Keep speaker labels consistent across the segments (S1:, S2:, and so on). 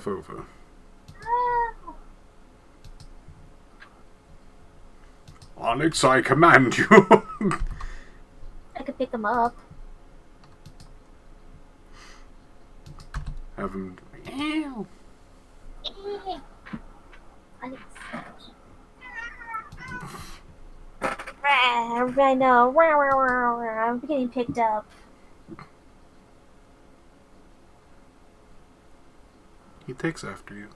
S1: over. Onyx, I command you.
S2: I could pick him up.
S1: Have him.
S2: Onyx. I know. I'm getting picked up.
S1: He takes after you.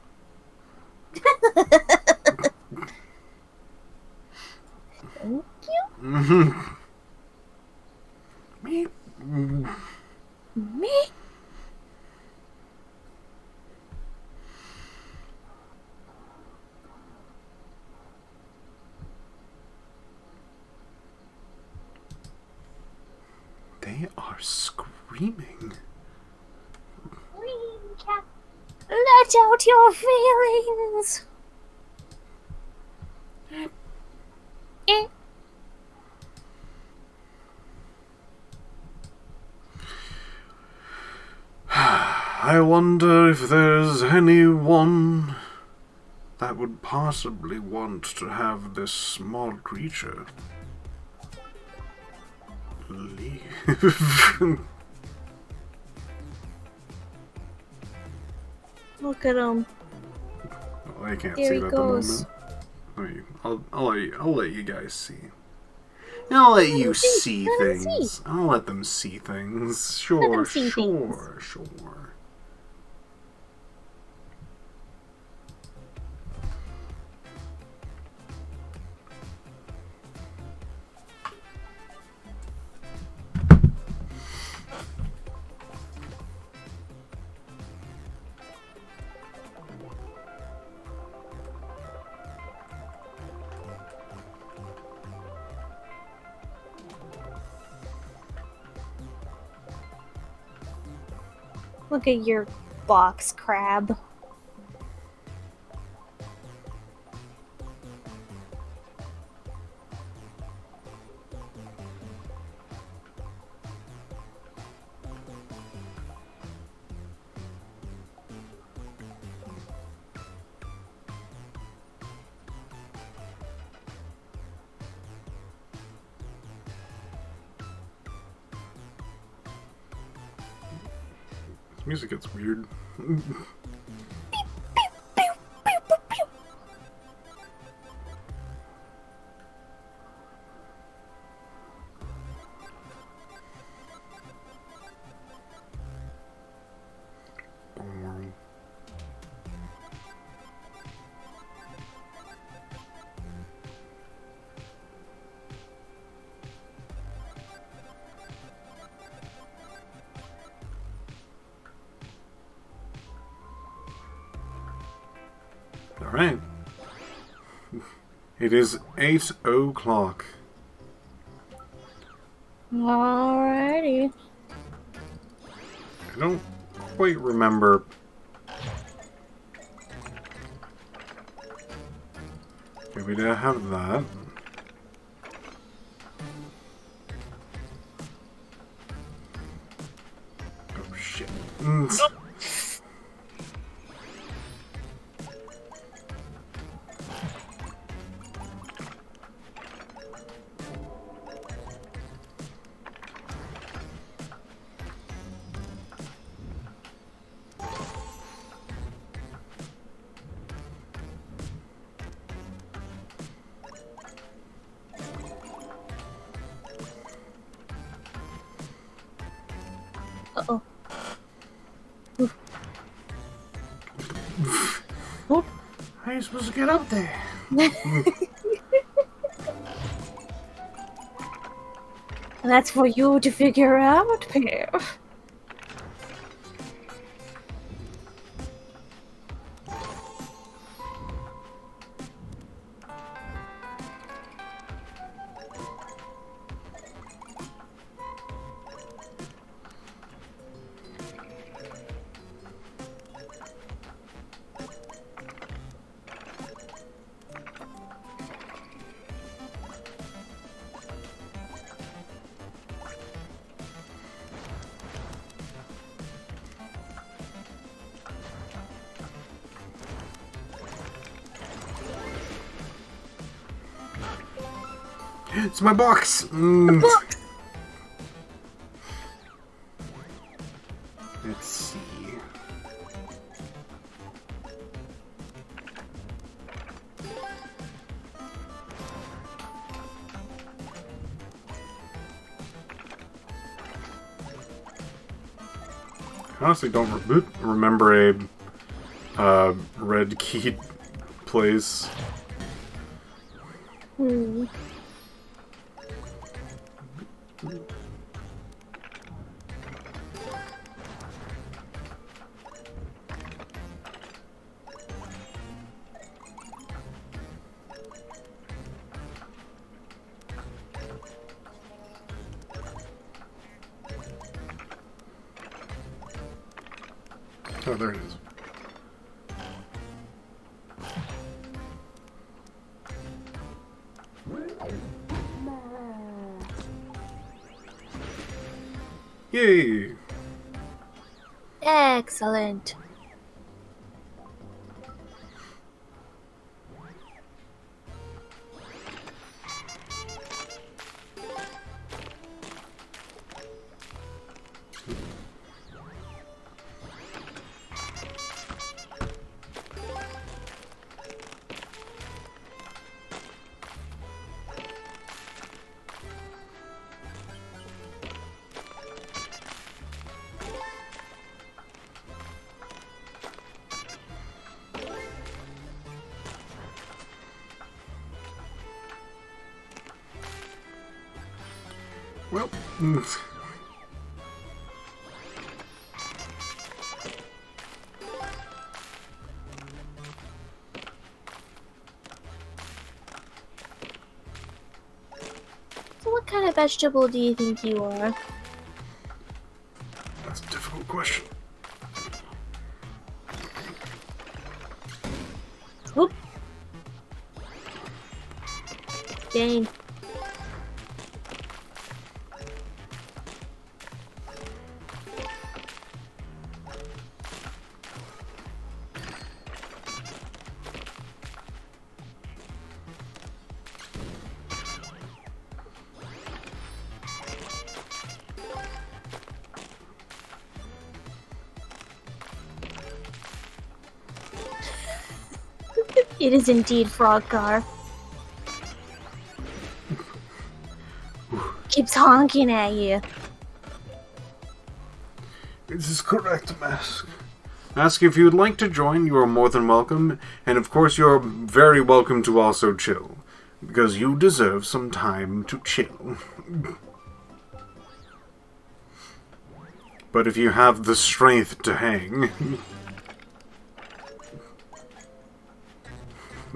S2: Thank you.
S1: Me.
S2: Me?
S1: They are screaming.
S2: Let out your feelings.
S1: I wonder if there's anyone that would possibly want to have this small creature leave.
S2: Look at him.
S1: Well, I can't
S2: Here
S1: see
S2: he
S1: it at
S2: goes.
S1: the moment. I'll let you guys see. I'll let you see
S2: Let him
S1: things.
S2: see.
S1: I'll let them see things.
S2: Let
S1: Sure,
S2: them see
S1: sure.
S2: Look at your box crab.
S1: This music gets weird. Alright. It is 8 o'clock.
S2: Alrighty.
S1: I don't quite remember. Okay, we did have that. Oh shit.
S2: Uh-oh.
S1: How are you supposed to get up there?
S2: That's for you to figure out, Piph.
S1: It's my box!
S2: Book!
S1: Let's see. I honestly don't remember a red keyed place.
S2: Hmm.
S1: Oh, there it is. Yay!
S2: Excellent.
S1: Well,
S2: So what kind of vegetable do you think you are?
S1: that's a difficult question.
S2: Whoop. Dang. It is indeed Frog Car. Keeps honking at you.
S1: This is correct, Mask. Ask if you would like to join, you are more than welcome, and of course you're very welcome to also chill, because you deserve some time to chill. But if you have the strength to hang,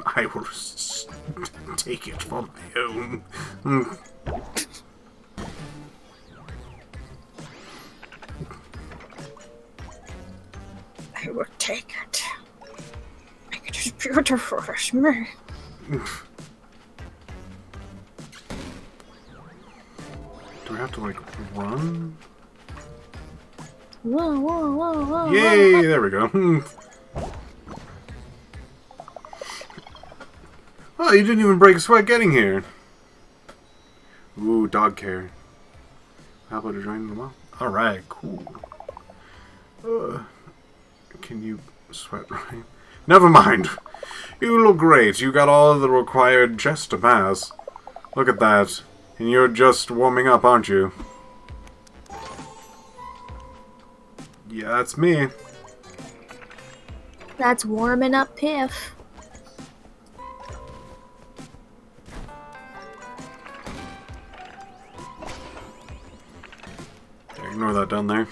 S1: I will take it for my own.
S2: I will take it. It is beautiful as me.
S1: Do I have to, like, run?
S2: Whoa, whoa, whoa, whoa.
S1: Yay!
S2: Whoa.
S1: There we go. Oh, you didn't even break a sweat getting here. Ooh, dog care. How about a join them all? Alright, cool. Can you sweat right? Never mind. You look great. You got all the required chest to pass. Look at that. And you're just warming up, aren't you? Yeah, that's me.
S2: That's warming up Piph.
S1: Ignore that down there.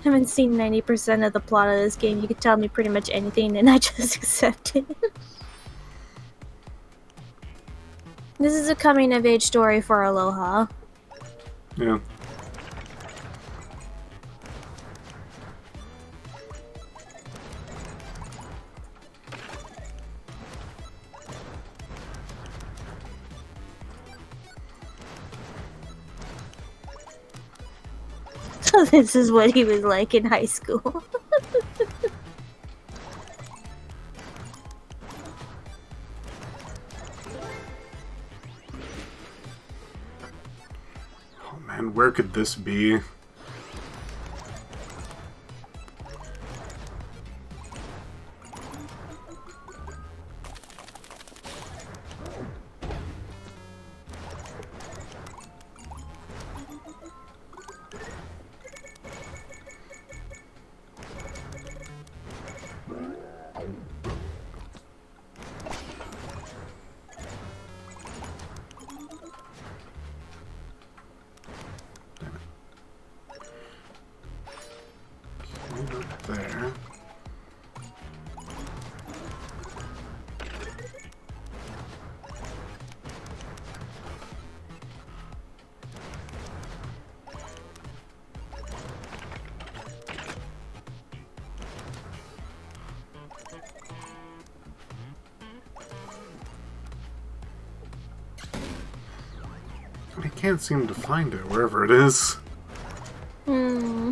S2: haven't seen 90% of the plot of this game. You could tell me pretty much anything and I just accept it. This is a coming-of-age story for Aloha.
S1: Yeah.
S2: So this is what he was like in high school.
S1: Oh man, where could this be? There. I can't seem to find it, wherever it is.
S2: Hmm.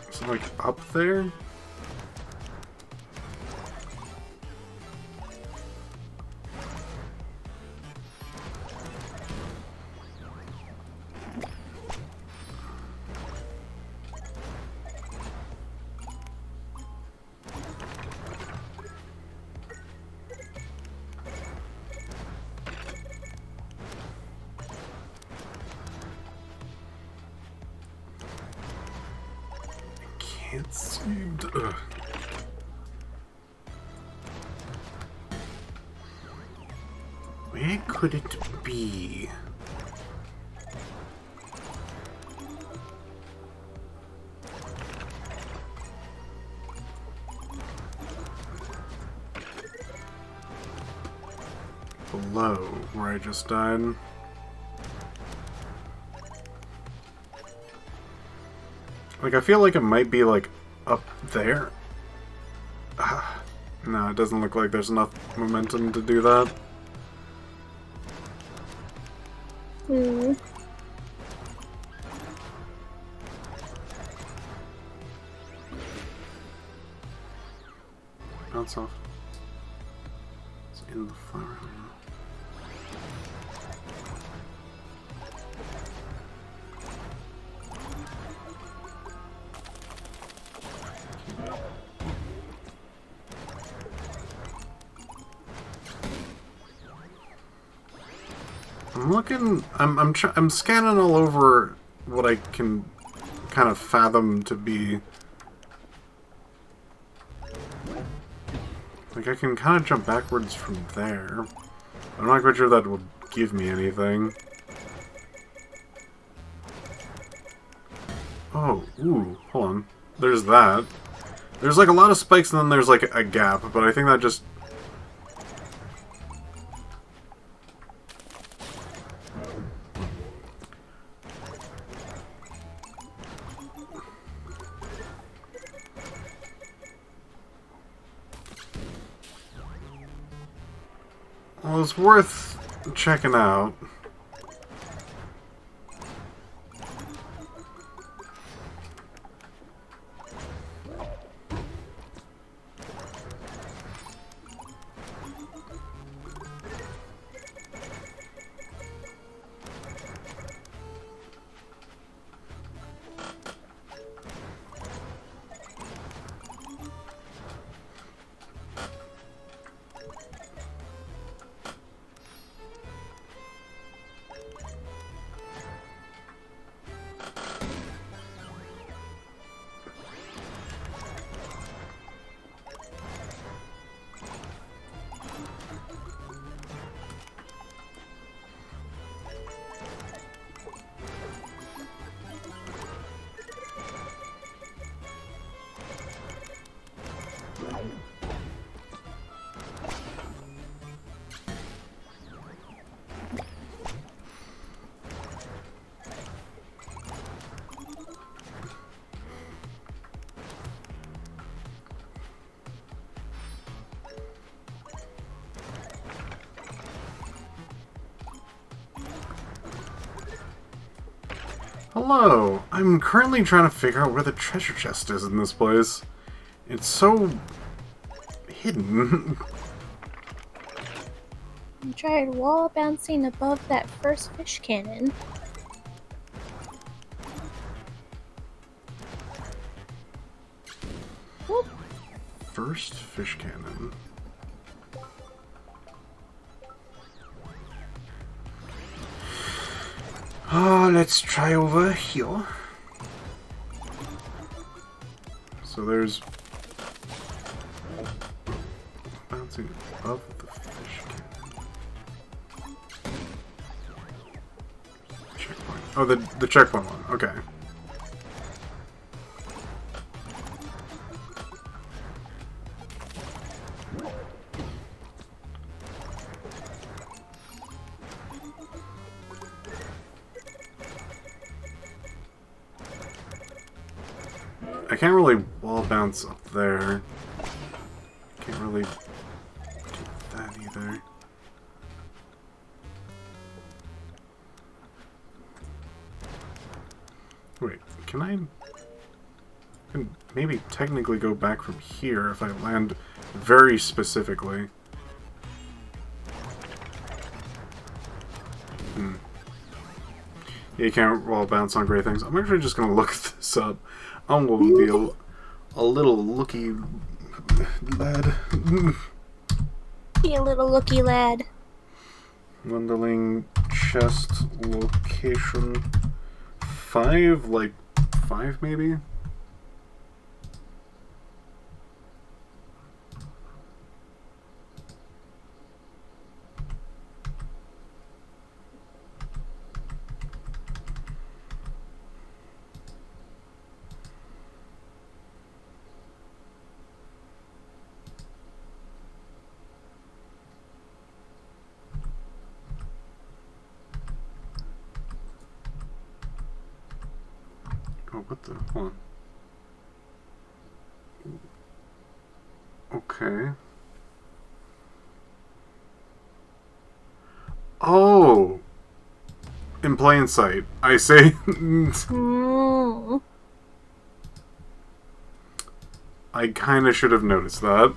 S1: Is it like up there? Can't seem to. Where could it be? Below where I just died. Like, I feel like it might be, like, up there. No, it doesn't look like there's enough momentum to do that.
S2: Hmm.
S1: Bounce off. It's in the flower. I'm looking. I'm scanning all over what I can kind of fathom to be. Like, I can kind of jump backwards from there. I'm not quite sure that would give me anything. Oh, ooh, hold on. There's that. There's like a lot of spikes and then there's like a gap, but I think that just... Well, it's worth checking out. Hello. I'm currently trying to figure out where the treasure chest is in this place. It's so hidden.
S2: I tried wall bouncing above that first fish cannon. Whoop.
S1: First fish cannon. Oh, let's try over here. So there's bouncing above the fish cannon. Checkpoint. Oh, the checkpoint one. Okay. I can't really wall bounce up there. Can't really do that either. Wait, can I can maybe technically go back from here if I land very specifically? Yeah, you can't wall bounce on gray things. I'm actually just gonna look this up. I'm gonna be a little looky lad.
S2: Be a little looky lad.
S1: Wunderling chest location 5, like 5 maybe? Oh, what the? Hold on. Okay. Oh! In plain sight, I say.
S2: Mm.
S1: I kinda should have noticed that.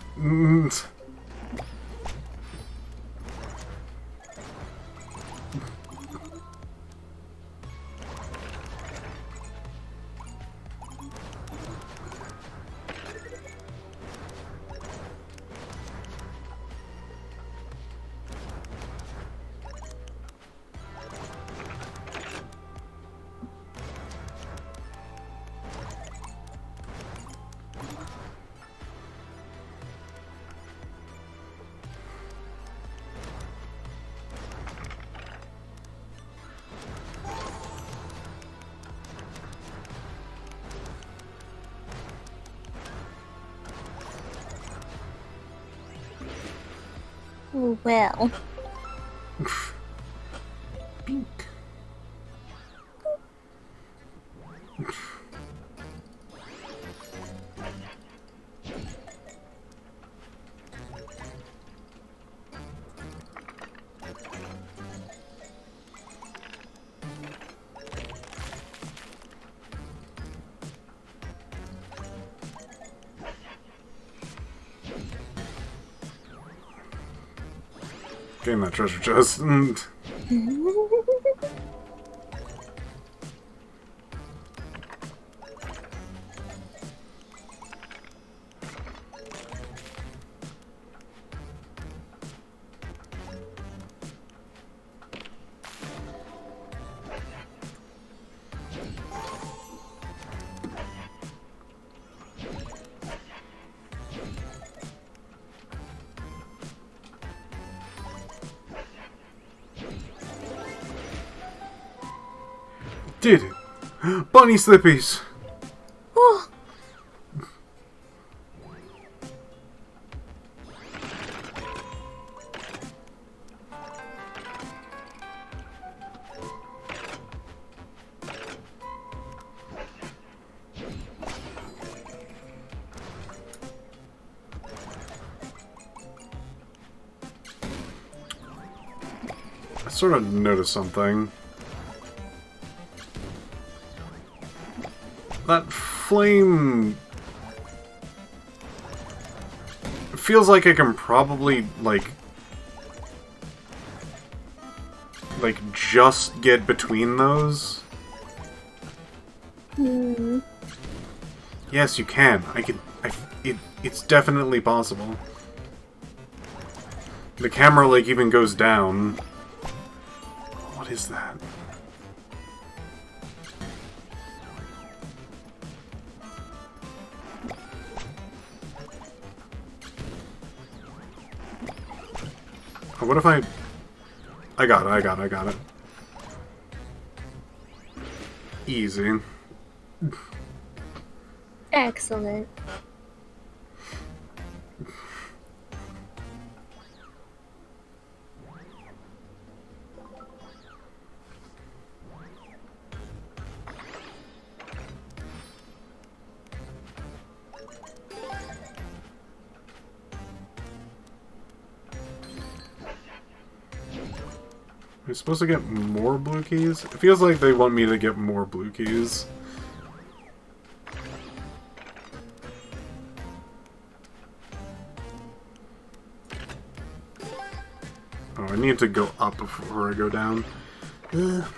S2: Well.
S1: Pink. Getting that treasure chest. Did it! Bunny slippies!
S2: Oh.
S1: I sort of noticed something. That flame... feels like I can probably, like, just get between those.
S2: Hmm.
S1: Yes, you can. It's definitely possible. The camera, like, even goes down. What is that? Oh, what if I got it. Easy.
S2: Excellent.
S1: Am I supposed to get more blue keys? It feels like they want me to get more blue keys. Oh, I need to go up before I go down. Oh,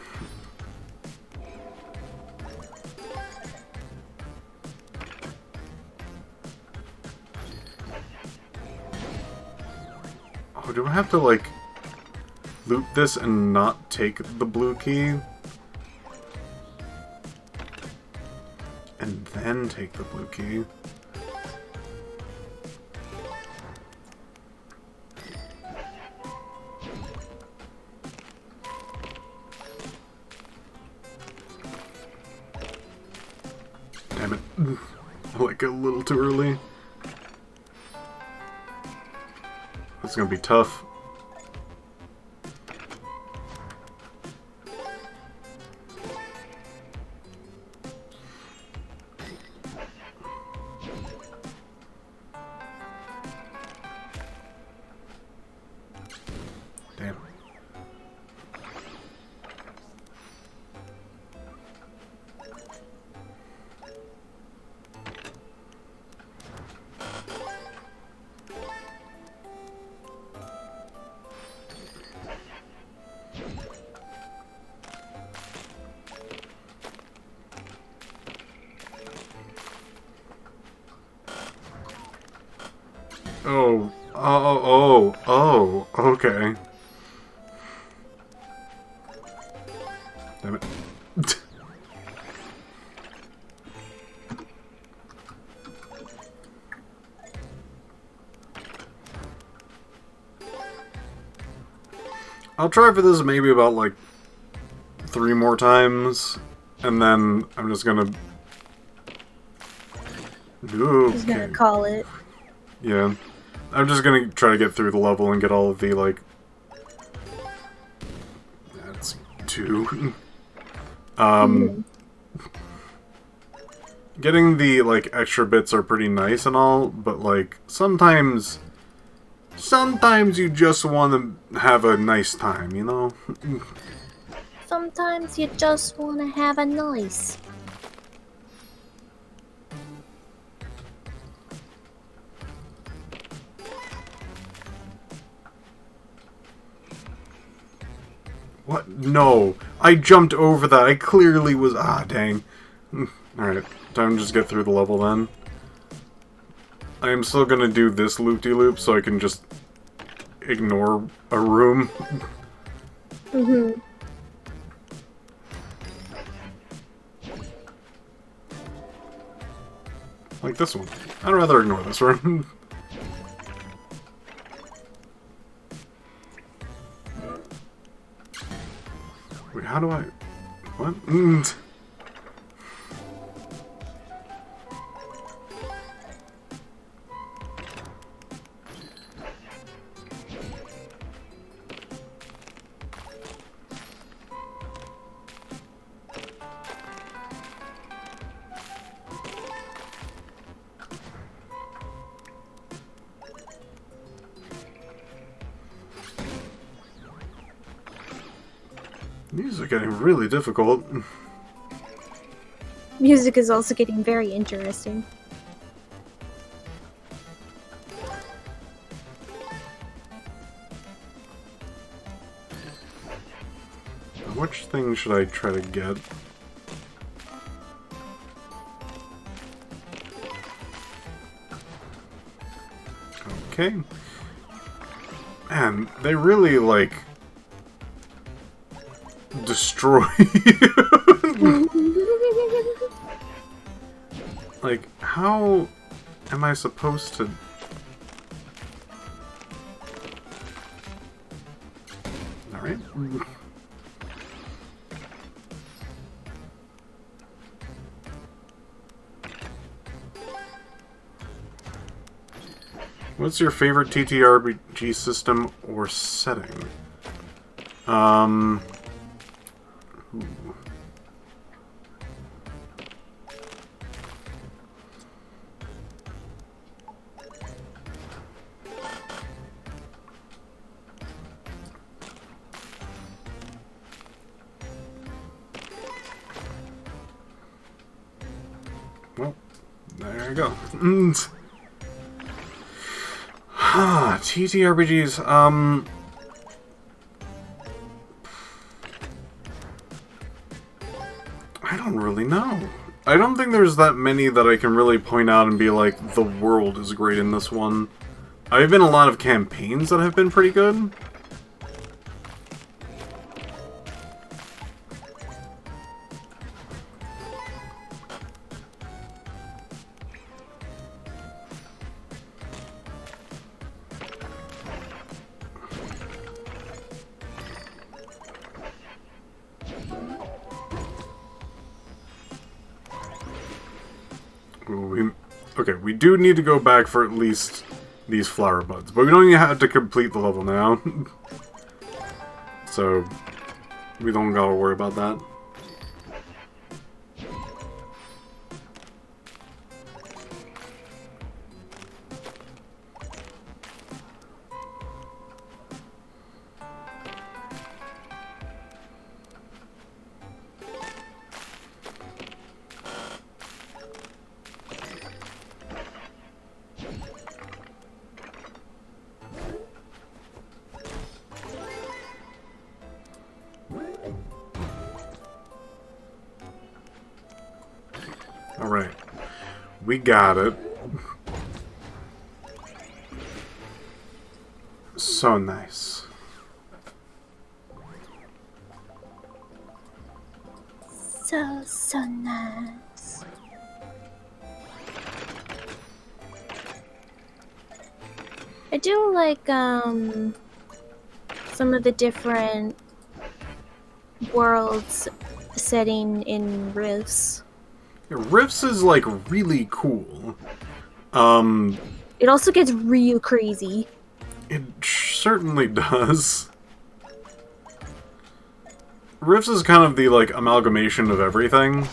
S1: do I have to, like, loop this and not take the blue key? And then take the blue key? Damn it. Like, a little too early. That's gonna be tough. Damn. Oh, okay. Damn it. I'll try for this maybe about, like, 3 more times, and then I'm just gonna... Okay.
S2: He's gonna call it.
S1: Yeah. I'm just gonna try to get through the level and get all of the, like... That's 2. Getting the, like, extra bits are pretty nice and all, but, like, sometimes you just want to have a nice time, you know?
S2: Sometimes you just wanna have a nice.
S1: What? No. I jumped over that. I clearly was... Ah, dang. Alright. Time to just get through the level then. I am still gonna do this loop-de-loop so I can just ignore a room.
S2: Mm-hmm.
S1: Like this one. I'd rather ignore this room. Wait, how do I... What? These are getting really difficult.
S2: Music is also getting very interesting.
S1: Which thing should I try to get? Okay. Man, they really, like, destroy you. Like, how am I supposed to... Alright. What's your favorite TTRPG system or setting? Ooh. Well, there you go. TTRPGs, I don't really know. I don't think there's that many that I can really point out and be like, the world is great in this one. I've been a lot of campaigns that have been pretty good. Okay, we do need to go back for at least these flower buds, but we don't even have to complete the level now. So, we don't gotta worry about that. Alright. We got it. So nice.
S2: So nice. I do like, some of the different worlds setting in Rifts.
S1: Yeah, Rifts is, like, really cool.
S2: It also gets real crazy.
S1: It certainly does. Rifts is kind of the, like, amalgamation of everything.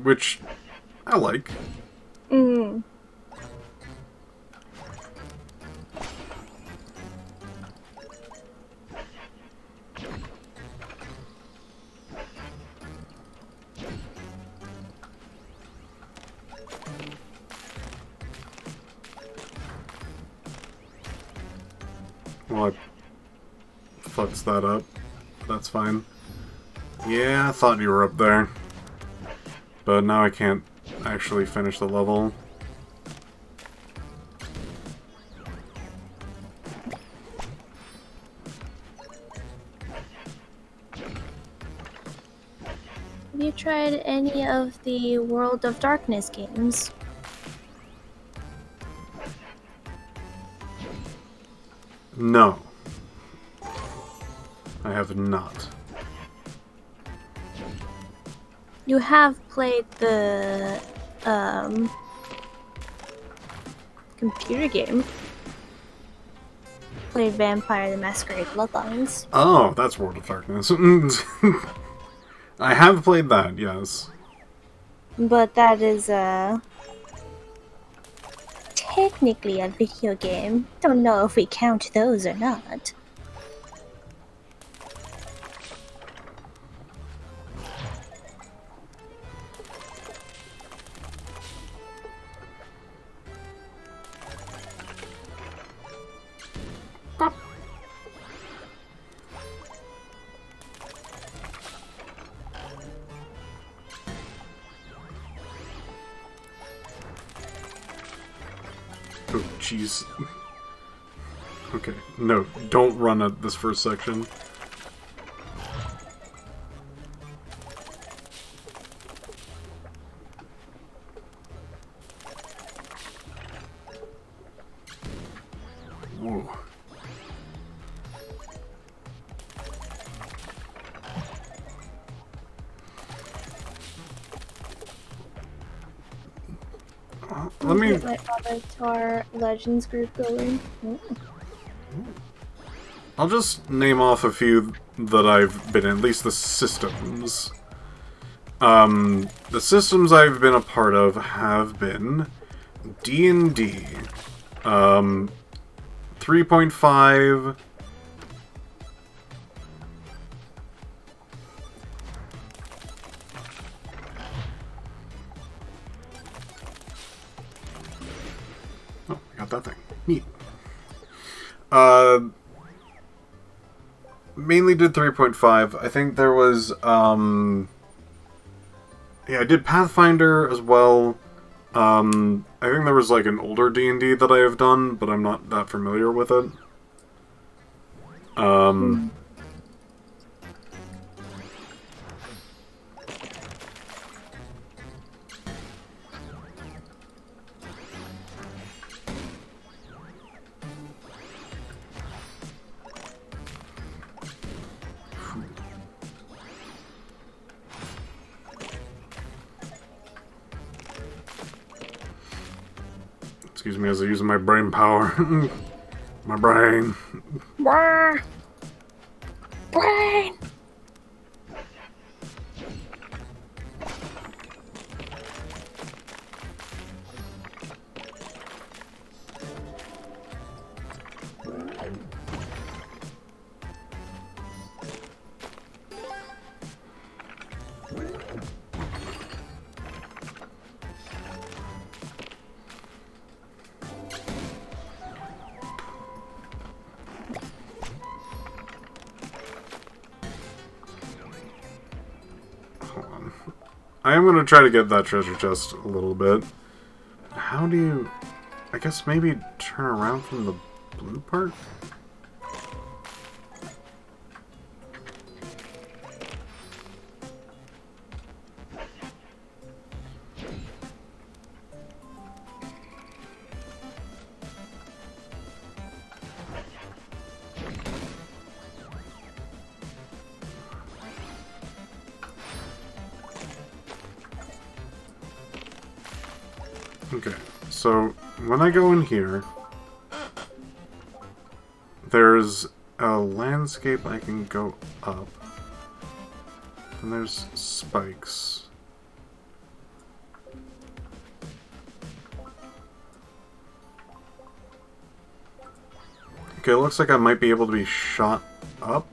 S1: Which I like.
S2: Mm.
S1: Well, I fucks that up. That's fine. Yeah, I thought you were up there. But now I can't actually finish the level.
S2: Have you tried any of the World of Darkness games?
S1: No. I have not.
S2: You have played the computer game. Played Vampire the Masquerade Bloodlines.
S1: Oh, that's World of Darkness. I have played that, yes.
S2: But that is technically a video game. Don't know if we count those or not.
S1: Oh, jeez. Okay, no, don't run at this first section. Whoa. Let me
S2: get my Avatar Legends group going. Ooh.
S1: I'll just name off a few that I've been in, at least the systems. The systems I've been a part of have been D&D, 3.5, oh, I got that thing. Neat. Mainly did 3.5. I think there was, yeah, I did Pathfinder as well. I think there was like an older D&D that I have done, but I'm not that familiar with it. Excuse me as I use my brain power. My brain.
S2: Brain.
S1: I am going to try to get that treasure chest a little bit. How do you... I guess maybe turn around from the blue part? Okay, so when I go in here, there's a landscape I can go up, and there's spikes. Okay, it looks like I might be able to be shot up.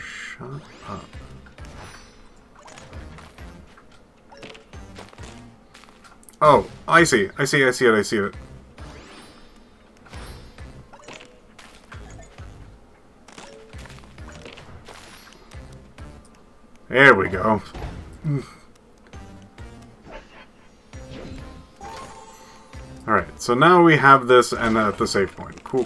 S1: Shut up. Oh, I see it, I see it. There we go. Alright, so now we have this and at the save point. Cool.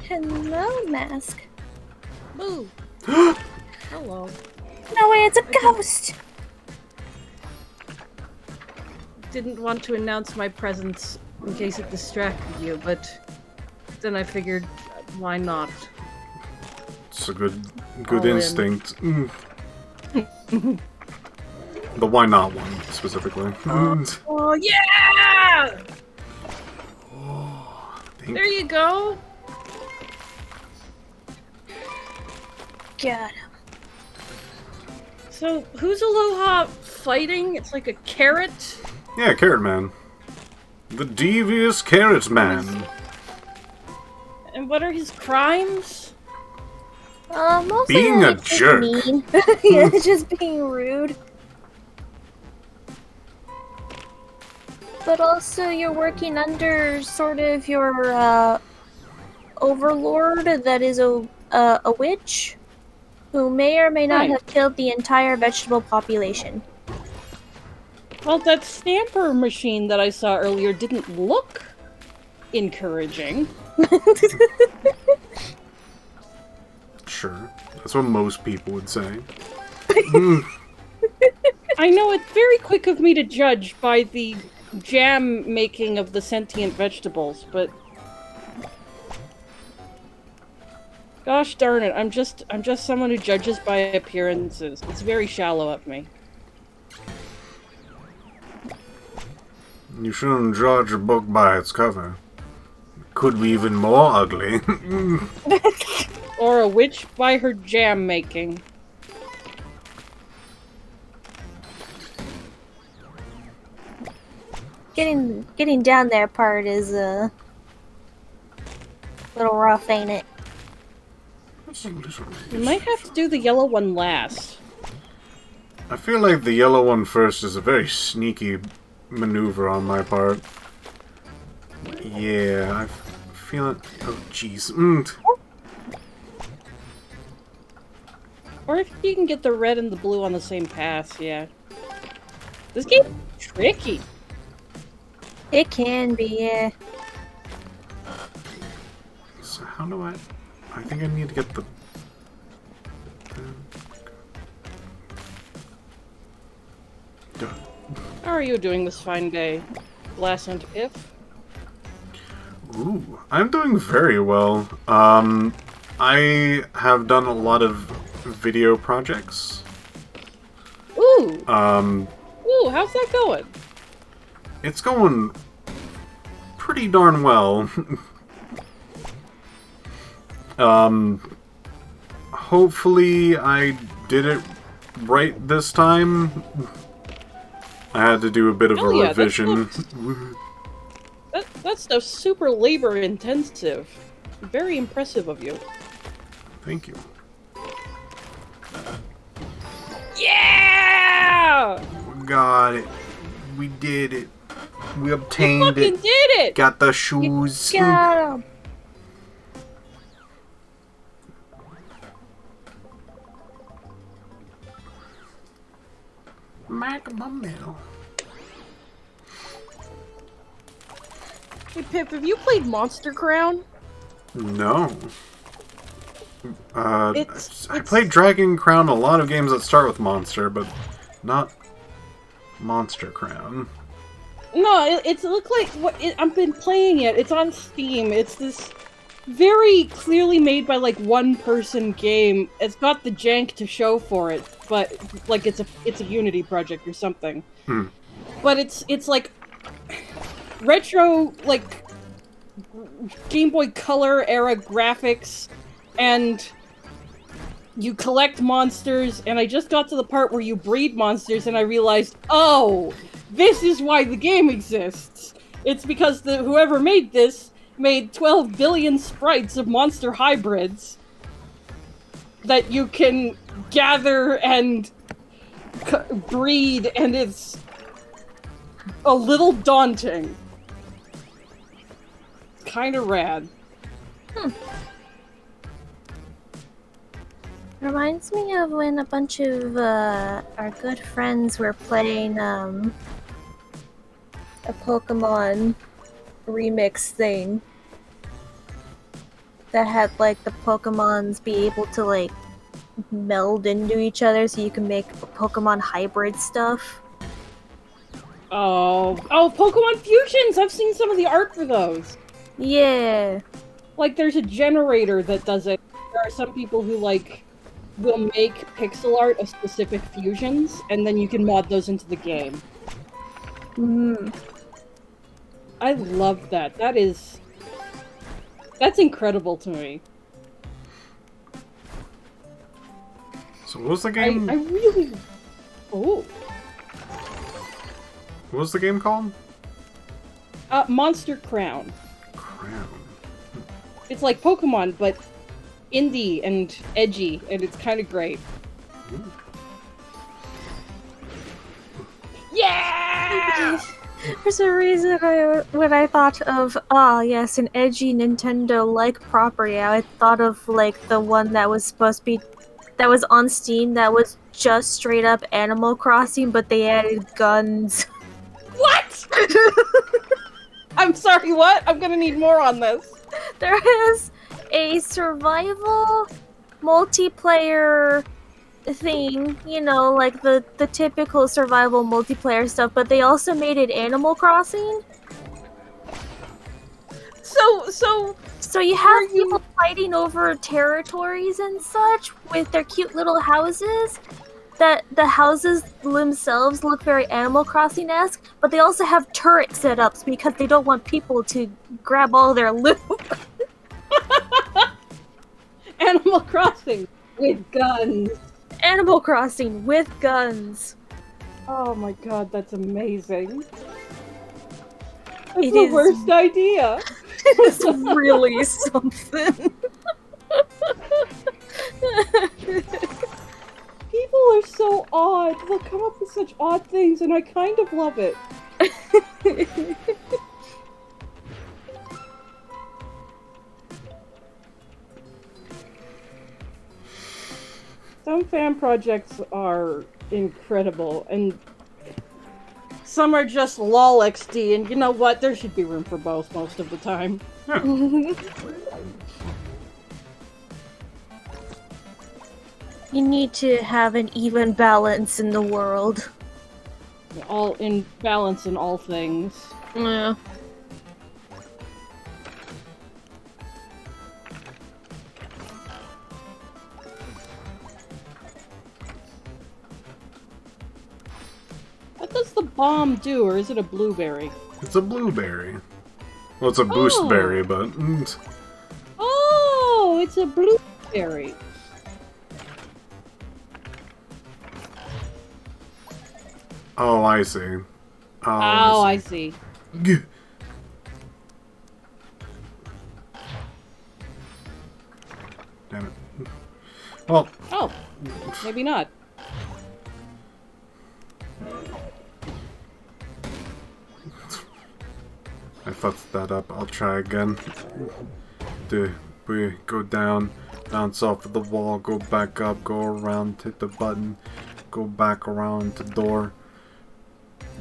S2: Hello, mask.
S3: Boo. Hello.
S2: No way, it's a ghost!
S3: Didn't want to announce my presence in case it distracted you, but then I figured, why not?
S1: It's a good
S3: All in.
S1: instinct. The why not one, specifically.
S3: Oh, yeah!
S1: Thank
S3: There you go!
S2: Got him.
S3: So, who's Aloha fighting? It's like a carrot?
S1: Yeah, Carrot Man. The devious Carrot Man.
S3: And what are his crimes?
S2: Mostly
S1: Being a
S2: it's just
S1: jerk.
S2: mean. Yeah, it's just being rude. But also, you're working under sort of your overlord that is a witch who may or may not
S3: Right.
S2: have killed the entire vegetable population.
S3: Well, that stamper machine that I saw earlier didn't look encouraging.
S1: Sure. That's what most people would say.
S3: I know it's very quick of me to judge by the jam making of the sentient vegetables, but gosh darn it, I'm just someone who judges by appearances. It's very shallow of me.
S1: You shouldn't judge a book by its cover. It could be even more ugly.
S3: Or a witch by her jam making.
S2: Getting down there part is a little rough, ain't it?
S3: You might have to do the yellow one last.
S1: I feel like the yellow one first is a very sneaky maneuver on my part. Yeah, I feel it. Oh, jeez.
S3: Or if you can get the red and the blue on the same path, yeah. This game's tricky.
S2: It can be, yeah.
S1: So how do I think I need to get the...
S3: How are you doing this fine day? Blast into Piph?
S1: Ooh, I'm doing very well. I have done a lot of video projects.
S3: Ooh!
S1: Um,
S3: Ooh, how's that going?
S1: It's going pretty darn well. Hopefully I did it right this time. I had to do a bit of a
S3: yeah,
S1: revision.
S3: That stuff's super labor intensive. Very impressive of you.
S1: Thank you.
S3: Yeah!
S1: We got it. We did it. We
S3: You
S1: obtained
S3: fucking
S1: it.
S3: did it!
S1: Got the shoes.
S2: Got 'em.
S1: Mac-a-bum-middle.
S3: Hey Pip, have you played Monster Crown?
S1: No. I
S3: It's-
S1: played Dragon Crown, a lot of games that start with Monster, but not Monster Crown.
S3: No, it's look like I've been playing it. It's on Steam. It's this very clearly made by like one person game. It's got the jank to show for it, but like it's a Unity project or something. But it's like retro like Game Boy Color era graphics, and you collect monsters, and I just got to the part where you breed monsters and I realized, oh, this is why the game exists. It's because whoever made this made 12 billion sprites of monster hybrids that you can gather and breed, and it's a little daunting. Kinda rad.
S2: Reminds me of when a bunch of our good friends were playing a Pokemon remix thing that had like the Pokemons be able to like meld into each other so you can make Pokemon hybrid stuff.
S3: Oh, Pokemon Fusions! I've seen some of the art for those.
S2: Yeah.
S3: Like, there's a generator that does it. There are some people who, like, will make pixel art of specific fusions, and then you can mod those into the game. I love that. That's incredible to me.
S1: So what was the game?
S3: I really... Oh.
S1: What was the game called?
S3: Monster Crown.
S1: Crown.
S3: It's like Pokemon, but indie and edgy, and it's kind of great. Yeah!
S2: For some reason, when I thought of, yes, an edgy Nintendo-like property, I thought of, like, the one that was supposed to be, that was on Steam, that was just straight up Animal Crossing, but they added guns.
S3: What? I'm sorry, what? I'm gonna need more on this.
S2: There is a survival multiplayer thing, you know, like the typical survival multiplayer stuff, but they also made it Animal Crossing. So you have people fighting over territories and such with their cute little houses. That the houses themselves look very Animal Crossing-esque, but they also have turret setups because they don't want people to grab all their loot.
S3: Animal Crossing with guns.
S2: Animal Crossing with guns.
S3: Oh my god, that's amazing. That's
S2: It
S3: the
S2: is-
S3: worst idea.
S2: It's really something.
S3: People are so odd. They'll come up with such odd things, and I kind of love it. Some fan projects are incredible, and some are just lol XD, and you know what? There should be room for both most of the time.
S2: You need to have an even balance in the world.
S3: All in balance in all things.
S2: Yeah.
S3: What does the bomb do, or is it a blueberry?
S1: It's a blueberry. Well, it's a boost berry, but...
S3: Oh, it's a blueberry.
S1: Oh, I see.
S3: Oh, I see.
S1: Gah. Damn it. Well,
S3: Oh, maybe not.
S1: I fucked that up. I'll try again. We go down, bounce off of the wall, go back up, go around, hit the button, go back around the door.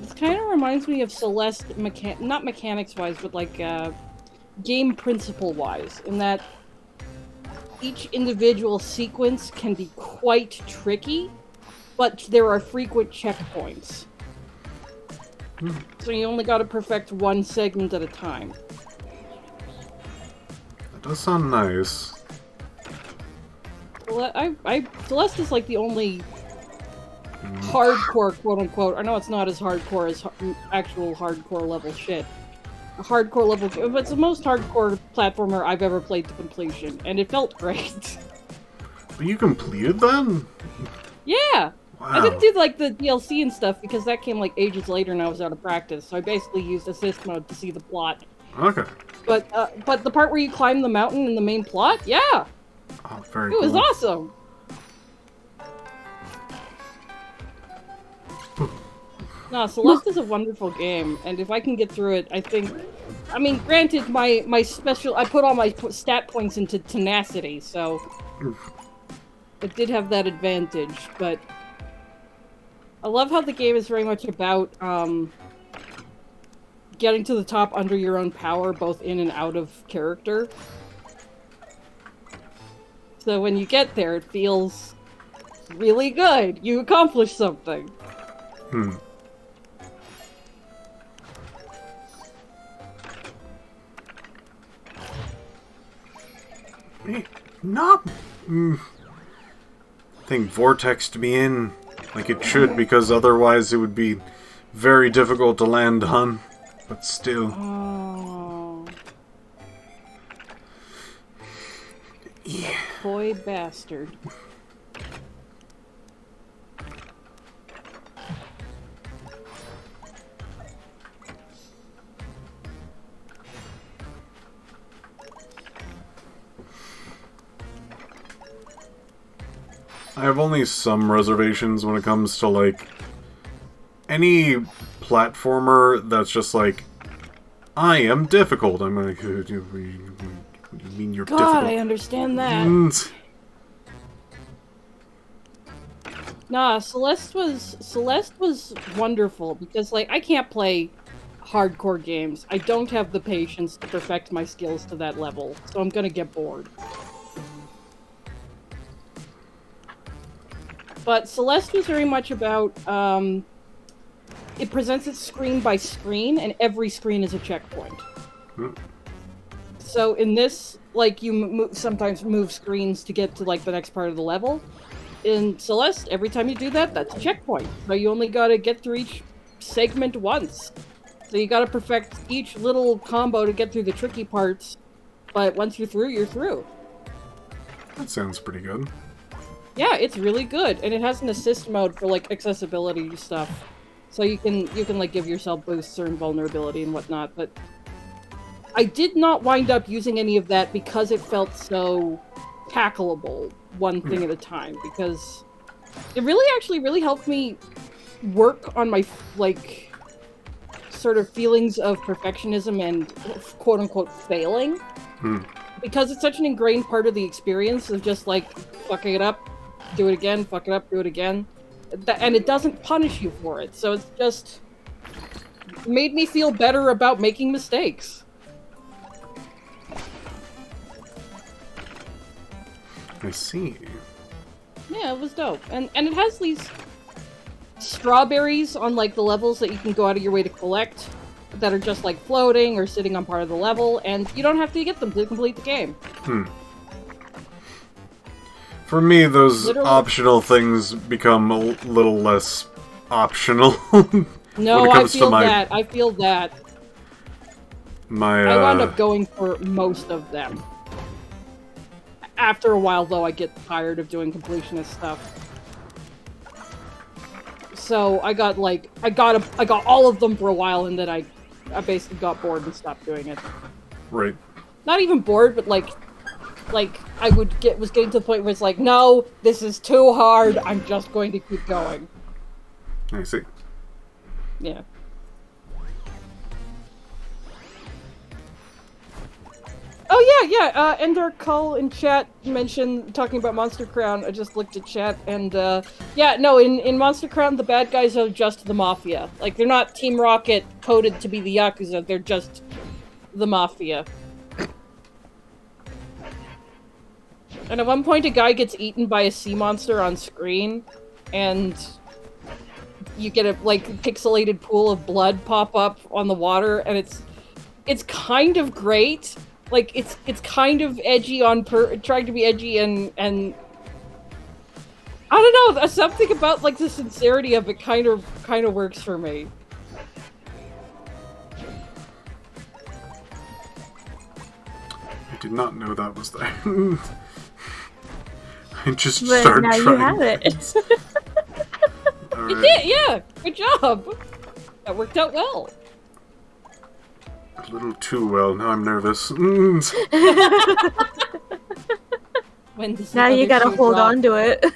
S3: This kind of reminds me of Celeste, not mechanics-wise, but like game principle-wise, in that each individual sequence can be quite tricky, but there are frequent checkpoints. So you only gotta perfect one segment at a time.
S1: That does sound nice.
S3: Celeste is like the only hardcore, quote-unquote. I know it's not as hardcore as actual hardcore level shit. A hardcore level, but it's the most hardcore platformer I've ever played to completion, and it felt great.
S1: But you completed that?
S3: Yeah!
S1: Wow.
S3: I didn't do like the DLC and stuff because that came like ages later and I was out of practice, so I basically used assist mode to see the plot.
S1: Okay.
S3: But the part where you climb the mountain in the main plot, yeah!
S1: Oh, very
S3: It was
S1: cool.
S3: awesome! No, Celeste is a wonderful game, and if I can get through it, I think... I mean, granted, my special... I put all my stat points into tenacity, so... It did have that advantage, but... I love how the game is very much about, getting to the top under your own power, both in and out of character. So when you get there, it feels really good. You accomplished something.
S1: Not. I think Vortex to be in like it should, because otherwise it would be very difficult to land on. But still.
S3: Oh.
S1: Yeah.
S3: Boy bastard.
S1: I have only some reservations when it comes to, like, any platformer that's just like, I am difficult. I'm like, you mean you're difficult?
S3: God, I understand that. Nah, Celeste was wonderful because, like, I can't play hardcore games. I don't have the patience to perfect my skills to that level, so I'm gonna get bored. But Celeste was very much about, it presents it screen by screen, and every screen is a checkpoint. So in this, like, you sometimes move screens to get to, like, the next part of the level. In Celeste, every time you do that, that's a checkpoint. So you only gotta get through each segment once. So you gotta perfect each little combo to get through the tricky parts, but once you're through, you're through.
S1: That sounds pretty good.
S3: Yeah, it's really good, and it has an assist mode for, like, accessibility stuff. So you can like give yourself boosts or invulnerability and whatnot, but I did not wind up using any of that because it felt so tackleable one thing at a time, because it really helped me work on my, like, sort of feelings of perfectionism and quote-unquote failing. Because it's such an ingrained part of the experience of just, like, fucking it up, do it again, fuck it up, do it again. And it doesn't punish you for it, so it's just made me feel better about making mistakes.
S1: I see.
S3: Yeah, it was dope. And it has these strawberries on, like, the levels that you can go out of your way to collect that are just, like, floating or sitting on part of the level, and you don't have to get them to complete the game.
S1: For me, those
S3: Literally.
S1: optional things become a little less optional.
S3: No,
S1: when it
S3: I
S1: comes
S3: feel
S1: to my,
S3: that. I feel that.
S1: My,
S3: I wound up going for most of them. After a while, though, I get tired of doing completionist stuff. So I got, like, I got all of them for a while, and then I basically got bored and stopped doing it.
S1: Right.
S3: Not even bored, but like I was getting to the point where it's like, no, this is too hard. I'm just going to keep going.
S1: I see.
S3: Yeah. Oh yeah. Ender Cull in chat mentioned talking about Monster Crown. I just looked at chat, and yeah, no, in Monster Crown, the bad guys are just the Mafia. Like, they're not Team Rocket coded to be the Yakuza. They're just the Mafia. And at one point, a guy gets eaten by a sea monster on screen, and you get a, like, pixelated pool of blood pop up on the water, and it's kind of great. Like, it's kind of edgy trying to be edgy, and I don't know, something about, like, the sincerity of it kind of works for me.
S1: I did not know that was there. I just
S2: But
S1: started
S2: now
S1: trying.
S2: you have it.
S1: All
S3: You
S1: right.
S3: did, yeah! Good job! That worked out well.
S1: A little too well. Now I'm nervous.
S3: When does the
S2: Now you
S3: other
S2: gotta
S3: shoe
S2: hold
S3: drop?
S2: on to it.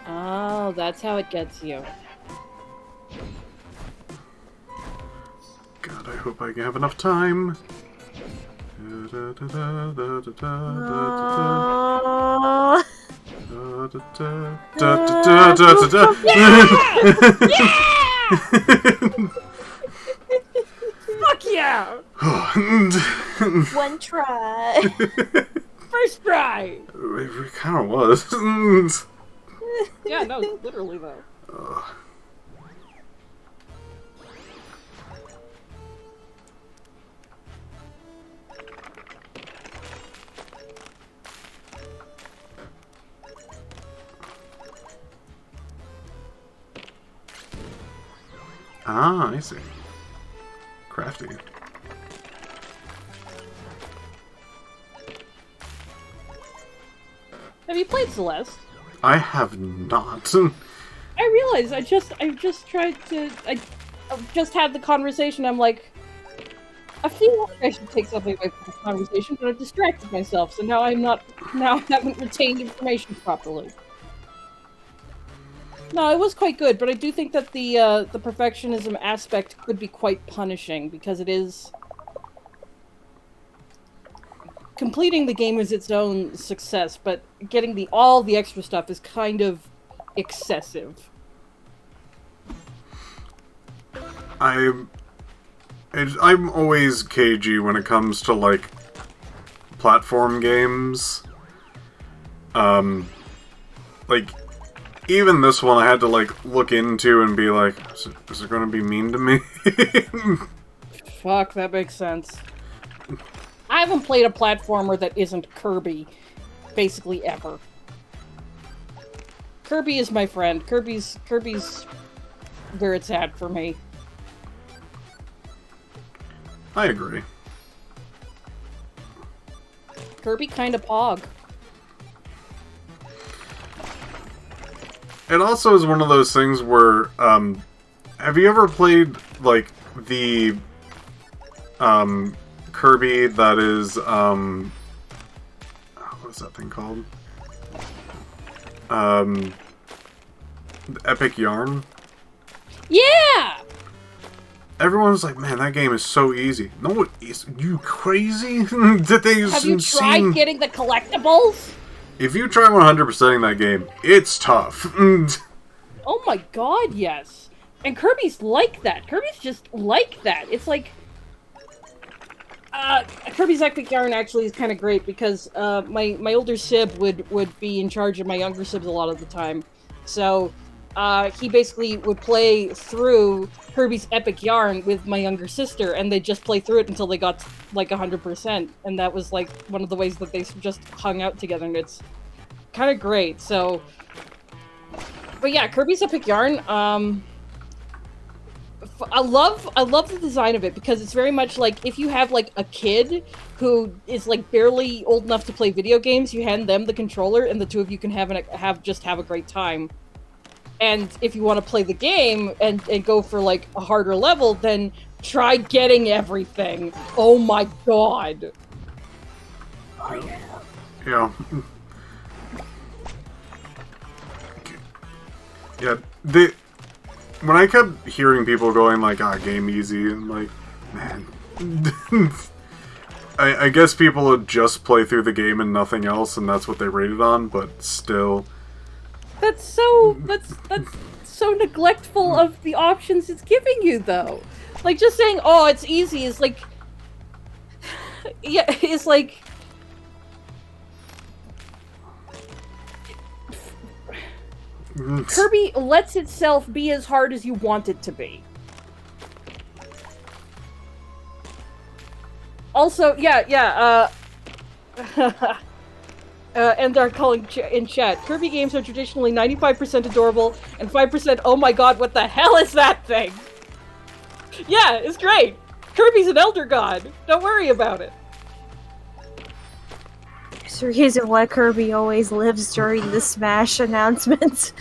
S3: Oh, that's how it gets you.
S1: God, I hope I have enough time.
S3: Fuck yeah!
S2: One try.
S3: First try!
S1: It kind of was.
S3: Yeah, no, literally though.
S1: Ah, I see. Crafty.
S3: Have you played Celeste?
S1: I have not.
S3: I realize I've just tried to. I just had the conversation. I'm like, I feel like I should take something away from this conversation, but I've distracted myself, so now now I haven't retained information properly. No, it was quite good, but I do think that the perfectionism aspect could be quite punishing, because it is... Completing the game is its own success, but getting all the extra stuff is kind of excessive.
S1: I'm always cagey when it comes to, like, platform games. Like, even this one I had to, like, look into and be like, is it gonna be mean to me?
S3: Fuck, that makes sense. I haven't played a platformer that isn't Kirby, basically ever. Kirby is my friend. Kirby's where it's at for me.
S1: I agree.
S3: Kirby kinda pog.
S1: It also is one of those things where, have you ever played, like, the, Kirby that is, what's that thing called? The Epic Yarn?
S3: Yeah!
S1: Everyone's like, man, that game is so easy. No, it is. You crazy? Did they
S3: Have you tried getting the collectibles?
S1: If you try 100%ing that game, it's tough.
S3: Oh my god, yes. And Kirby's like that. Kirby's just like that. It's like... Kirby's Epic Yarn actually is kind of great because my older sib would be in charge of my younger sibs a lot of the time. So he basically would play through Kirby's Epic Yarn with my younger sister, and they'd just play through it until they got like 100%. And that was like one of the ways that they just hung out together, and it's kind of great. So, but yeah, Kirby's Epic Yarn. I love the design of it because it's very much like if you have like a kid who is like barely old enough to play video games, you hand them the controller and the two of you can have a great time. And if you want to play the game and go for like a harder level, then try getting everything. Oh my god.
S1: Yeah. Yeah, when I kept hearing people going like, game easy, I'm like, man. I guess people would just play through the game and nothing else, and that's what they rated on, but still.
S3: That's so neglectful of the options it's giving you, though. Like, just saying, oh, it's easy is like... Yeah, it's like... Kirby lets itself be as hard as you want it to be. Also, and they're calling in chat, Kirby games are traditionally 95% adorable and 5% oh my god, what the hell is that thing? Yeah, it's great! Kirby's an elder god! Don't worry about it!
S2: There's a reason why Kirby always lives during the Smash announcements.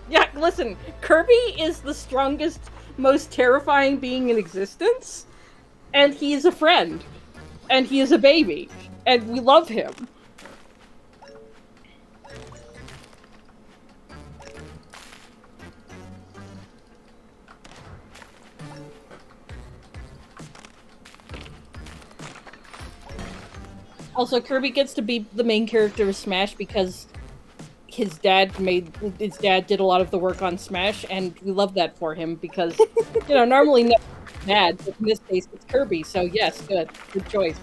S3: Yeah, listen, Kirby is the strongest, most terrifying being in existence, and he is a friend, and he is a baby, and we love him. Also, Kirby gets to be the main character of Smash because his dad did a lot of the work on Smash, and we love that for him because, you know, normally no dad, but in this case it's Kirby, so yes, good choice.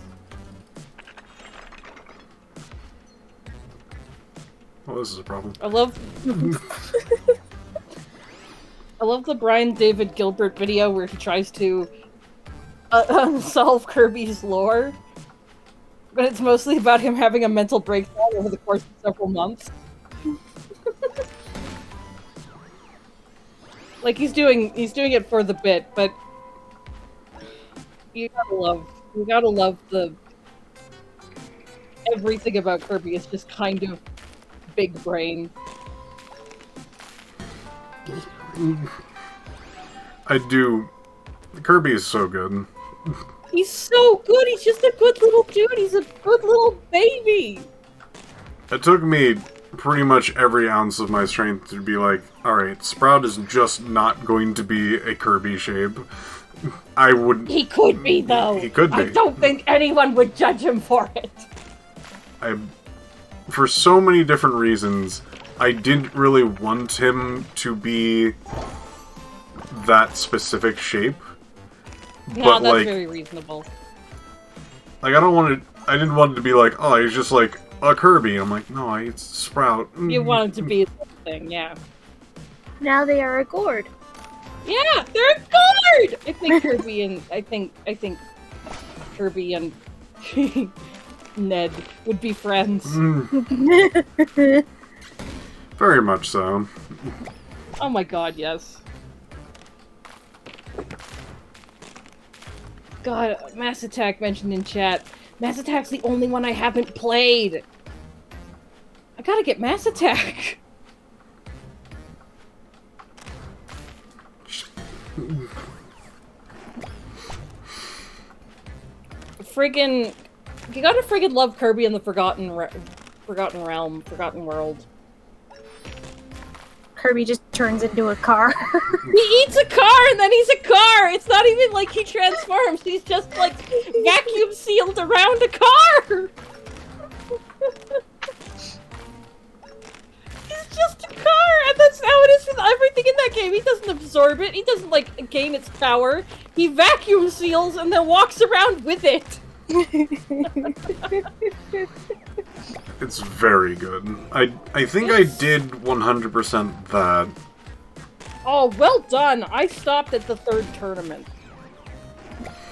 S1: Well, this is a problem.
S3: I love the Brian David Gilbert video where he tries to solve Kirby's lore. But it's mostly about him having a mental breakdown over the course of several months. Like he's doing it for the bit, but you gotta love the everything about Kirby is just kind of big brain.
S1: I do. Kirby is so good.
S3: He's so good. He's just a good little dude. He's a good little baby.
S1: It took me pretty much every ounce of my strength to be like, alright, Sprout is just not going to be a Kirby shape. I would...
S3: He could be, though.
S1: He could be.
S3: I don't think anyone would judge him for it.
S1: For so many different reasons, I didn't really want him to be that specific shape.
S3: No,
S1: But,
S3: that's
S1: like,
S3: very reasonable.
S1: like, I didn't want it to be like, oh, he's just like a Kirby. I'm like, no, it's Sprout.
S3: You want him to be the thing, yeah.
S2: Now they are a gourd.
S3: Yeah, they're a guard! I think Kirby and... I think Kirby and Ned would be friends.
S1: Very much so.
S3: Oh my god, yes. God, Mass Attack mentioned in chat. Mass Attack's the only one I haven't played! I gotta get Mass Attack! Friggin... You gotta friggin' love Kirby in the Forgotten Realm, Forgotten World.
S2: Kirby just turns into a car.
S3: He eats a car and then he's a car! It's not even like he transforms, he's just like vacuum sealed around a car! He's just a car, and that's how it is with everything in that game. He doesn't absorb it, he doesn't like gain its power. He vacuum seals and then walks around with it.
S1: It's very good. I think I did 100% that.
S3: Oh, well done! I stopped at the third tournament.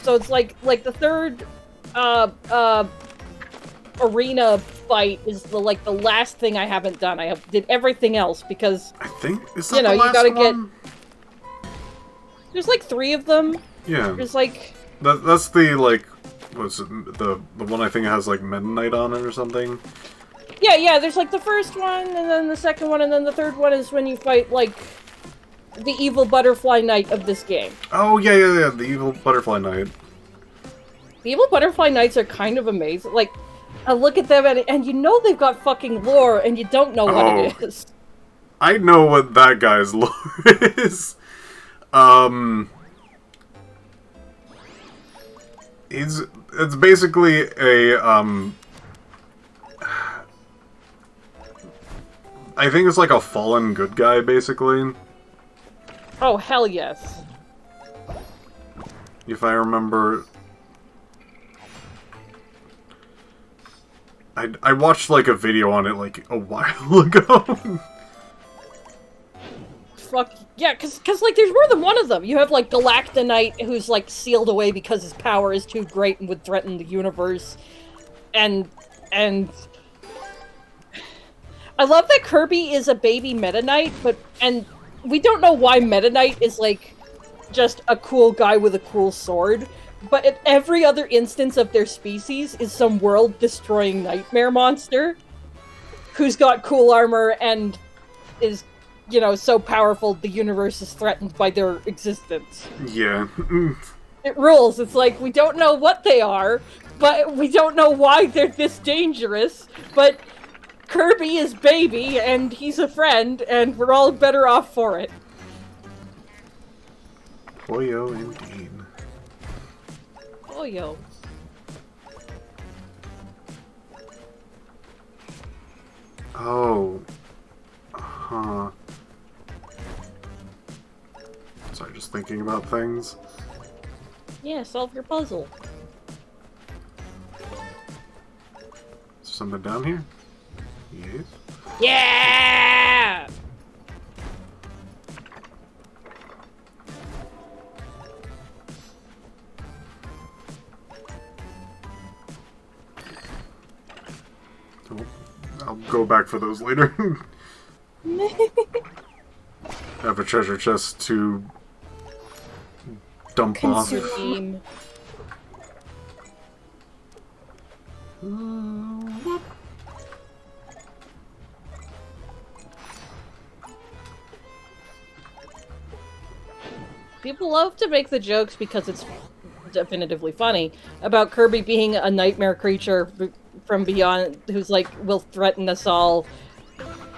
S3: So it's like the third arena fight is the last thing I haven't done. I did everything else because
S1: I think is that
S3: you know,
S1: the last
S3: you gotta
S1: one?
S3: there's like 3 of them.
S1: Yeah.
S3: There's like
S1: That's the like what's it, the one I think has like Meta Knight on it or something.
S3: yeah, there's like the first one and then the second one and then the third one is when you fight like the evil butterfly knight of this game.
S1: Oh yeah, the evil butterfly knight.
S3: The evil butterfly knights are kind of amazing. Like I look at them and you know they've got fucking lore and you don't know what it is.
S1: I know what that guy's lore is. It's basically a I think it's like a fallen good guy, basically.
S3: Oh hell yes.
S1: If I remember, I watched like a video on it like a while ago.
S3: Fuck yeah, cause like there's more than one of them. You have like Galacta Knight who's like sealed away because his power is too great and would threaten the universe, and I love that Kirby is a baby Meta Knight, and we don't know why Meta Knight is like just a cool guy with a cool sword, but at every other instance of their species is some world-destroying nightmare monster who's got cool armor and is, you know, so powerful the universe is threatened by their existence.
S1: Yeah.
S3: It rules. It's like, we don't know what they are, but we don't know why they're this dangerous, but Kirby is baby, and he's a friend, and we're all better off for it.
S1: Boyo indeed.
S3: Oh, yo.
S1: Oh. Huh. Sorry, just thinking about things.
S3: Yeah, solve your puzzle.
S1: Is something down here? Yes.
S3: Yeah!
S1: Oh, I'll go back for those later. I have a treasure chest to dump off.
S3: Consume. People love to make the jokes because it's definitively funny, about Kirby being a nightmare creature from beyond who's like, will threaten us all.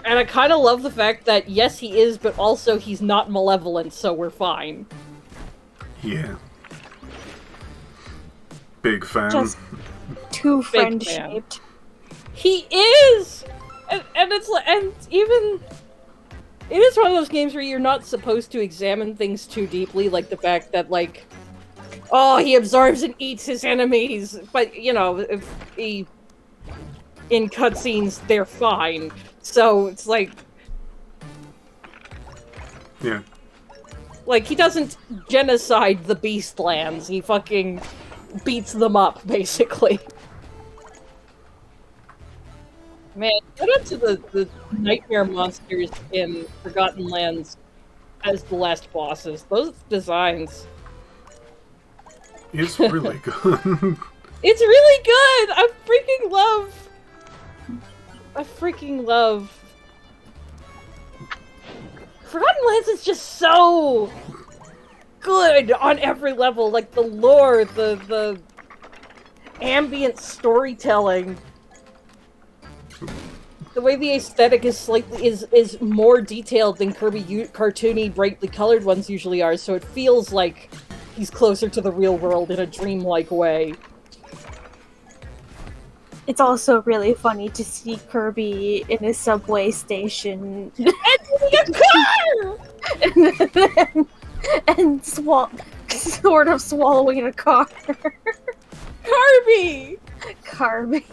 S3: And I kind of love the fact that, yes, he is, but also he's not malevolent, so we're fine.
S1: Yeah. Big fan.
S2: Just too
S3: Big
S2: friend-shaped.
S3: He is! And it's like, and even... It is one of those games where you're not supposed to examine things too deeply, like the fact that, like, oh, he absorbs and eats his enemies, but, you know, if he... in cutscenes, they're fine. So, it's like...
S1: Yeah.
S3: Like, he doesn't genocide the Beastlands, he fucking beats them up, basically. Man, shout out to the nightmare monsters in Forgotten Lands as the last bosses. Those designs.
S1: It's really good.
S3: It's really good! I freaking love... Forgotten Lands is just so good on every level. Like, the lore, the ambient storytelling. The way the aesthetic is slightly is more detailed than Kirby cartoony, brightly colored ones usually are, so it feels like he's closer to the real world in a dreamlike way.
S2: It's also really funny to see Kirby in a subway station
S3: And a car!
S2: and sort of swallowing a car.
S3: Kirby!
S2: Kirby.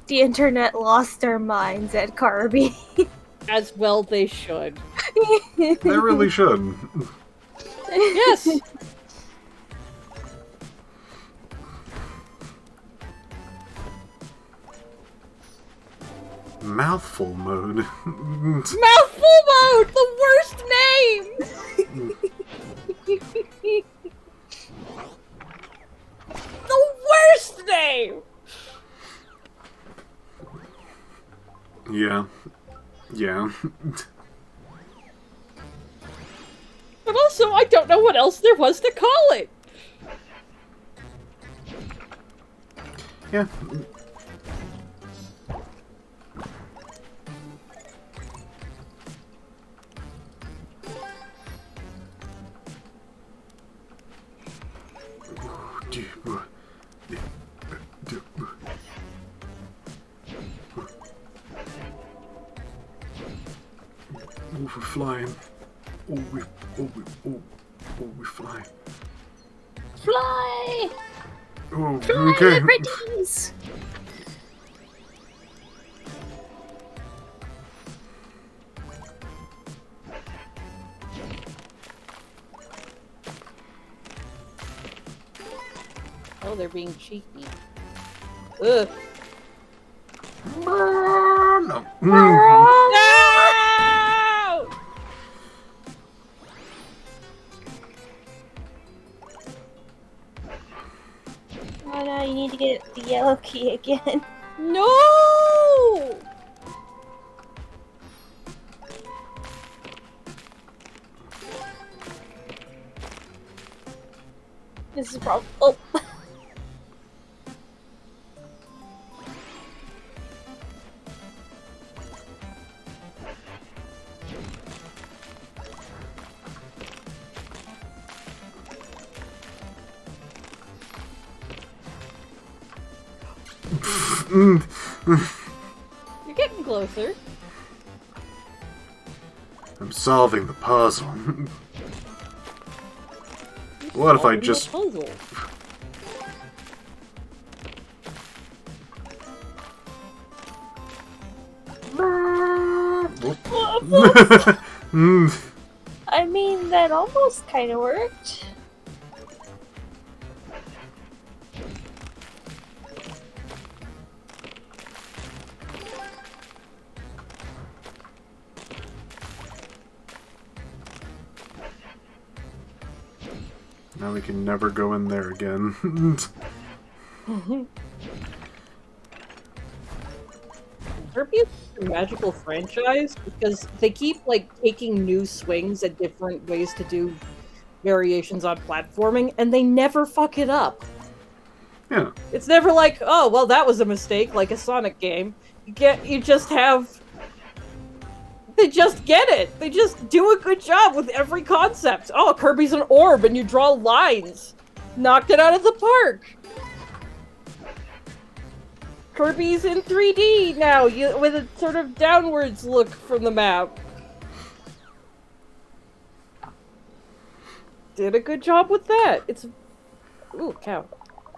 S2: The internet lost their minds at Kirby.
S3: As well they should.
S1: They really should.
S3: Yes!
S1: Mouthful mode.
S3: Mouthful mode! The worst name! The worst name!
S1: Yeah. Yeah.
S3: But also, I don't know what else there was to call it!
S1: Yeah. Oh, we're flying. We're flying.
S2: Fly!
S1: Oh,
S2: Fly,
S1: okay.
S2: my pretties!
S3: Oh, they're being cheeky. Ugh.
S1: No.
S3: No!
S2: Oh no, you need to get the yellow key again.
S3: No!
S2: This is probably. Oh!
S3: You're getting closer.
S1: I'm solving the puzzle. What if I
S3: Solving the
S1: just...
S3: puzzle.
S2: I mean, that almost kind of worked.
S1: Now we can never go in there again.
S3: Kirby is a magical franchise because they keep like taking new swings at different ways to do variations on platforming, and they never fuck it up.
S1: Yeah.
S3: It's never like, oh, well, that was a mistake, like a Sonic game. You just have... They just get it! They just do a good job with every concept! Oh, Kirby's an orb and you draw lines! Knocked it out of the park! Kirby's in 3D now, with a sort of downwards look from the map. Did a good job with that. It's... Ooh, cow.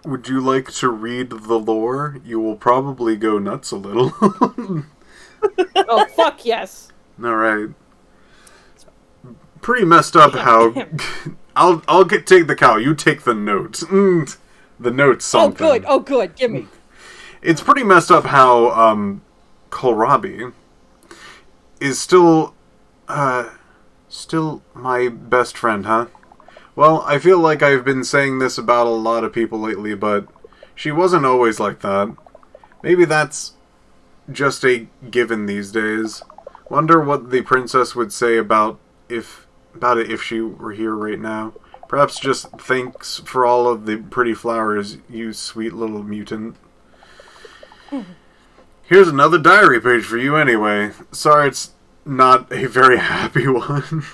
S1: Would you like to read the lore? You will probably go nuts a little.
S3: Oh, fuck yes!
S1: Alright. Pretty messed up how... take the cow, you take the notes. The notes something.
S3: Oh good, gimme.
S1: It's pretty messed up how, Kohlrabi is still my best friend, huh? Well, I feel like I've been saying this about a lot of people lately, but she wasn't always like that. Maybe that's just a given these days. Wonder what the princess would say about it if she were here right now. Perhaps just thanks for all of the pretty flowers, you sweet little mutant. Here's another diary page for you anyway. Sorry it's not a very happy one.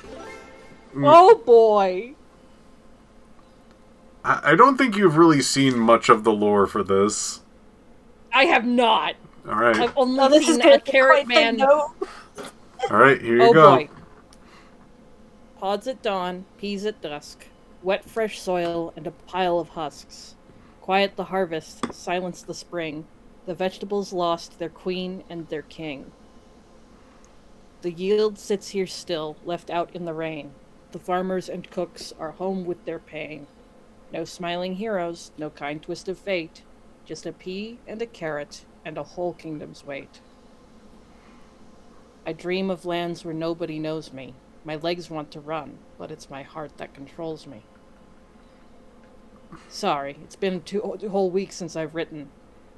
S3: Oh boy!
S1: I don't think you've really seen much of the lore for this.
S3: I have not!
S1: Alright.
S3: I've only seen a Carrot Man.
S1: Alright, here you go.
S3: Oh boy. Pods at dawn, peas at dusk, wet fresh soil and a pile of husks. Quiet the harvest, silence the spring. The vegetables lost their queen and their king. The yield sits here still, left out in the rain. The farmers and cooks are home with their pain. No smiling heroes, no kind twist of fate. Just a pea and a carrot and a whole kingdom's weight. I dream of lands where nobody knows me. My legs want to run, but it's my heart that controls me. Sorry, it's been two whole weeks since I've written.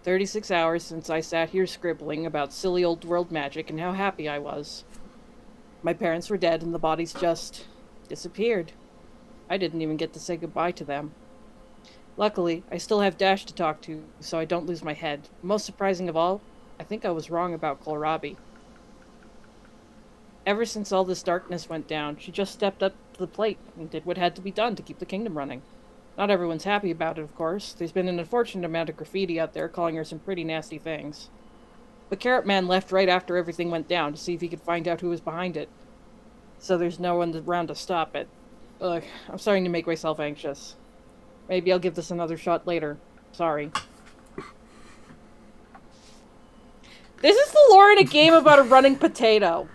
S3: 36 hours since I sat here scribbling about silly old world magic and how happy I was. My parents were dead and the bodies just disappeared. I didn't even get to say goodbye to them. Luckily, I still have Dash to talk to, so I don't lose my head. Most surprising of all, I think I was wrong about Kohlrabi. Ever since all this darkness went down, she just stepped up to the plate and did what had to be done to keep the kingdom running. Not everyone's happy about it, of course. There's been an unfortunate amount of graffiti out there calling her some pretty nasty things. But Carrot Man left right after everything went down to see if he could find out who was behind it. So there's no one around to stop it. Ugh, I'm starting to make myself anxious. Maybe I'll give this another shot later. Sorry. This is the lore in a game about a running potato.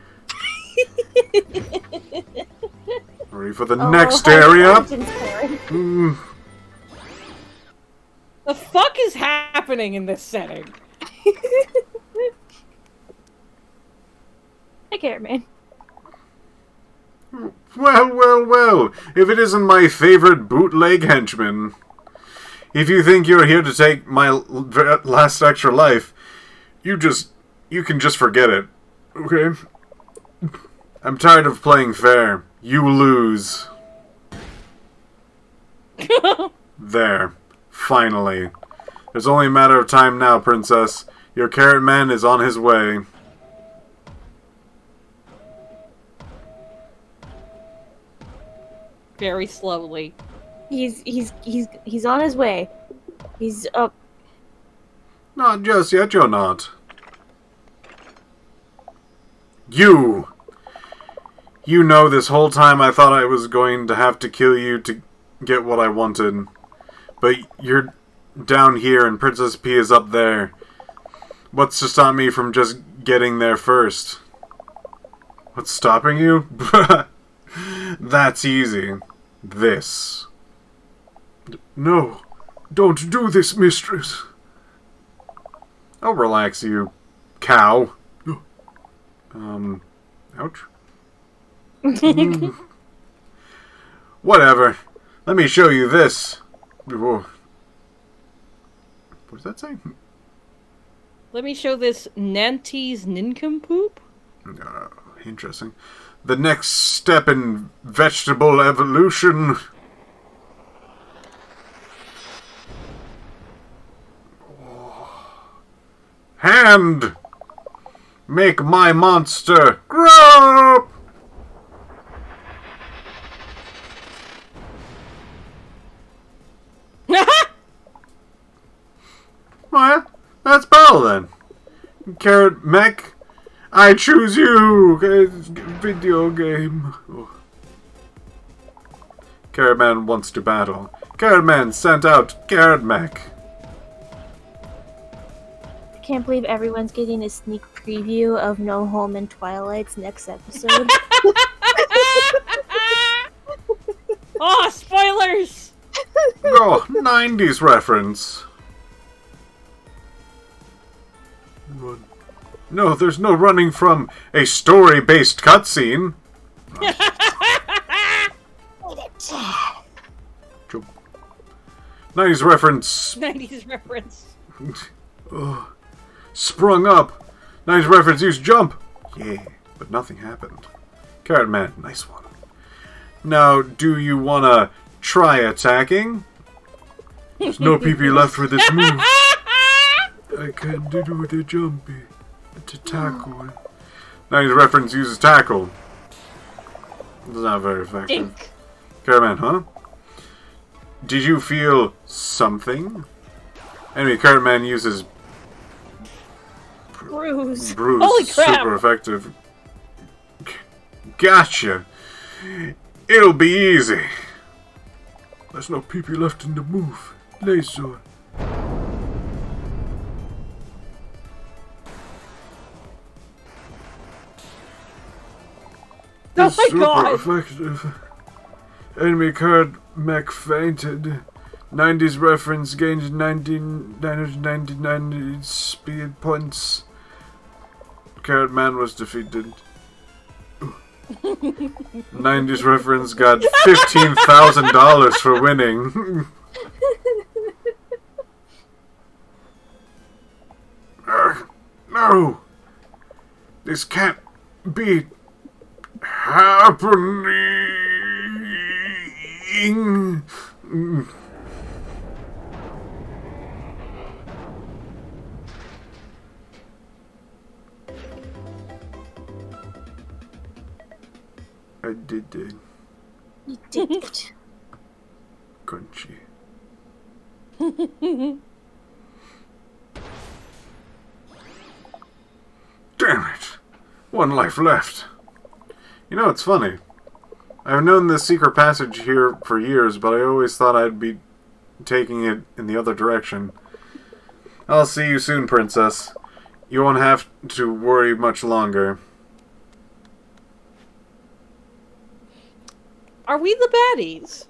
S1: Ready for the next area?
S3: The fuck is happening in this setting?
S2: Hi, Carrot Man.
S1: Well, if it isn't my favorite bootleg henchman. If you think you're here to take my last extra life, you can just forget it, okay? I'm tired of playing fair. You lose. There. Finally. It's only a matter of time now, Princess. Your Carrot Man is on his way.
S3: Very slowly.
S2: He's on his way. He's up.
S1: Not just yet, you're not. You! You know, this whole time I thought I was going to have to kill you to get what I wanted. But you're down here and Princess P is up there. What's to stop me from just getting there first? What's stopping you? That's easy. This. No, don't do this, mistress. I'll relax you, cow. Ouch. Whatever. Let me show you this. Whoa. What does that say?
S3: Let me show this Nantes nincompoop.
S1: Interesting. The next step in vegetable evolution. and make my monster grow up. Well, that's Bell then. Carrot Mech, I choose you. Video game. Oh. Carrot Man wants to battle. Carrot Man sent out Carrot Mech.
S2: I can't believe everyone's getting a sneak preview of No Home and Twilight's next episode.
S3: Oh, spoilers!
S1: Oh, 90s reference. Run. No, there's no running from a story-based cutscene. Jump. 90s reference.
S3: 90s reference.
S1: Sprung up. 90s reference, use jump. Yeah, but nothing happened. Carrot Man, nice one. Now, do you want to try attacking? There's no PP left for this move. I can't do the jumpy. To tackle. 90s reference uses tackle. It's not very effective.
S3: Dink.
S1: Carrot Man, huh? Did you feel something? Anyway, Carrot Man uses
S2: Bruise.
S1: Bruise.
S3: Holy crap.
S1: Super effective. Gotcha. It'll be easy. There's no PP left in the move. Laser.
S3: Oh
S1: It's
S3: my
S1: super
S3: god!
S1: effective. Enemy card mech fainted. 90s reference gained 999 speed points. Carrot Man was defeated. 90s reference got $15,000 for winning. No! This can't be happening. I did it.
S2: You did it.
S1: Crunchy. Damn it! One life left. You know, it's funny. I've known this secret passage here for years, but I always thought I'd be taking it in the other direction. I'll see you soon, Princess. You won't have to worry much longer.
S3: Are we the baddies?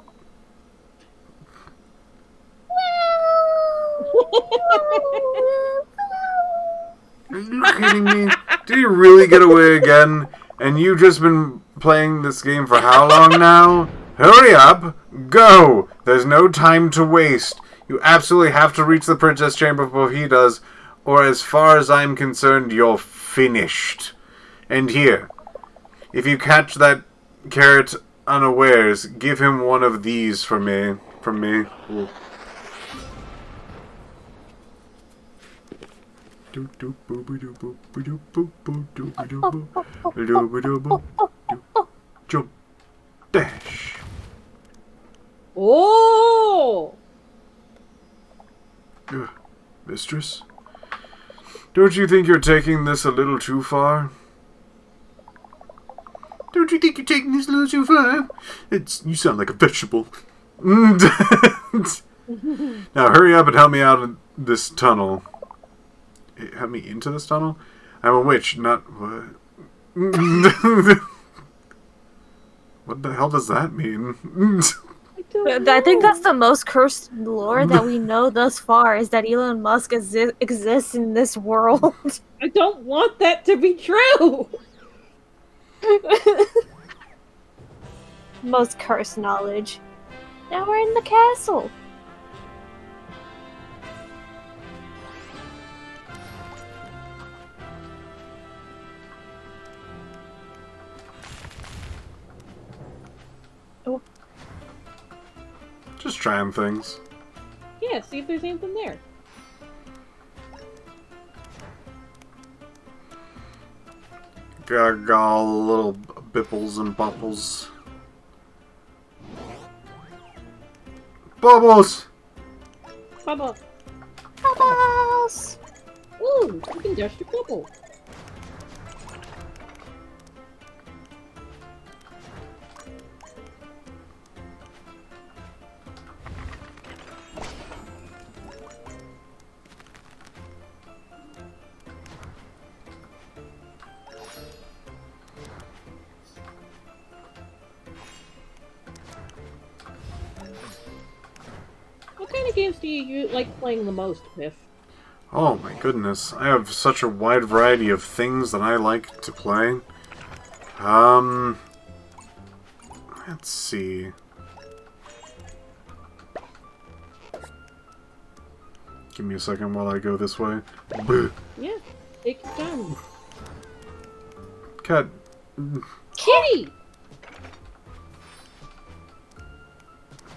S1: Are you kidding me? Did he really get away again? And you've just been playing this game for how long now? Hurry up! Go! There's no time to waste. You absolutely have to reach the Princess Chamber before he does, or as far as I'm concerned, you're finished. And here, if you catch that carrot unawares, give him one of these for me. From me. Ooh. Jump. Dash.
S3: Oh!
S1: Mistress? Don't you think you're taking this a little too far? Don't you think you're taking this a little too far? You sound like a vegetable. Now hurry up and help me out of this tunnel. Help me into this tunnel? I'm a witch, not... What? What the hell does that mean?
S2: I think that's the most cursed lore that we know thus far, is that Elon Musk exists in this world.
S3: I don't want that to be true!
S2: Most cursed knowledge. Now we're in the castle. Oh.
S1: Just trying things.
S3: Yeah, see if there's anything there.
S1: Got all the little bipples and bubbles. Bubbles!
S3: Bubble.
S2: Bubbles!
S3: Ooh, you can dash to bubble. What kind of games do you like playing the most, Piph?
S1: Oh my goodness, I have such a wide variety of things that I like to play. Let's see. Give me a second while I go this way. Bleh.
S3: Yeah, take your time.
S1: Cat.
S3: Kitty!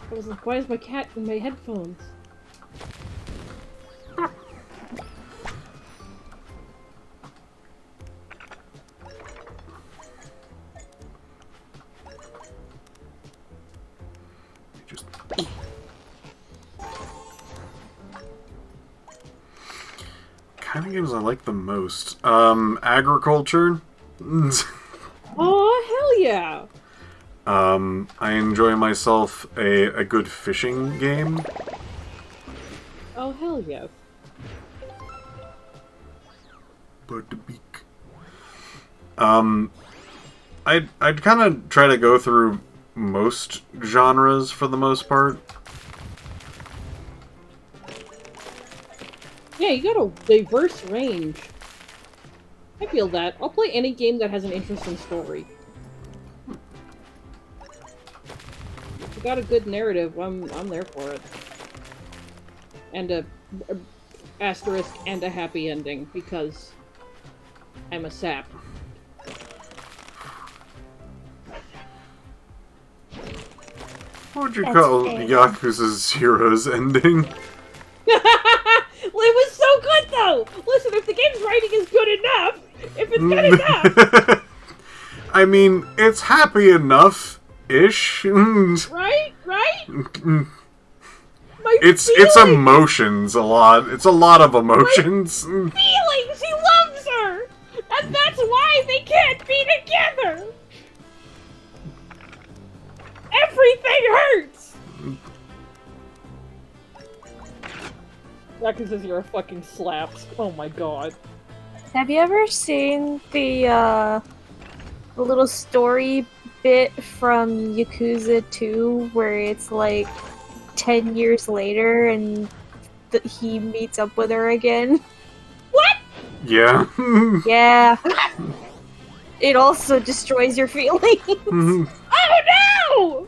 S3: I was like, why is my cat in my headphones?
S1: Just. Kind of games I like the most. Agriculture.
S3: Oh, hell yeah!
S1: I enjoy myself a good fishing game.
S3: Oh, hell yes.
S1: But the beak. I'd kind of try to go through most genres for the most part.
S3: Yeah, you got a diverse range. I feel that. I'll play any game that has an interesting story. If you got a good narrative, I'm there for it. And a asterisk and a happy ending, because I'm a sap.
S1: What would you
S2: That's
S1: call
S2: fair.
S1: Yakuza's Hero's ending?
S3: It was so good, though! Listen, if the game's writing is good enough, if it's good enough,
S1: I mean, it's happy enough-ish.
S3: right? Right? My
S1: It's
S3: feelings,
S1: emotions a lot. It's a lot of emotions.
S3: feelings! He loves her! And that's why they can't be together! Everything hurts! Yakuza Zero fucking slaps. Oh my god.
S2: Have you ever seen the little story bit from Yakuza 2 where it's like 10 years later and he meets up with her again?
S3: What?
S1: Yeah.
S2: Yeah. It also destroys your feelings.
S3: Oh no!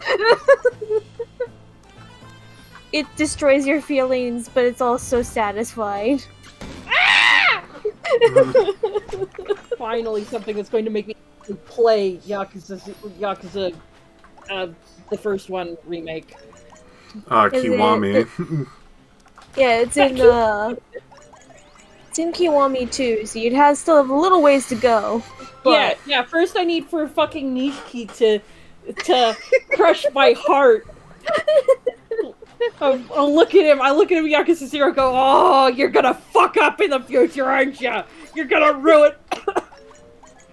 S2: It destroys your feelings, but it's also satisfying.
S3: Ah! Finally, something that's going to make me play Yakuza, the first one remake.
S1: Kiwami.
S2: Yeah, it's in Kiwami too, so you'd still have a little ways to go. But
S3: Yeah. First, I need for fucking Nishiki to crush my heart. I'll look at him. I look at him, Yakuza Zero, go, "Oh, you're gonna fuck up in the future, aren't you? You're gonna ruin.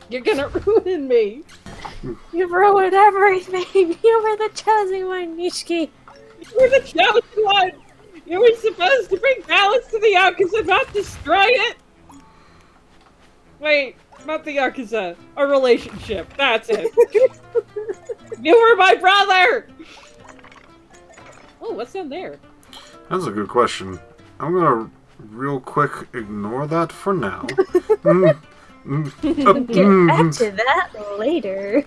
S3: You're gonna ruin me.
S2: you ruined everything. You were the chosen one, Nishiki.
S3: You're the chosen one. You were supposed to bring balance to the Yakuza, not destroy it. Wait, not the Yakuza. A relationship. That's it. You were my brother. Oh, what's down there?
S1: That's a good question. I'm gonna real quick ignore that for now.
S2: Get back to that later.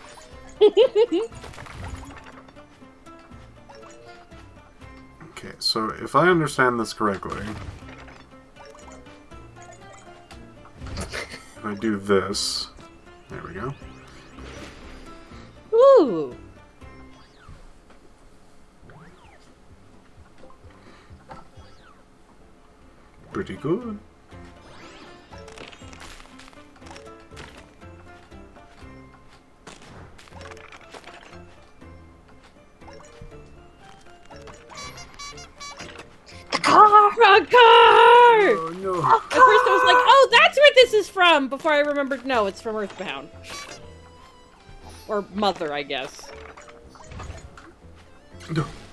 S1: Okay, so if I understand this correctly, if I do this, there we go.
S3: Ooh.
S1: Pretty good.
S3: A car!
S1: Oh, no.
S3: At first I was like, oh, that's where this is from! Before I remembered, no, it's from Earthbound. Or Mother, I guess.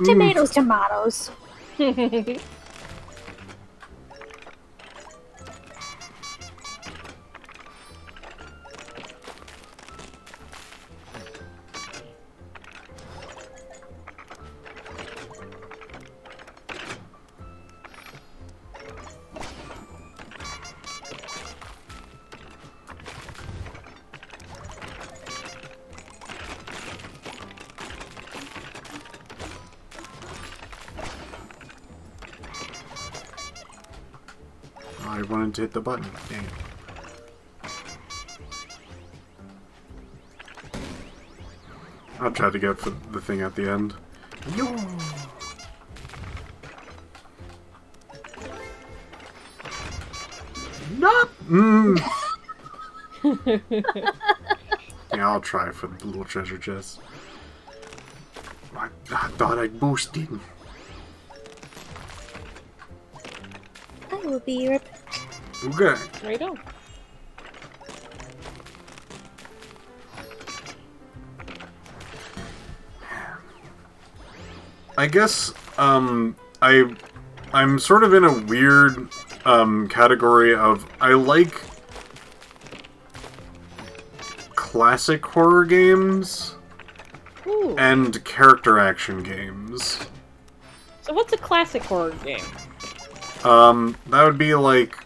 S2: Tomatoes, tomatoes.
S1: I wanted to hit the button. Dang it. I'll try to get the thing at the end. Yo! Nope! Yeah, I'll try for the little treasure chest. I thought I boosted.
S2: I will be right back.
S1: Okay.
S3: Right on.
S1: I guess, I'm sort of in a weird, category of, I like classic horror games
S3: Ooh.
S1: and character action games.
S3: So what's a classic horror game?
S1: That would be like,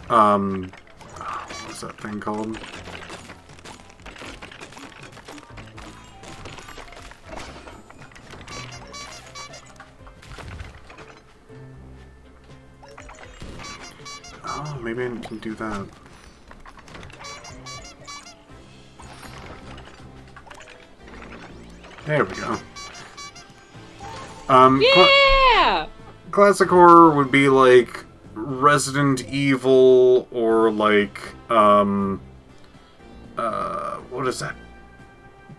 S1: what's that thing called? Oh, maybe I can do that. There we go.
S3: Yeah!
S1: Classic horror would be like Resident Evil or like, what is that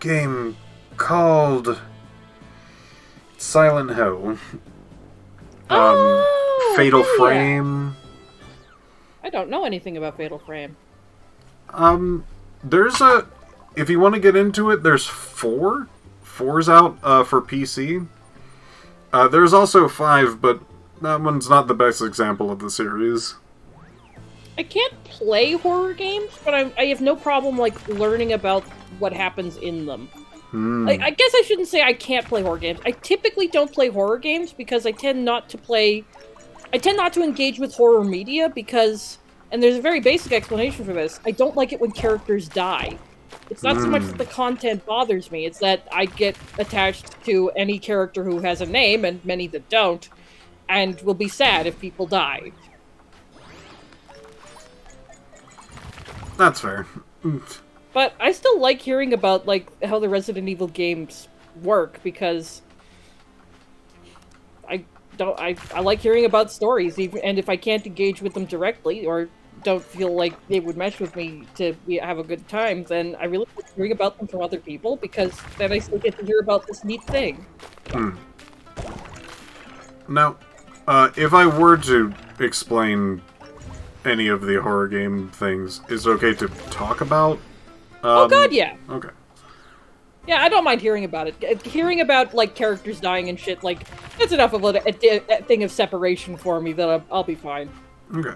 S1: game called? Silent Hill. Fatal
S3: yeah.
S1: Frame.
S3: I don't know anything about Fatal Frame.
S1: There's if you want to get into it, there's four. Four's out, for PC. There's also 5, but that one's not the best example of the series.
S3: I can't play horror games, but I have no problem, like, learning about what happens in them. I guess I shouldn't say I can't play horror games. I typically don't play horror games because I tend not to engage with horror media because, and there's a very basic explanation for this, I don't like it when characters die. It's not so much that the content bothers me, it's that I get attached to any character who has a name, and many that don't, and will be sad if people die.
S1: That's fair.
S3: But I still like hearing about, like, how the Resident Evil games work, because I like hearing about stories, even, and if I can't engage with them directly, or don't feel like they would mesh with me to have a good time, then I really like hearing about them from other people, because then I still get to hear about this neat thing.
S1: Now, if I were to explain any of the horror game things, is it okay to talk about?
S3: Oh god, yeah.
S1: Okay.
S3: Yeah, I don't mind hearing about it. Hearing about, like, characters dying and shit, like, that's enough of a thing of separation for me that I'll be fine.
S1: Okay.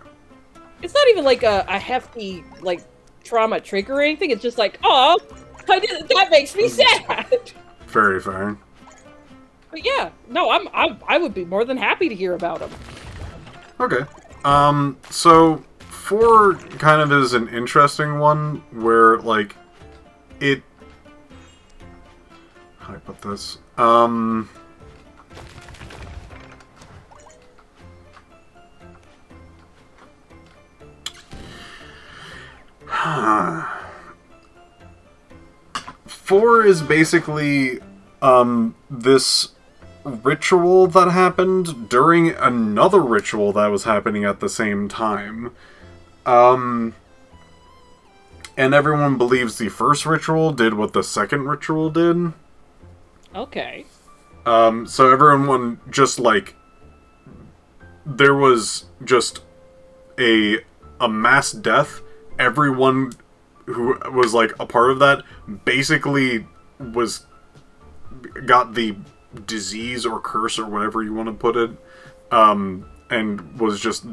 S3: It's not even, like, a hefty, like, trauma trigger or anything, it's just like, oh, that makes me sad!
S1: Very fair.
S3: But yeah, no, I would be more than happy to hear about them.
S1: Okay. So 4 kind of is an interesting one where, like, it... How do I put this? 4 is basically, this ritual that happened during another ritual that was happening at the same time. And everyone believes the first ritual did what the second ritual did.
S3: Okay.
S1: So everyone just, like, there was just a mass death. Everyone who was like a part of that basically got the disease or curse or whatever you want to put it, and was just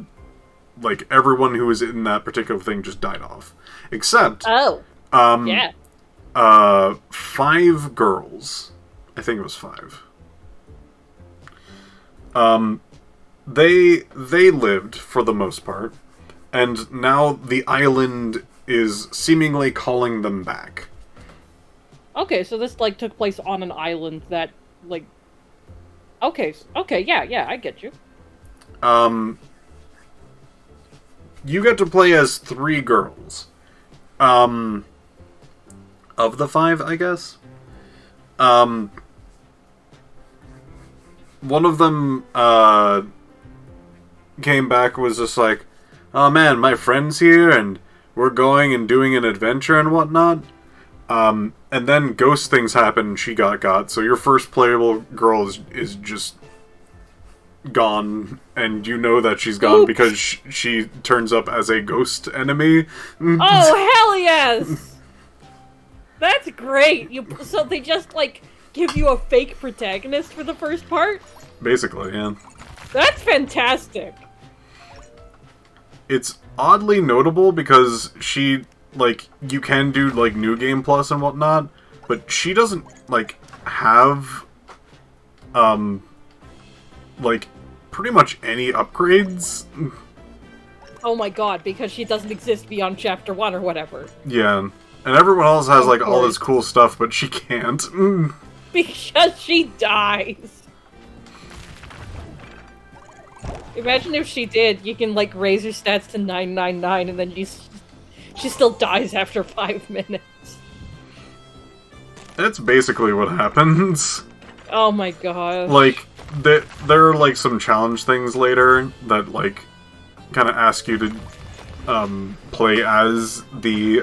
S1: like everyone who was in that particular thing just died off, except 5 girls. I think it was 5. They lived for the most part, and now the island is seemingly calling them back.
S3: Okay, so this like took place on an island that like. Okay, yeah, I get you.
S1: You get to play as 3 girls. Of the 5, I guess. One of them, came back, was just like, oh man, my friend's here, and we're going and doing an adventure and whatnot. And then ghost things happen, and she got, so your first playable girl is just gone, and you know that she's gone. Oops. Because she turns up as a ghost enemy.
S3: Oh, hell yes! That's great! So they just, like, give you a fake protagonist for the first part?
S1: Basically, yeah.
S3: That's fantastic!
S1: It's oddly notable because she, like, you can do, like, New Game Plus and whatnot, but she doesn't, like, have, like, pretty much any upgrades.
S3: Oh my god, because she doesn't exist beyond Chapter 1 or whatever.
S1: Yeah, and everyone else has, like, all this cool stuff, but she can't.
S3: Because she dies. Imagine if she did, you can, like, raise her stats to 999, and then she still dies after 5 minutes.
S1: That's basically what happens.
S3: Oh my god.
S1: Like, there are, like, some challenge things later that, like, kind of ask you to, play as the,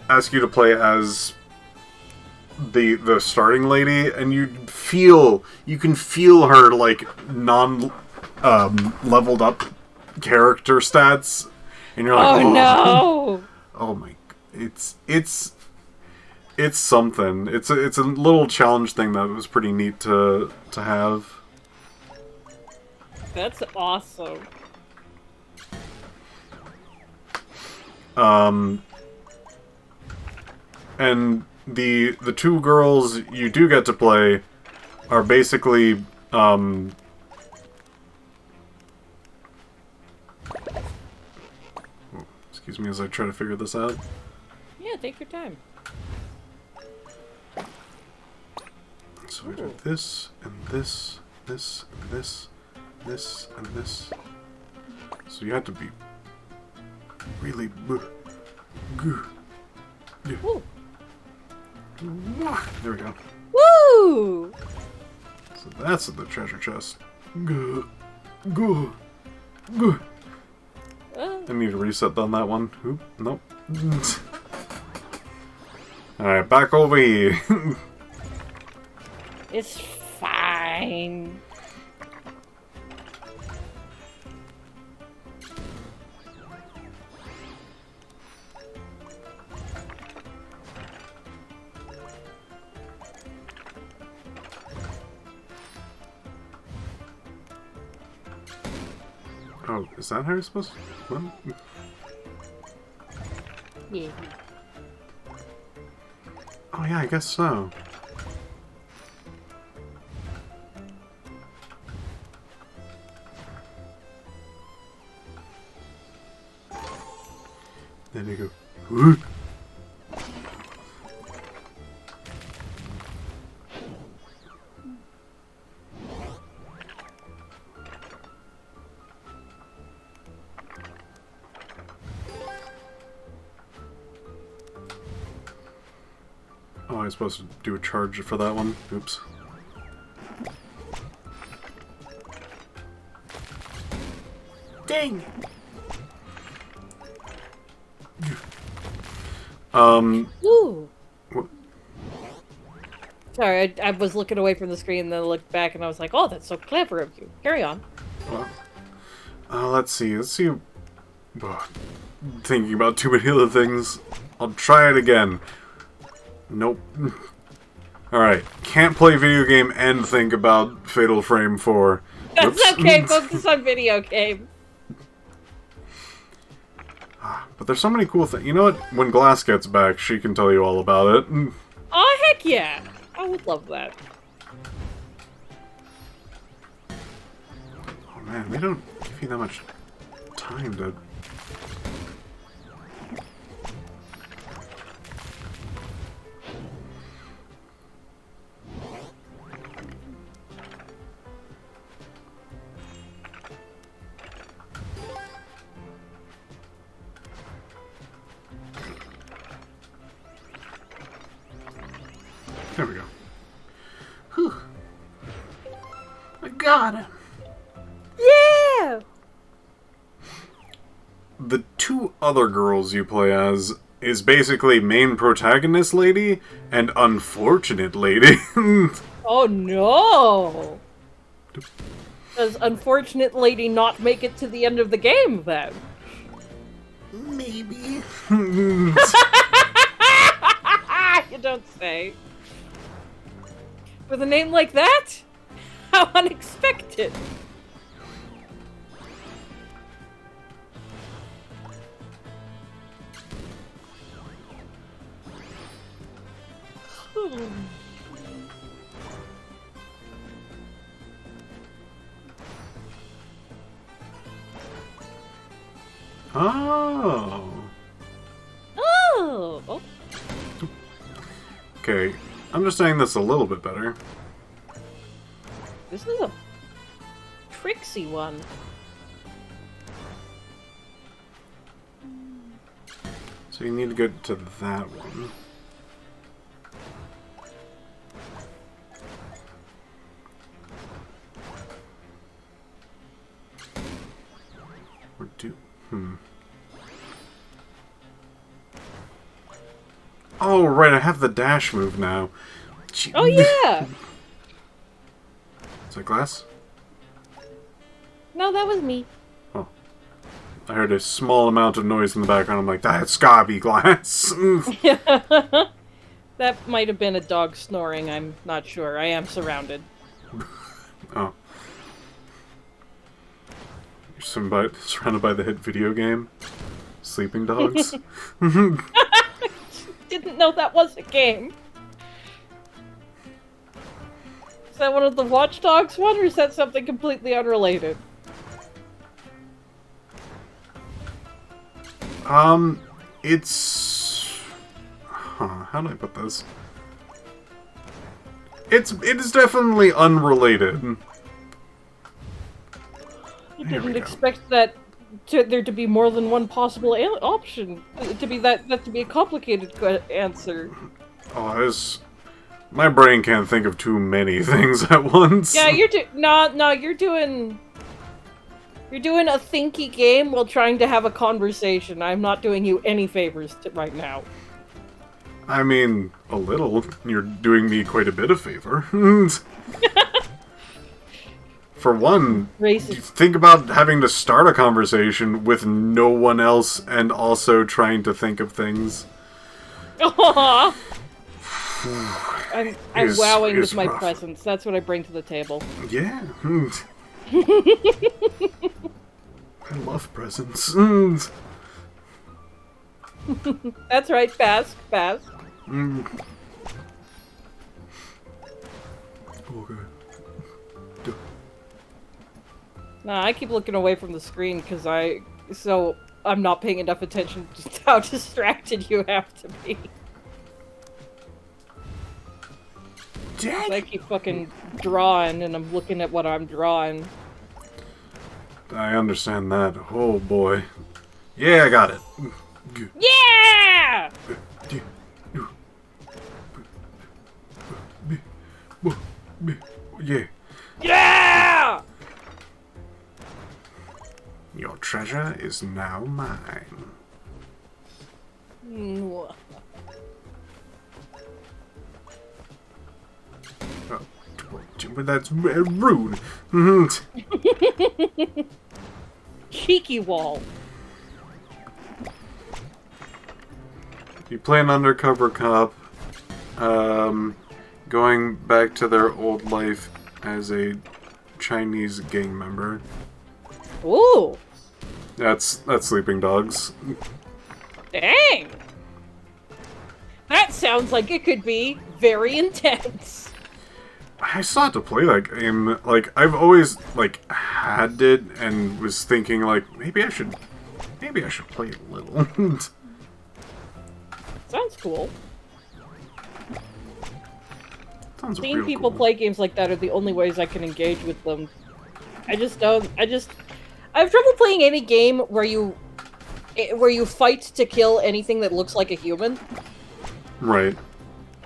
S1: ask you to play as the starting lady, and you can feel her, like, leveled up character stats, and you're like,
S3: oh no!
S1: Oh my, it's something. It's a little challenge thing that was pretty neat to have.
S3: That's awesome.
S1: And the 2 girls you do get to play are basically, excuse me as I try to figure this out.
S3: Yeah, take your time.
S1: So we do this, and this, this, and this, this, and this. So you have to be really good.
S3: Ooh.
S1: There we go.
S3: Woo!
S1: So that's the treasure chest. I need to reset on that one. Oop, nope. Alright, back over here.
S3: It's fine.
S1: Oh, is that how you're supposed to... What?
S3: Yeah.
S1: Oh yeah, I guess so. There you go. Oh, I was supposed to do a charge for that one. Oops.
S2: Dang.
S3: Ooh.
S1: What?
S3: Sorry, I was looking away from the screen, and then I looked back, and I was like, "Oh, that's so clever of you." Carry on.
S1: Well, let's see. Thinking about too many other things. I'll try it again. Nope. Alright. Can't play video game and think about Fatal Frame 4.
S3: That's
S1: Oops.
S3: okay. Focus on video game.
S1: But there's so many cool things. You know what? When Glass gets back, she can tell you all about it.
S3: Oh, heck yeah. I would love that.
S1: Oh man, they don't give you that much time to... There we go. Whew. I got him.
S3: Yeah!
S1: The two other girls you play as is basically main protagonist lady and unfortunate lady.
S3: Oh no! Does unfortunate lady not make it to the end of the game then?
S1: Maybe.
S3: You don't say. With a name like that? How unexpected!
S1: Oh.
S3: Oh!
S1: Okay, understanding this a little bit better.
S3: This is a tricksy one.
S1: So you need to go to that one. Or do... Oh, right, I have the dash move now.
S3: Oh yeah!
S1: Is that Glass?
S3: No, that was me.
S1: Oh. I heard a small amount of noise in the background. I'm like, that's gotta be Glass.
S3: That might have been a dog snoring, I'm not sure. I am surrounded.
S1: Oh. You're surrounded by the hit video game? Sleeping Dogs?
S3: Didn't know that was a game. Is that one of the Watch Dogs one, or is that something completely unrelated?
S1: It's... how do I put this? It is definitely unrelated.
S3: You
S1: There we
S3: didn't
S1: go.
S3: expect that there to be more than one possible option. To be that to be a complicated answer.
S1: Oh, my brain can't think of too many things at once.
S3: Yeah, you're you're doing a thinky game while trying to have a conversation. I'm not doing you any favors right now.
S1: I mean, a little. You're doing me quite a bit of favor. For one,
S3: Racist.
S1: think about having to start a conversation with no one else and also trying to think of things.
S3: Aww. I'm
S1: Is-
S3: wowing
S1: is
S3: with my
S1: rough.
S3: presence. That's what I bring to the table.
S1: Yeah. I love presents.
S3: That's right, Bask.
S1: Okay.
S3: Nah, I keep looking away from the screen because I'm not paying enough attention to how distracted you have to be. I keep fucking drawing and I'm looking at what I'm drawing.
S1: I understand that. Oh boy. Yeah, I got it.
S3: Yeah!
S1: Yeah.
S3: Yeah!
S1: Your treasure is now mine. But that's rude. Mhm.
S3: Cheeky wall.
S1: You play an undercover cop, going back to their old life as a Chinese gang member.
S3: Ooh.
S1: That's Sleeping Dogs.
S3: Dang. That sounds like it could be very intense.
S1: I still have to play that game. Like, I've always, like, had it and was thinking, like, maybe I should play it a little.
S3: Sounds cool.
S1: Sounds
S3: Seeing
S1: real
S3: people
S1: cool.
S3: play games like that are the only ways I can engage with them. I have trouble playing any game where you fight to kill anything that looks like a human.
S1: Right.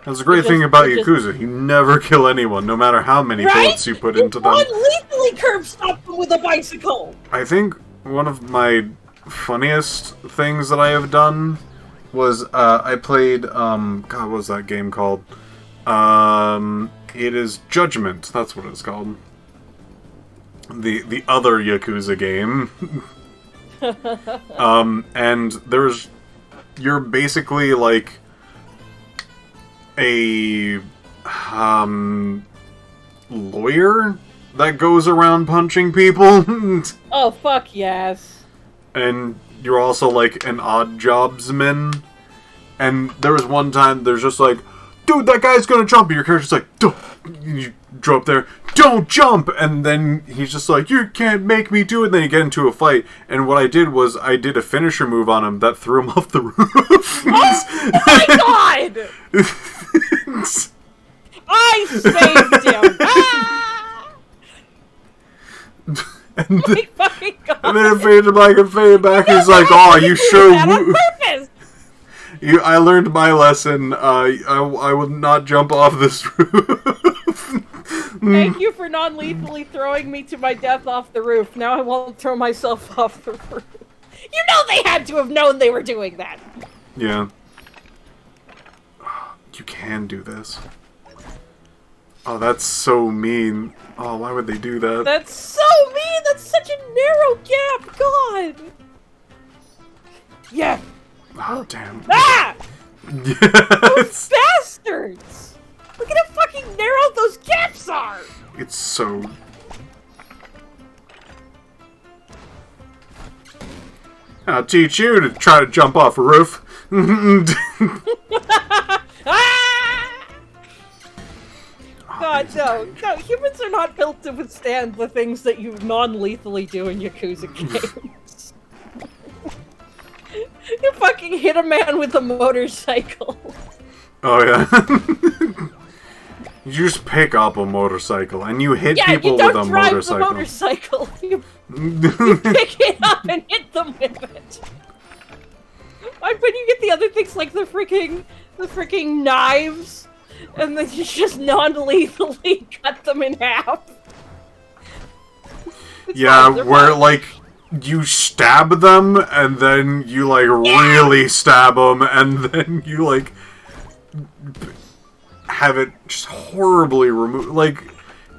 S1: That's the great thing about Yakuza. You never kill anyone, no matter how many bullets you put into them.
S3: Lethally curb stop them with a bicycle!
S1: I think one of my funniest things that I have done was, I played, God, what was that game called? It is Judgment, that's what it's called. The other Yakuza game. And you're basically like a lawyer that goes around punching people.
S3: Oh, fuck yes.
S1: And you're also like an odd jobsman. And there was one time there's just like, dude, that guy's gonna jump. And your character's like, don't. You drop there, don't jump. And then he's just like, you can't make me do it. And then you get into a fight. And what I did was I did a finisher move on him that threw him off the roof.
S3: Oh my god! I saved him! Ah!
S1: And
S3: Oh my fucking god!
S1: and then it faded black and faded back. He's like, "Oh, you sure?
S3: That on purpose!
S1: I learned my lesson. I will not jump off this roof."
S3: Thank you for non-lethally throwing me to my death off the roof. Now I won't throw myself off the roof. You know they had to have known they were doing that.
S1: Yeah. You can do this. Oh, that's so mean. Oh, why would they do that?
S3: That's so mean! That's such a narrow gap! God! Yeah!
S1: Oh, damn.
S3: Ah!
S1: Yes!
S3: Bastards! Look at how fucking narrow those gaps are!
S1: It's so... I'll teach you to try to jump off a roof.
S3: Ah! God, no. No, humans are not built to withstand the things that you non-lethally do in Yakuza games. You fucking hit a man with a motorcycle.
S1: Oh, yeah. You just pick up a motorcycle and you hit people
S3: you don't
S1: with a
S3: drive
S1: motorcycle.
S3: the motorcycle. You pick it up and hit them with it. Like when you get the other things like the freaking knives, and then you just non-lethally cut them in half. It's
S1: Yeah,
S3: fine,
S1: where
S3: fine.
S1: like you stab them and then you like really stab them and then you like have it just horribly removed. Like,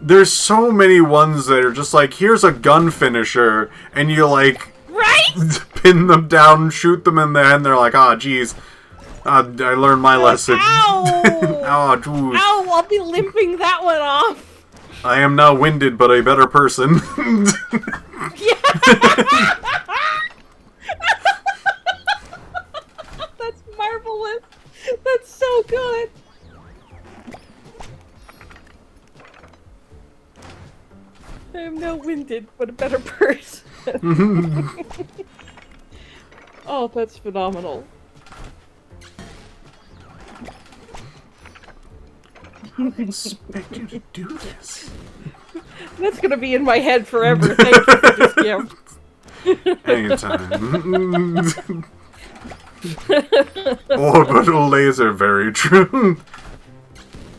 S1: there's so many ones that are just like, here's a gun finisher, and you like
S3: Right?
S1: pin them down, shoot them in the head, and they're like, ah, geez, I learned my lesson.
S3: Ow!
S1: Oh, dude.
S3: Ow! I'll be limping that one off.
S1: I am now winded, but a better person.
S3: That's marvelous. That's so good. I am now winded, but a better person. Oh, that's phenomenal.
S1: I expect you to do this.
S3: That's gonna be in my head forever. Thank you for this gift.
S1: Anytime. Orbital laser, very true.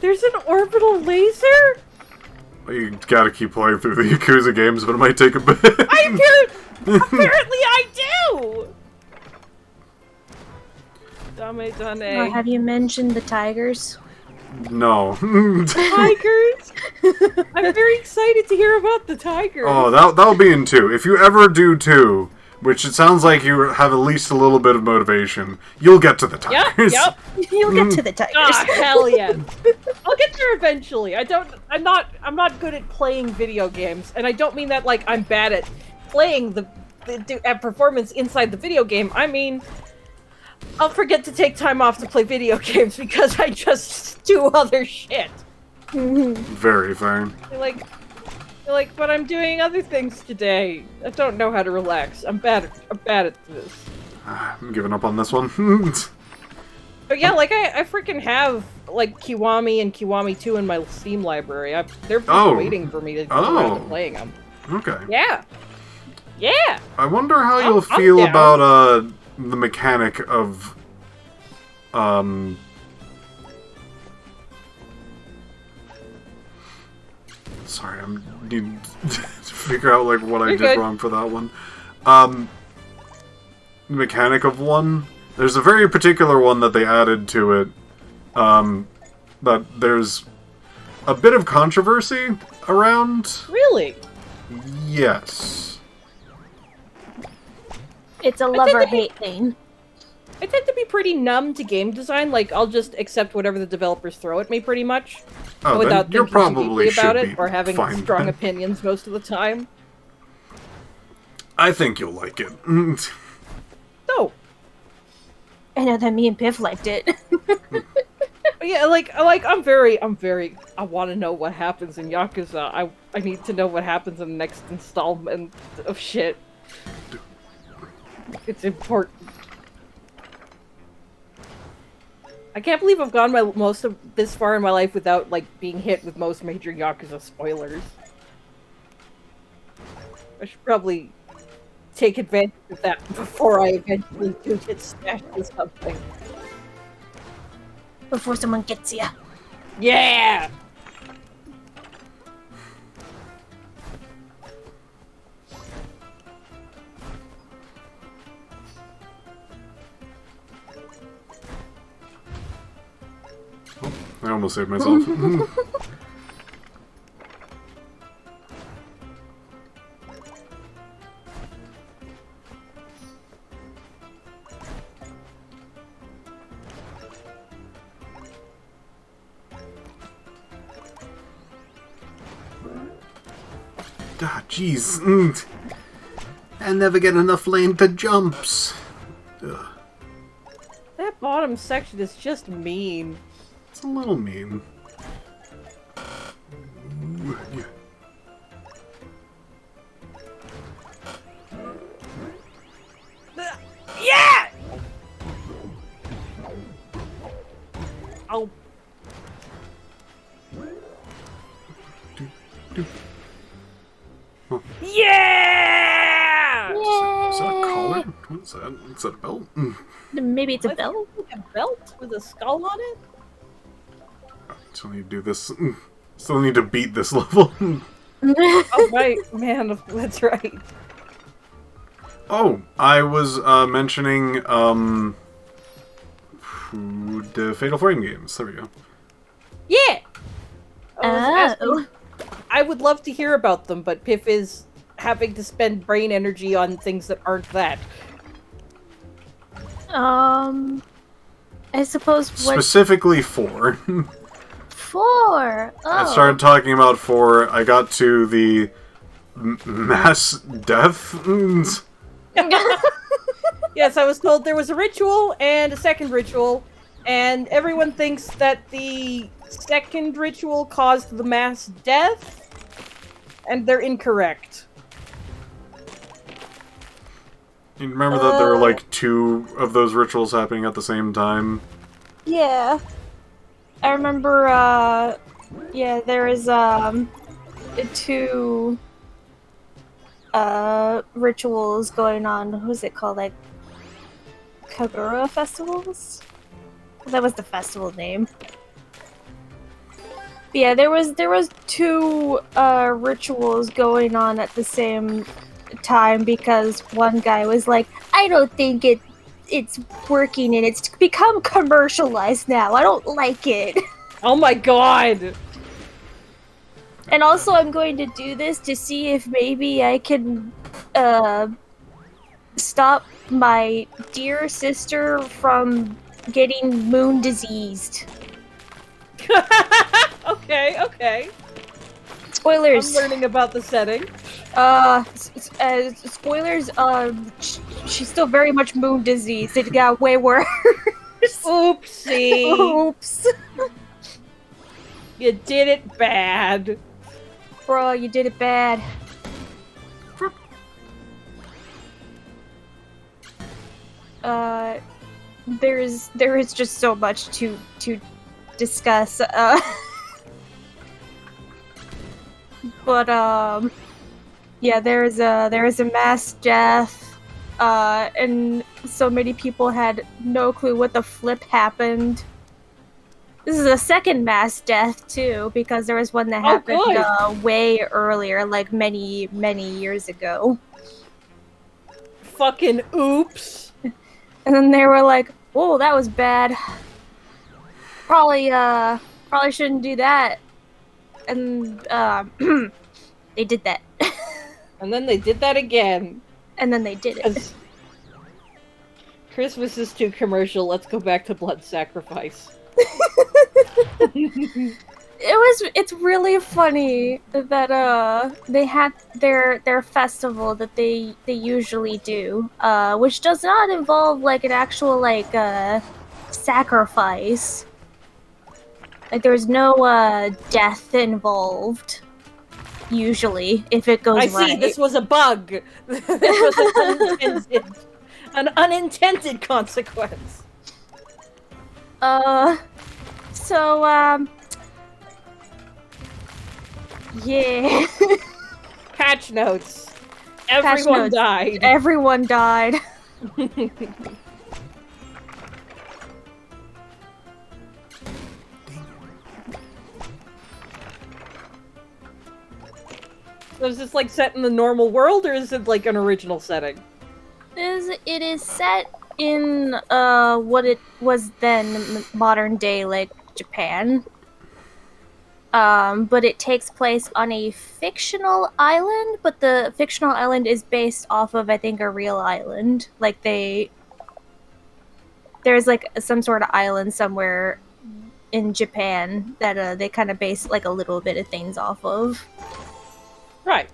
S3: There's an orbital laser?
S1: You gotta keep playing through the Yakuza games, but it might take a bit.
S3: Apparently I do! Dame.
S2: Or have you mentioned the tigers?
S1: No.
S3: Tigers? I'm very excited to hear about the tigers.
S1: Oh, that'll be in 2. If you ever do 2, which it sounds like you have at least a little bit of motivation, you'll get to the tigers.
S3: Yep.
S2: You'll get to the tigers.
S3: Ah, hell yes. I'll get there eventually. I'm not good at playing video games, and I don't mean that like I'm bad at playing at performance inside the video game. I mean, I'll forget to take time off to play video games because I just do other shit.
S1: Very fair.
S3: You're like, but I'm doing other things today. I don't know how to relax. I'm bad at this.
S1: I'm giving up on this one.
S3: But yeah, like I freaking have like Kiwami and Kiwami 2 in my Steam library. They're just waiting for me to get around to playing them.
S1: Okay.
S3: Yeah. Yeah.
S1: I wonder how you'll
S3: I'm
S1: feel
S3: down.
S1: about the mechanic of sorry, I'm need to figure out like what I did wrong for that one. The mechanic of one. There's a very particular one that they added to it. That there's a bit of controversy around.
S3: Really?
S1: Yes.
S2: It's a love-or-hate thing.
S3: I tend to be pretty numb to game design. Like, I'll just accept whatever the developers throw at me, pretty much, without
S1: you
S3: thinking
S1: probably
S3: too deeply about
S1: should
S3: it or having
S1: fine
S3: strong
S1: then.
S3: opinions most of the time.
S1: I think you'll like it.
S3: So,
S2: I know that me and Piph liked it.
S3: yeah, I want to know what happens in Yakuza. I need to know what happens in the next installment of shit. It's important. I can't believe I've gone most of this far in my life without, like, being hit with most major Yakuza spoilers. I should probably take advantage of that before I eventually do get smashed with something.
S2: Before someone gets ya.
S3: Yeah!
S1: I almost saved myself. Ah, jeez. I never get enough lane to jumps. Ugh.
S3: That bottom section is just mean.
S1: It's a little mean. Ooh, yeah.
S3: Yeah! Oh.
S1: Huh.
S3: Yeah!
S1: Is that a collar? What's that? Is that a belt?
S2: Maybe it's a belt?
S3: A belt with a skull on it?
S1: Still need to do this. Still need to beat this level.
S3: Oh, right. Man, that's right.
S1: Oh, I was mentioning the Fatal Frame games. There we go.
S3: Yeah! I was
S2: Oh.
S3: asking- I would love to hear about them, but Piph is having to spend brain energy on things that aren't that.
S2: I suppose what
S1: Specifically 4.
S2: for? Oh.
S1: I started talking about 4. I got to the mass death.
S3: Yes, I was told there was a ritual and a second ritual, and everyone thinks that the second ritual caused the mass death, and they're incorrect.
S1: You remember that there were like 2 of those rituals happening at the same time?
S2: Yeah. I remember, yeah, there was, 2, rituals going on. Who's it called? Like, Kagura festivals? That was the festival name. But yeah, there was 2, rituals going on at the same time because one guy was like, I don't think it's working and it's become commercialized now. I don't like it.
S3: Oh my god!
S2: And also, I'm going to do this to see if maybe I can stop my dear sister from getting moon diseased.
S3: Okay.
S2: Spoilers.
S3: I'm learning about the setting.
S2: Spoilers. She's still very much moon diseased. It got way worse.
S3: Oopsie.
S2: Oops.
S3: You did it bad.
S2: Bro, you did it bad. There is just so much to discuss. But yeah, there is a mass death, and so many people had no clue what the flip happened. This is a second mass death too, because there was one that happened way earlier, like many years ago.
S3: Fucking oops.
S2: And then they were like, "Whoa, that was bad. Probably shouldn't do that." And they did that.
S3: And then they did that again.
S2: And then they did it.
S3: Christmas is too commercial. Let's go back to blood sacrifice.
S2: It's really funny that they had their festival that they usually do, which does not involve like an actual like sacrifice. Like there's no death involved usually if it goes right.
S3: I see. This was a bug. This was an unintended consequence.
S2: So yeah.
S3: Patch notes. Everyone died.
S2: Everyone died.
S3: So is this like set in the normal world, or is it like an original setting?
S2: It is set in what it was then modern day like Japan. But it takes place on a fictional island, but the fictional island is based off of I think a real island. Like there's like some sort of island somewhere in Japan that they kind of base like a little bit of things off of.
S3: Right.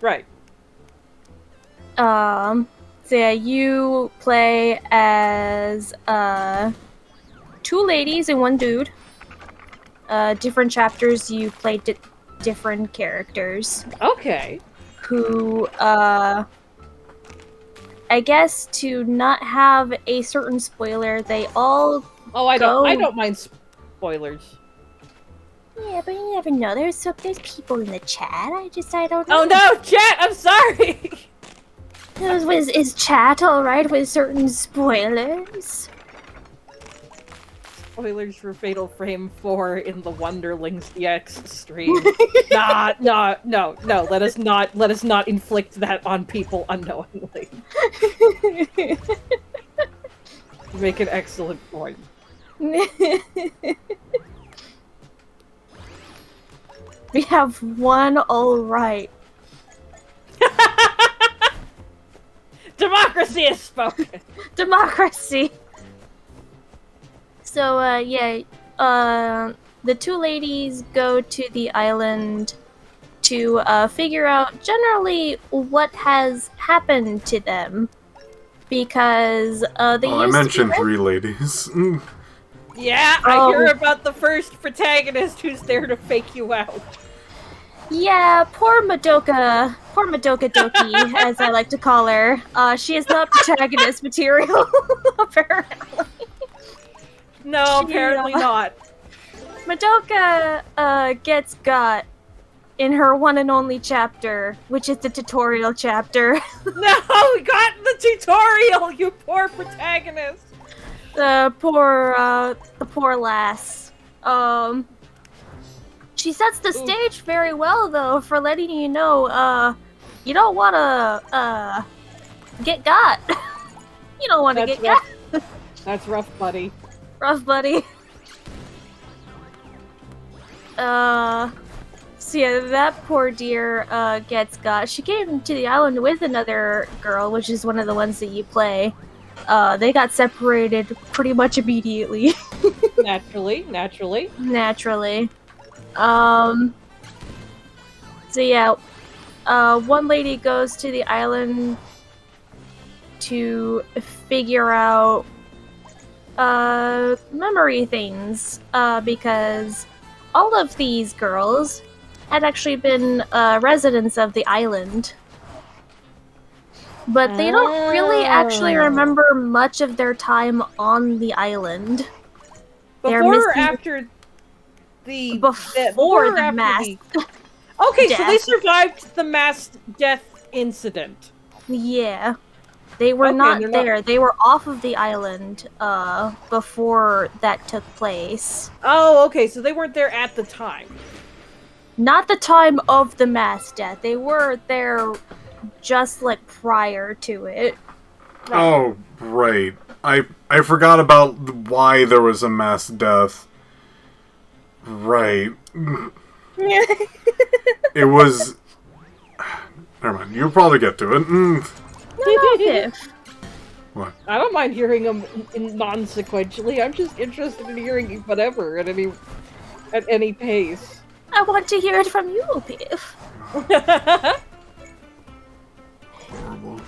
S2: So yeah, you play as two ladies and one dude. Different chapters you play different characters.
S3: Okay.
S2: Who, I guess to not have a certain spoiler, they all
S3: I don't mind spoilers.
S2: Yeah, but you never know. There's people in the chat. I don't know.
S3: Oh no, chat! I'm sorry!
S2: Is chat alright with certain spoilers?
S3: Spoilers for Fatal Frame 4 in the Wunderling CX stream. No. Let us not inflict that on people unknowingly. You make an excellent point.
S2: We have one alright.
S3: Democracy is spoken!
S2: Democracy! So, the two ladies go to the island to figure out generally what has happened to them. Because they
S1: I mentioned three ladies.
S3: Yeah, I hear about the first protagonist who's there to fake you out.
S2: Yeah, poor Madoka Doki, as I like to call her. She is not protagonist material, apparently.
S3: No, apparently not.
S2: Madoka gets got in her one and only chapter, which is the tutorial chapter.
S3: No, we got the tutorial, you poor protagonist.
S2: The poor lass. She sets the stage very well, though, for letting you know, you don't want to, get got. You don't want to get got.
S3: That's rough, buddy.
S2: Rough, buddy. So yeah, that poor dear gets got. She came to the island with another girl, which is one of the ones that you play. They got separated pretty much immediately.
S3: Naturally.
S2: Naturally. So yeah, one lady goes to the island to figure out memory things, because all of these girls had actually been residents of the island. But they don't really actually remember much of their time on the island.
S3: Before or after the...
S2: Before the mass
S3: Okay,
S2: death.
S3: so they survived the mass death incident.
S2: Yeah. They were not there. They were off of the island before that took place.
S3: Oh, okay, so they weren't there at the time.
S2: Not the time of the mass death. They were there just like prior to it.
S1: Right. Oh, right. I forgot about why there was a mass death. Right. It was... Never mind. You'll probably get to it.
S2: No, Piph.
S1: What?
S3: I don't mind hearing them non-sequentially. I'm just interested in hearing whatever at any pace.
S2: I want to hear it from you, Piph.
S1: Horrible.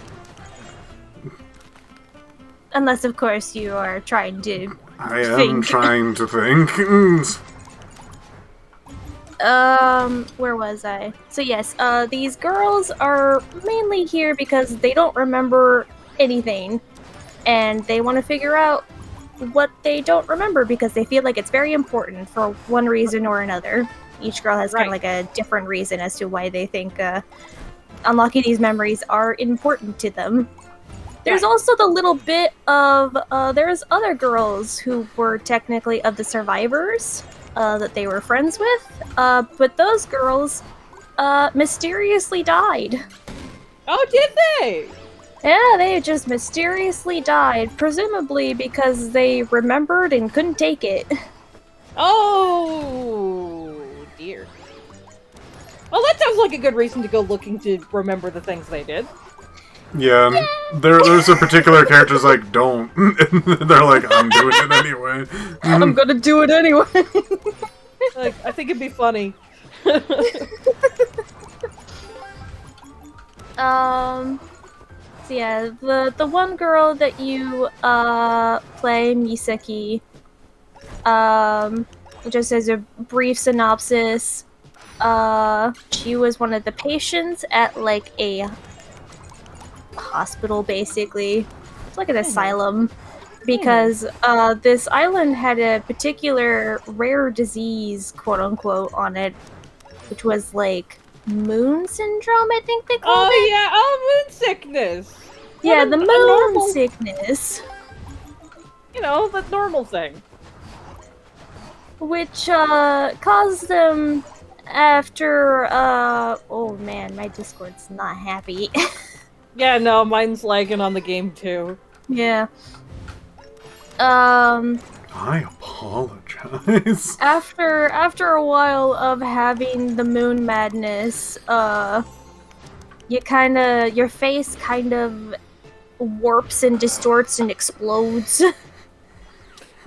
S2: Unless, of course, you are trying to
S1: I am trying to think.
S2: Where was I? So yes, these girls are mainly here because they don't remember anything, and they want to figure out what they don't remember because they feel like it's very important for one reason or another. Each girl has kind of like a different reason as to why they think unlocking these memories are important to them. There's also the little bit of there's other girls who were technically of the survivors that they were friends with, but those girls mysteriously died.
S3: Oh, did they?
S2: Yeah, they just mysteriously died, presumably because they remembered and couldn't take it.
S3: Oh, dear. Well, that sounds like a good reason to go looking to remember the things they did.
S1: Yeah, there's a particular character's like, don't. They're like, I'm doing it anyway.
S2: I'm gonna do it anyway.
S3: Like, I think it'd be funny.
S2: So yeah, the one girl that you play, Misaki, just as a brief synopsis, she was one of the patients at like a hospital, basically. It's like an asylum, because this island had a particular rare disease, quote unquote, on it, which was like moon syndrome, I think they called it.
S3: Oh yeah, moon sickness.
S2: Yeah, the moon
S3: normal
S2: sickness.
S3: You know, the normal thing.
S2: Which caused them after oh man, my Discord's not happy.
S3: Yeah, no, mine's lagging on the game too.
S2: Yeah.
S1: I apologize.
S2: After a while of having the moon madness, your face kind of warps and distorts and explodes.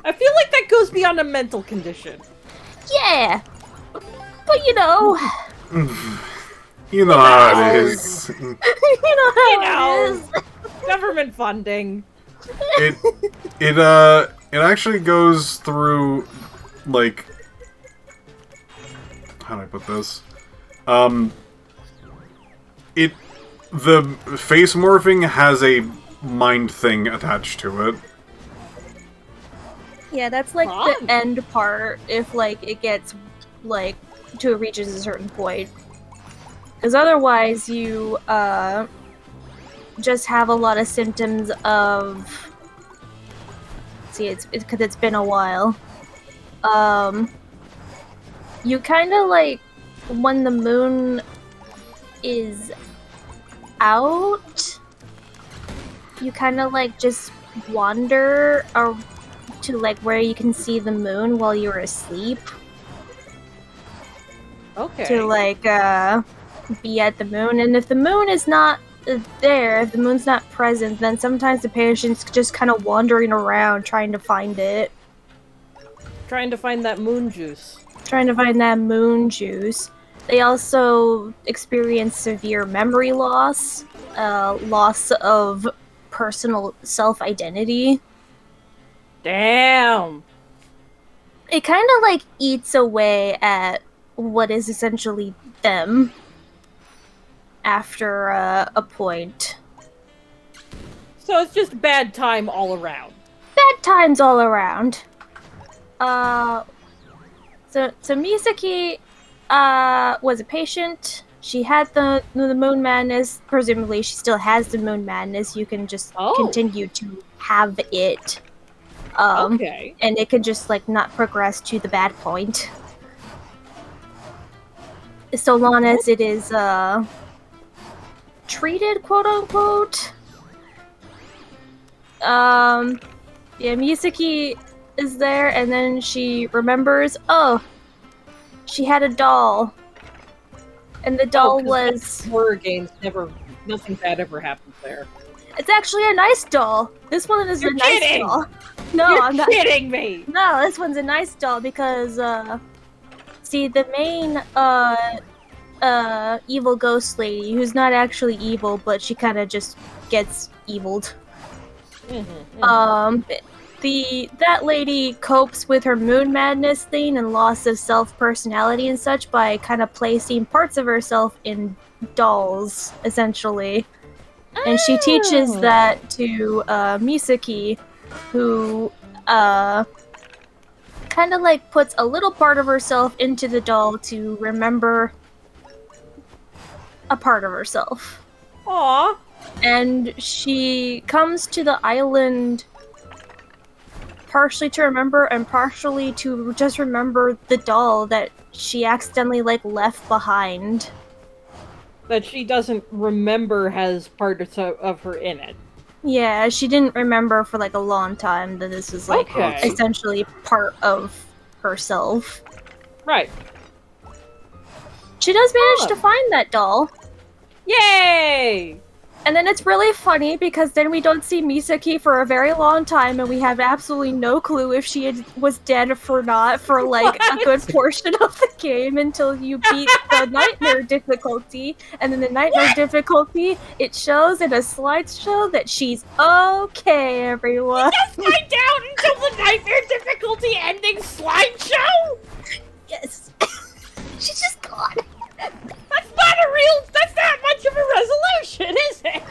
S3: I feel like that goes beyond a mental condition.
S2: Yeah. But you know,
S1: You know how it is.
S2: you know how it is.
S3: Government funding.
S1: It actually goes through, like, how do I put this? The face morphing has a mind thing attached to it.
S2: Yeah, that's like the end part if like it gets like to it reaches a certain point. Because otherwise you just have a lot of symptoms of it's because it's been a while. You kind of like when the moon is out, you kind of like just wander to like where you can see the moon while you're asleep.
S3: Okay.
S2: to like be at the moon, and if the moon is not there, if the moon's not present, then sometimes the patient's just kind of wandering around trying to find it.
S3: Trying to find that moon juice.
S2: Trying to find that moon juice. They also experience severe memory loss, loss of personal self-identity.
S3: Damn!
S2: It kind of like eats away at what is essentially them after a point.
S3: So it's just bad time all around.
S2: Bad times all around. So Misaki was a patient. She had the moon madness. Presumably, she still has the moon madness. You can just continue to have it.
S3: Okay.
S2: And it can just like not progress to the bad point. So long as it is treated, quote unquote. Yeah, Misaki is there, and then she remembers, oh, she had a doll. And the doll was...
S3: Horror games, nothing bad ever happens there.
S2: It's actually a nice doll. This one is
S3: You're
S2: a
S3: kidding!
S2: nice doll. No,
S3: You're
S2: I'm not
S3: kidding me!
S2: No, this one's a nice doll because, see, the main, evil ghost lady, who's not actually evil, but she kind of just gets eviled. That lady copes with her moon madness thing and loss of self-personality and such by kind of placing parts of herself in dolls, essentially. And she teaches that to Misaki, who kind of like puts a little part of herself into the doll to remember a part of herself.
S3: Aww.
S2: And she comes to the island partially to remember and partially to just remember the doll that she accidentally like left behind.
S3: That she doesn't remember has parts of her in it.
S2: Yeah, she didn't remember for like a long time that this was like essentially part of herself.
S3: Right.
S2: She does manage to find that doll.
S3: Yay!
S2: And then it's really funny because then we don't see Misaki for a very long time and we have absolutely no clue if she was dead or not for like a good portion of the game until you beat the nightmare difficulty. And then the nightmare difficulty, it shows in a slideshow that she's okay, everyone.
S3: Just write down until the nightmare difficulty ending slideshow?
S2: Yes. She's just gone.
S3: That's not much of a resolution, is it?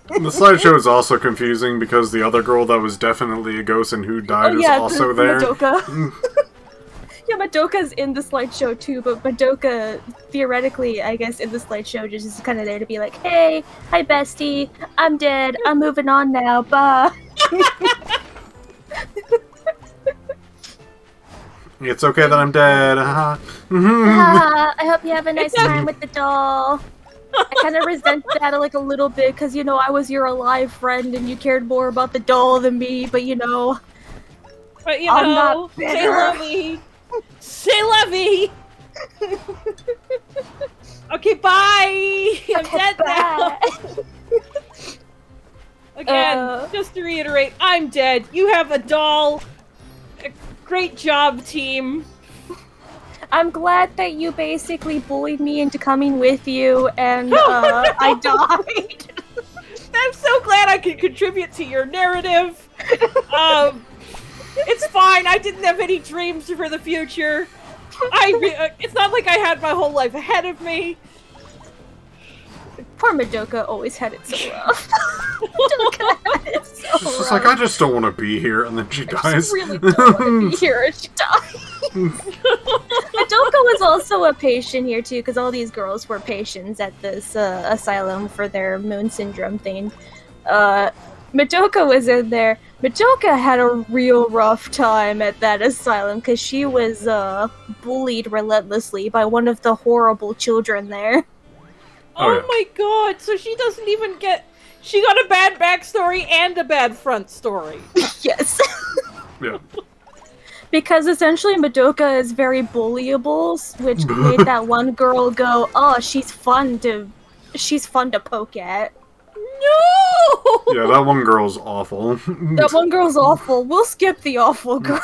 S1: The slideshow is also confusing because the other girl that was definitely a ghost and who died is also there.
S2: Madoka. Yeah, Madoka's in the slideshow too, but Madoka, theoretically, I guess, in the slideshow just is kind of there to be like, hey, hi bestie, I'm dead, I'm moving on now, bye.
S1: It's okay that I'm dead.
S2: I hope you have a nice time with the doll. I kind of resent that like a little bit because, you know, I was your alive friend and you cared more about the doll than me, but you know...
S3: But you know, say lovey. Say lovey! Okay, bye! I'm dead now! Again, just to reiterate, I'm dead. You have a doll. Great job, team.
S2: I'm glad that you basically bullied me into coming with you, and I died.
S3: I'm so glad I could contribute to your narrative. It's fine. I didn't have any dreams for the future. It's not like I had my whole life ahead of me.
S2: Poor Madoka always had it so rough. Madoka had it so rough.
S1: She's just like, I just don't want to be here, and then she dies.
S2: I just really don't want to be here, and she dies. Madoka was also a patient here, too, because all these girls were patients at this asylum for their moon syndrome thing. Madoka was in there. Madoka had a real rough time at that asylum, because she was bullied relentlessly by one of the horrible children there.
S3: Oh my god, so she doesn't even get... She got a bad backstory and a bad front story.
S2: Yes.
S1: Yeah.
S2: Because essentially Madoka is very bullyable, which made that one girl go, "Oh, she's fun to poke at."
S3: No!
S1: Yeah, that one girl's awful.
S2: That one girl's awful. We'll skip the awful girl.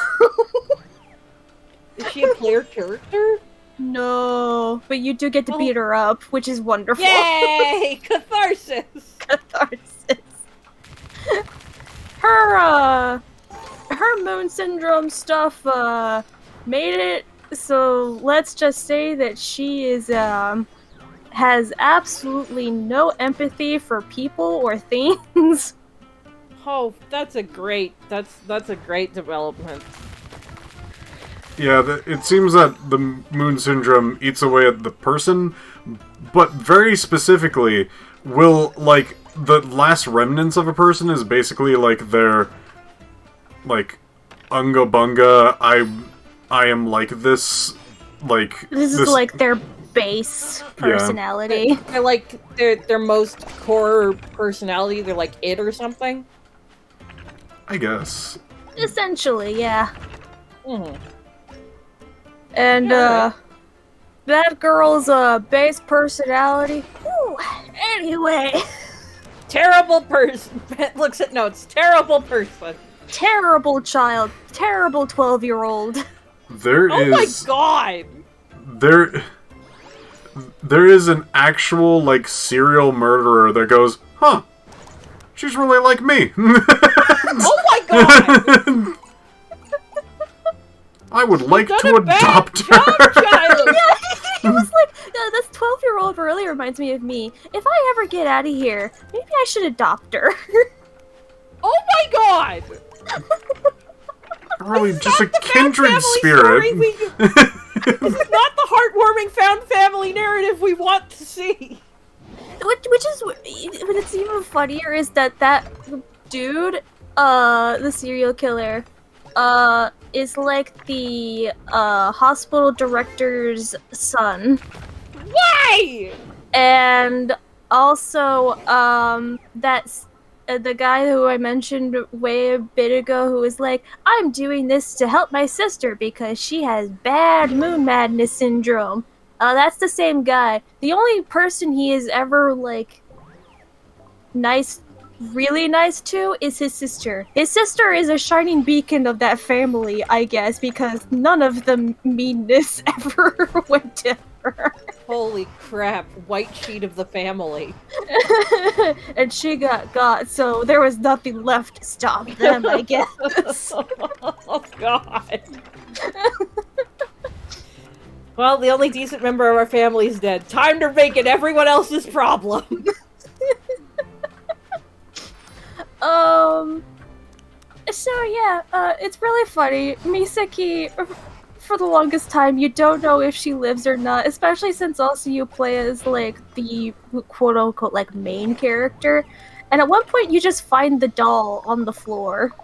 S3: Is she a player character?
S2: No, but you do get to beat her up, which is wonderful.
S3: Yay! Catharsis!
S2: Catharsis. Her moon syndrome stuff, made it so let's just say that she is, has absolutely no empathy for people or things.
S3: Oh, that's a great development.
S1: Yeah, it seems that the moon syndrome eats away at the person, but very specifically will, like, the last remnants of a person is basically, like, their, like, unga bunga, I am like this, like...
S2: This is like their base personality.
S3: Yeah. They're like, their most core personality, they're like it or something?
S1: I guess.
S2: Essentially, yeah.
S3: Mm-hmm.
S2: And, that girl's, base personality. Ooh, anyway.
S3: Terrible person. Looks at notes. Terrible person.
S2: Terrible child. Terrible 12-year-old.
S1: There
S3: is... Oh my god!
S1: There is an actual, like, serial murderer that goes, huh, she's really like me.
S3: Oh my god!
S1: I would like to adopt her.
S2: Yeah, he was like, this 12-year-old really reminds me of me. If I ever get out of here, maybe I should adopt her.
S3: Oh my god!
S1: Really, just a kindred spirit.
S3: This is not the heartwarming found family narrative we want to see.
S2: Which is, but it's even funnier is that dude, the serial killer, is like the hospital director's son.
S3: Why?
S2: And also, that's the guy who I mentioned way a bit ago, who was like, I'm doing this to help my sister because she has bad moon madness syndrome. That's the same guy. The only person he is ever, like, really nice to is his sister. His sister is a shining beacon of that family, I guess, because none of the meanness ever went to her.
S3: Holy crap, white sheet of the family.
S2: And she got, so there was nothing left to stop them, I guess.
S3: Oh god. Well, the only decent member of our family is dead. Time to make it everyone else's problem.
S2: So yeah, it's really funny. Misaki, for the longest time, you don't know if she lives or not, especially since also you play as, like, the quote-unquote, like, main character. And at one point, you just find the doll on the floor.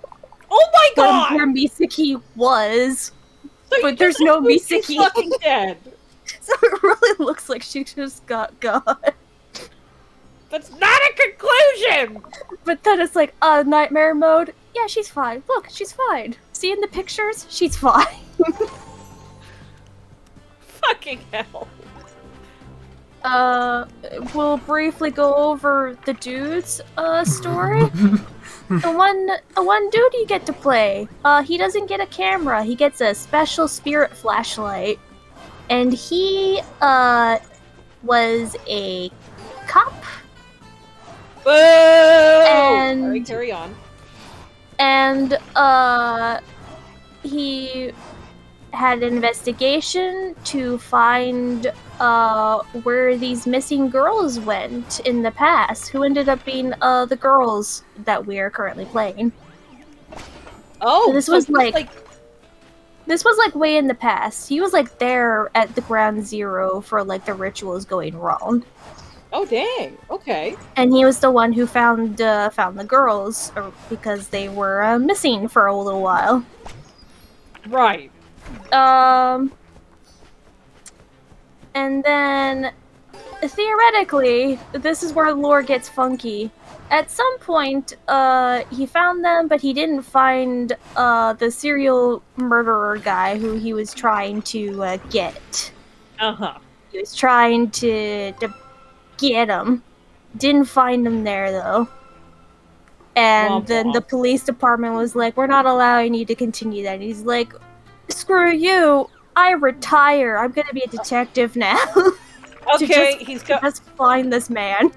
S3: Oh my god!
S2: Where Misaki was.
S3: So
S2: but there's no Misaki.
S3: She's fucking dead.
S2: So it really looks like she just got God.
S3: That's not a conclusion!
S2: But then it's like, nightmare mode. Yeah, she's fine. Look, she's fine. See in the pictures? She's fine.
S3: Fucking hell.
S2: We'll briefly go over the dude's, story. The one dude you get to play, he doesn't get a camera. He gets a special spirit flashlight. And he, was a cop.
S3: Boo!
S2: And
S3: Sorry, carry on.
S2: And, he had an investigation to find, where these missing girls went in the past, who ended up being, the girls that we are currently playing.
S3: Oh,
S2: so this was like way in the past. He was, like, there at the ground zero for, like, the rituals going wrong.
S3: Oh dang! Okay.
S2: And he was the one who found the girls, because they were missing for a little while.
S3: Right.
S2: And then theoretically, this is where lore gets funky. at some point, he found them, but he didn't find the serial murderer guy who he was trying to get.
S3: Uh-huh.
S2: He was trying to get him. Didn't find him there, though. And then the police department was like, we're not allowing you to continue that. And he's like, screw you. I retire. I'm going to be a detective now.
S3: Okay,
S2: Just find this man.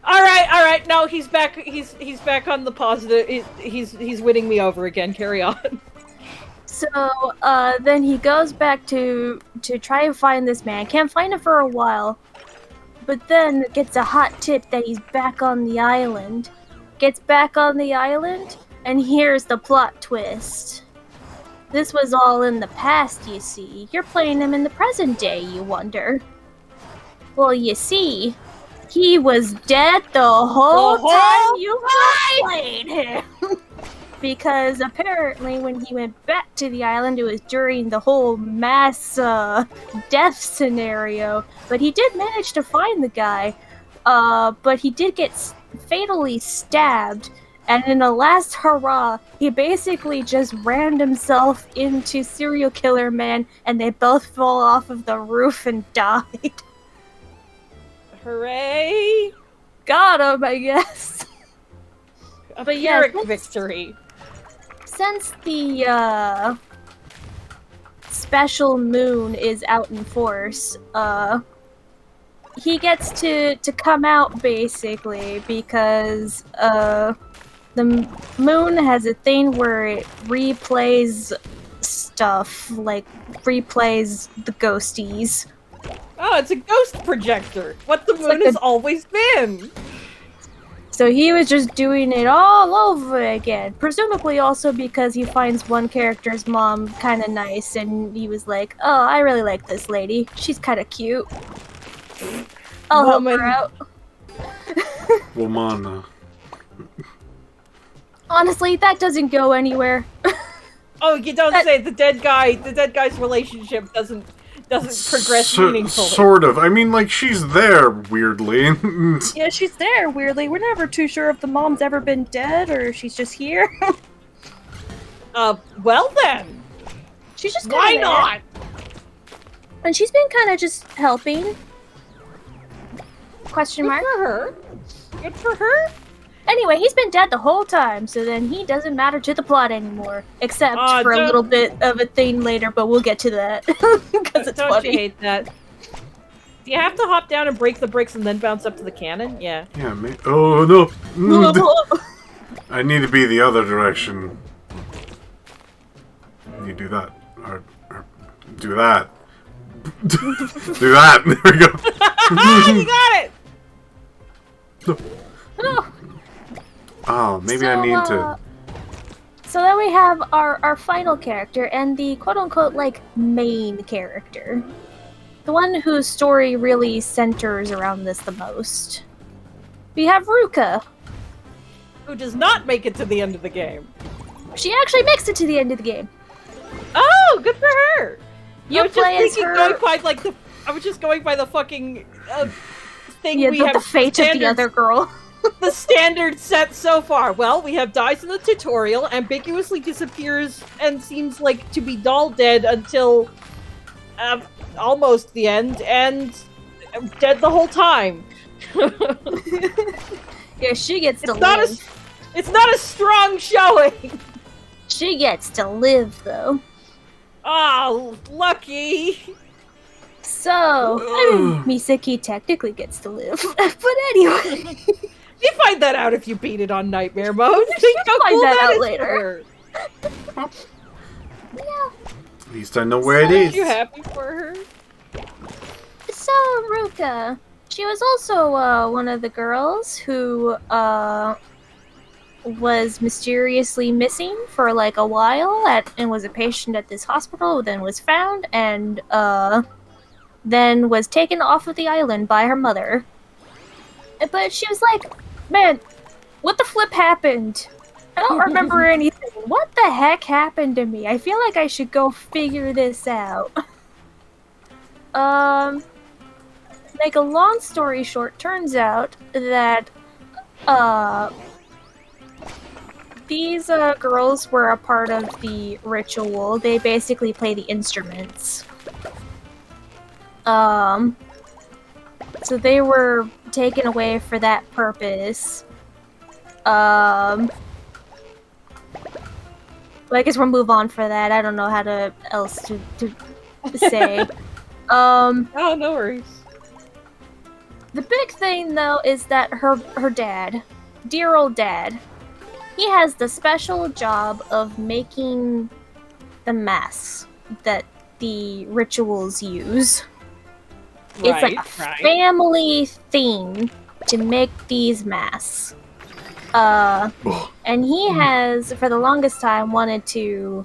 S3: All right. No, he's back. He's back on the positive. He's winning me over again. Carry on.
S2: So, then he goes back to try and find this man. Can't find him for a while. But then gets a hot tip that he's back on the island. Gets back on the island, and here's the plot twist. This was all in the past, you see. You're playing him in the present day, you wonder. Well, you see, he was dead the whole time you played him. Because apparently when he went back to the island, it was during the whole mass death scenario. But he did manage to find the guy. But he did get fatally stabbed. And in a last hurrah, he basically just rammed himself into Serial Killer Man, and they both fall off of the roof and died.
S3: Hooray!
S2: Got him, I guess.
S3: A Pyrrhic victory.
S2: Since the special moon is out in force, he gets to come out basically because the moon has a thing where it replays stuff, like replays the ghosties.
S3: Oh, it's a ghost projector. What the moon has always been.
S2: So he was just doing it all over again. Presumably also because he finds one character's mom kind of nice, and he was like, oh, I really like this lady. She's kind of cute. I'll help her out.
S1: Woman.
S2: Honestly, that doesn't go anywhere.
S3: Oh, you don't say the dead guy's relationship doesn't progress meaningfully.
S1: Sort of. I mean, like, she's there, weirdly.
S2: Yeah, she's there, weirdly. We're never too sure if the mom's ever been dead or she's just here.
S3: Well then.
S2: She's just
S3: Why not?
S2: And she's been kind of just helping. Question mark?
S3: Good for her. Good for her.
S2: Anyway, he's been dead the whole time, so then he doesn't matter to the plot anymore. Except for a little bit of a thing later, but we'll get to that. Because it's
S3: Don't
S2: funny.
S3: you hate that? Do you have to hop down and break the bricks and then bounce up to the cannon? Yeah.
S1: Yeah, oh no! I need to be the other direction. You do that. Or do that. Do that! There we go!
S3: You got it!
S2: No.
S1: Oh, maybe I need to...
S2: So then we have our final character, and the quote-unquote, like, main character. The one whose story really centers around this the most. We have Ruka.
S3: Who does not make it to the end of the game.
S2: She actually makes it to the end of the game.
S3: Oh, good for her!
S2: You play as her...
S3: I was just going by the fucking thing
S2: yeah,
S3: we have.
S2: The fate of the other girl.
S3: The standard set so far. Well, we have dies in the tutorial, ambiguously disappears, and seems like to be doll dead until almost the end, and dead the whole time.
S2: Yeah, she gets to live.
S3: It's not a strong showing.
S2: She gets to live, though.
S3: Oh, lucky.
S2: So, I mean, Misaki technically gets to live. But anyway.
S3: You find that out if you beat it on Nightmare Mode.
S2: You'll find that out later.
S1: Yeah. At least I know where it is.
S3: Are you happy for her?
S2: So, Ruka. She was also one of the girls who was mysteriously missing for like a while and was a patient at this hospital, then was found, and then was taken off of the island by her mother. But she was like, man, what the flip happened? I don't remember anything. What the heck happened to me? I feel like I should go figure this out. Make a long story short, turns out that uh, these girls were a part of the ritual. They basically play the instruments. So they were taken away for that purpose. Well, I guess we'll move on for that. I don't know how to else to say.
S3: Oh, no worries.
S2: The big thing, though, is that her dad, dear old dad, he has the special job of making the masks that the rituals use. It's like a family thing to make these masks. And he has, for the longest time, wanted to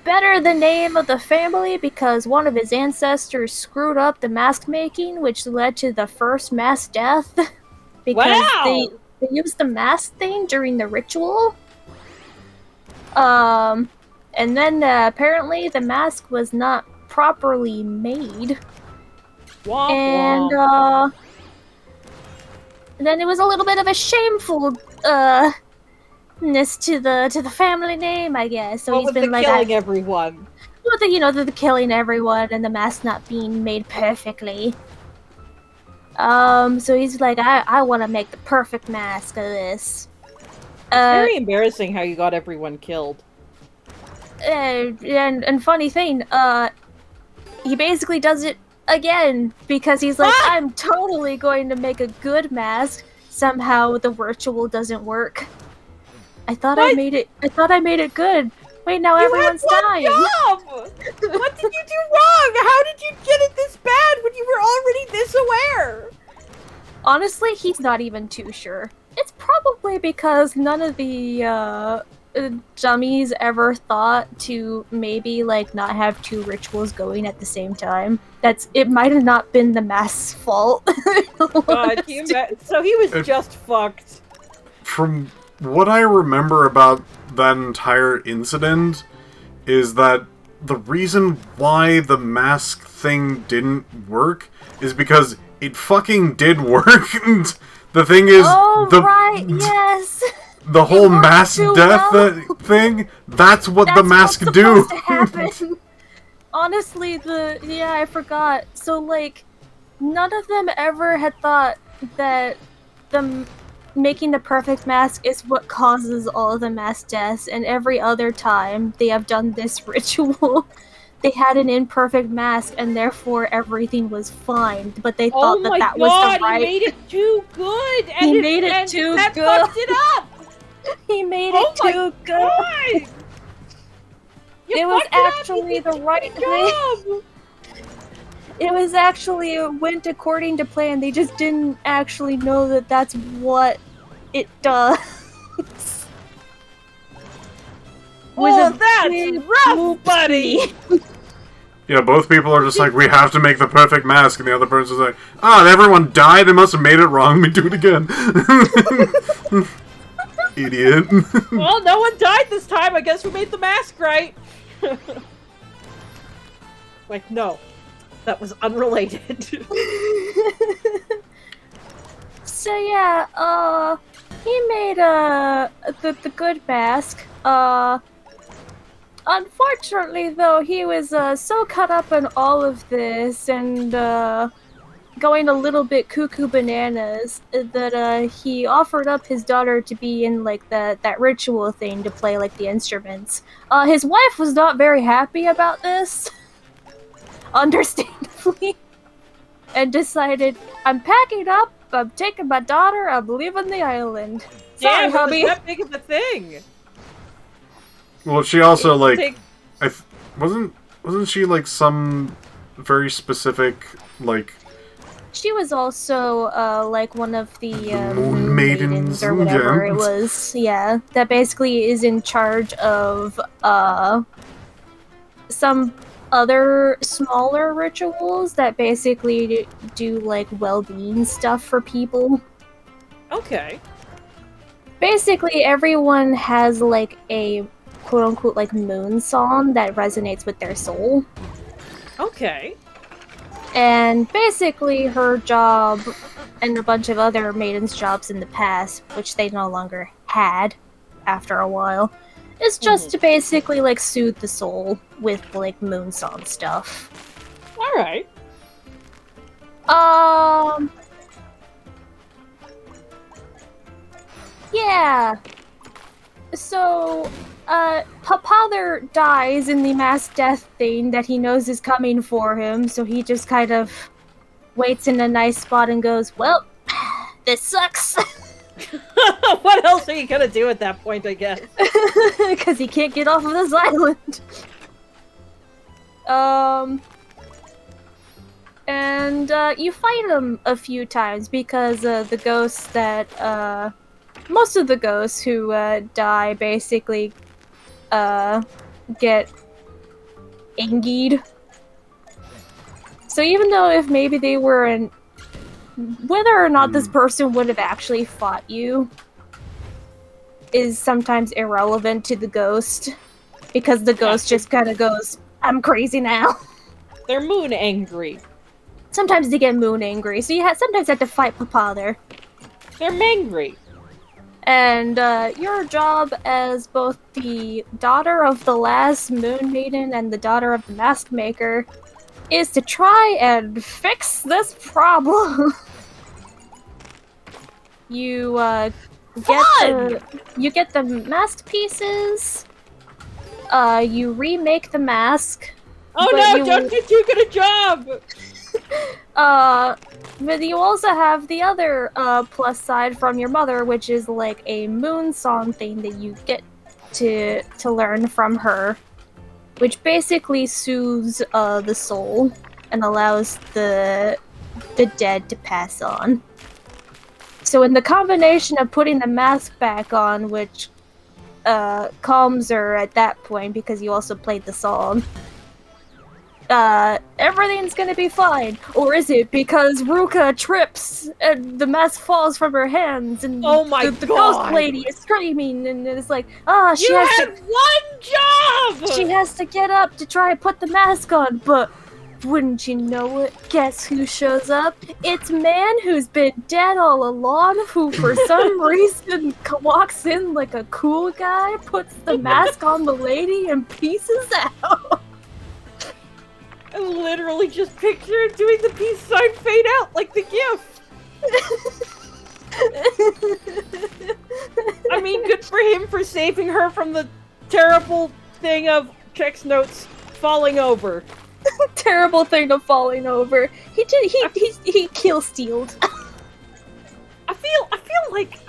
S2: better the name of the family because one of his ancestors screwed up the mask making, which led to the first mass death because they used the mask thing during the ritual. And then apparently the mask was not properly made. And then it was a little bit of a shamefulness to the family name, I guess. So he's been like
S3: killing everyone.
S2: Well, the killing everyone and the mask not being made perfectly. So he's like, I want to make the perfect mask of this.
S3: It's very embarrassing how you got everyone killed.
S2: And funny thing, he basically does it again because he's like, I'm totally going to make a good mask. Somehow the ritual doesn't work. I thought I made it good. Wait, now everyone's dying.
S3: Job! What did you do wrong? How did you get it this bad when you were already this aware?
S2: Honestly, he's not even too sure. It's probably because none of the dummies ever thought to maybe like not have two rituals going at the same time. It might have not been the mask's fault.
S3: God, so he was just fucked.
S1: From what I remember about that entire incident is that the reason why the mask thing didn't work is because it fucking did work. And the thing is,
S2: yes.
S1: The whole mass death thing, that's what the mask do.
S2: Honestly, I forgot. So, like, none of them ever had thought that making the perfect mask is what causes all of the mass deaths, and every other time they have done this ritual, they had an imperfect mask, and therefore everything was fine. But they thought that was the right.
S3: He made it too good. And
S2: he made it too good.
S3: Fucked it up.
S2: He made it too good. It was actually the right thing. It was actually went according to plan. They just didn't actually know that that's what it does.
S3: That's rough, buddy!
S1: Yeah, both people are just like, we have to make the perfect mask, and the other person's like, everyone died, they must have made it wrong, let me do it again. Idiot.
S3: Well, no one died this time, I guess we made the mask right. Like, no. That was unrelated.
S2: So yeah, he made the good mask. Unfortunately though, he was so caught up in all of this and going a little bit cuckoo bananas that he offered up his daughter to be in like that ritual thing to play like the instruments. His wife was not very happy about this. Understandably, and decided, I'm packing up, I'm taking my daughter, I'm leaving the island. Sorry, hubby.
S3: It was that big of a thing.
S1: Well, she also wasn't she like some very specific like?
S2: She was also like one of the
S1: moon maidens
S2: or whatever it was. Yeah, that basically is in charge of some other smaller rituals that basically do like well-being stuff for people.
S3: Okay.
S2: Basically, everyone has like a quote-unquote like moon song that resonates with their soul.
S3: Okay.
S2: And basically her job and a bunch of other maidens' jobs in the past, which they no longer had after a while, is just to basically, like, soothe the soul with, like, moon song stuff.
S3: Alright.
S2: Yeah. So, Papather dies in the mass death thing that he knows is coming for him, so he just kind of waits in a nice spot and goes, well, this sucks.
S3: What else are you gonna do at that point, I guess?
S2: Because he can't get off of this island. And you fight him a few times because the ghosts that, most of the ghosts who die basically get angied. So even though if maybe they were in... Whether or not this person would have actually fought you is sometimes irrelevant to the ghost. Because the ghost just kind of goes, I'm crazy now.
S3: They're moon angry.
S2: Sometimes they get moon angry, so you sometimes have to fight Papather.
S3: They're mangry.
S2: And your job as both the daughter of the last Moon Maiden and the daughter of the Mask Maker is to try and fix this problem. You get the mask pieces. You remake the mask.
S3: Oh no! Don't do too good a job.
S2: But you also have the other plus side from your mother, which is like a moon song thing that you get to learn from her, which basically soothes the soul and allows the dead to pass on. So in the combination of putting the mask back on, which calms her at that point because you also played the song, everything's gonna be fine. Or is it? Because Ruka trips and the mask falls from her hands and the ghost lady is screaming and it's like, she had
S3: one job!
S2: She has to get up to try and put the mask on, but wouldn't you know it, guess who shows up? It's man who's been dead all along, who for some reason walks in like a cool guy, puts the mask on the lady, and pieces out.
S3: I literally just picture doing the peace sign fade out like the GIF. I mean, good for him for saving her from the terrible thing of Chex Notes falling over.
S2: Terrible thing of falling over. He kill stealed.
S3: I feel like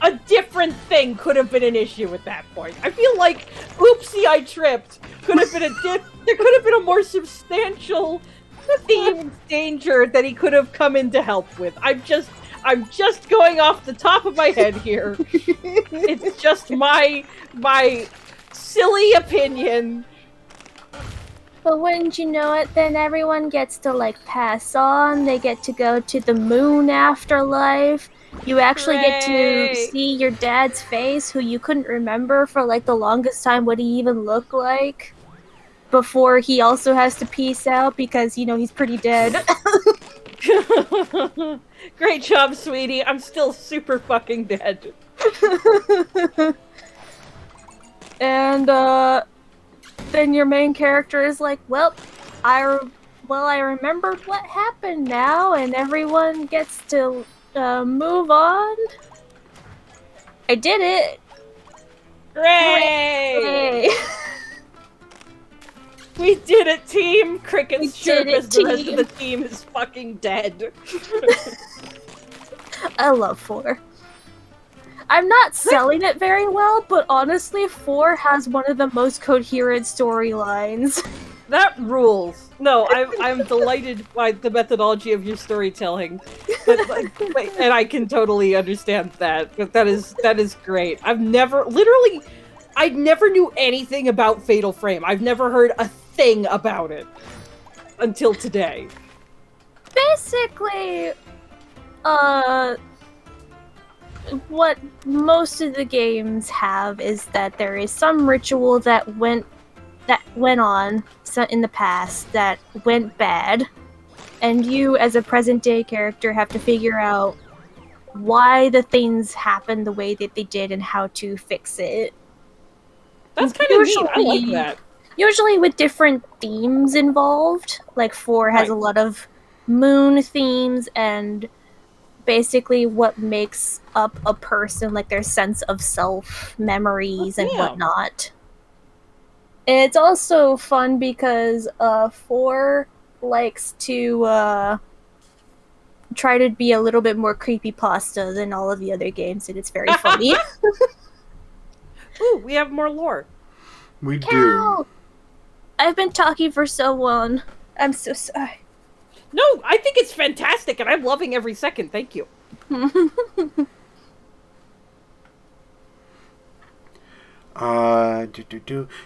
S3: a different thing could have been an issue at that point. I feel like oopsie I tripped could have been there could have been a more substantial themed danger that he could have come in to help with. I'm just going off the top of my head here. It's just my silly opinion.
S2: But wouldn't you know it, then everyone gets to, like, pass on. They get to go to the moon afterlife. You actually get to see your dad's face, who you couldn't remember for, like, the longest time what he even looked like. Before he also has to peace out because, you know, he's pretty dead.
S3: Great job, sweetie. I'm still super fucking dead.
S2: And, then your main character is like, well, I remembered what happened now, and everyone gets to move on. I did it!
S3: Hooray! We did it, team! Cricket's chirp as the rest of the team is fucking dead.
S2: I love 4. I'm not selling it very well, but honestly, 4 has one of the most coherent storylines.
S3: That rules. No, I'm delighted by the methodology of your storytelling, but and I can totally understand that. But that is great. I never knew anything about Fatal Frame. I've never heard a thing about it until today.
S2: Basically, what most of the games have is that there is some ritual that went on in the past that went bad, and you, as a present-day character, have to figure out why the things happened the way that they did and how to fix it.
S3: That's kind of neat. I like that.
S2: Usually with different themes involved. Like 4 has a lot of moon themes and basically what makes up a person, like their sense of self, memories, and whatnot. It's also fun because 4 likes to try to be a little bit more creepypasta than all of the other games, and it's very funny.
S3: Ooh, we have more lore.
S1: We do.
S2: I've been talking for so long. I'm so sorry.
S3: No, I think it's fantastic, and I'm loving every second. Thank you.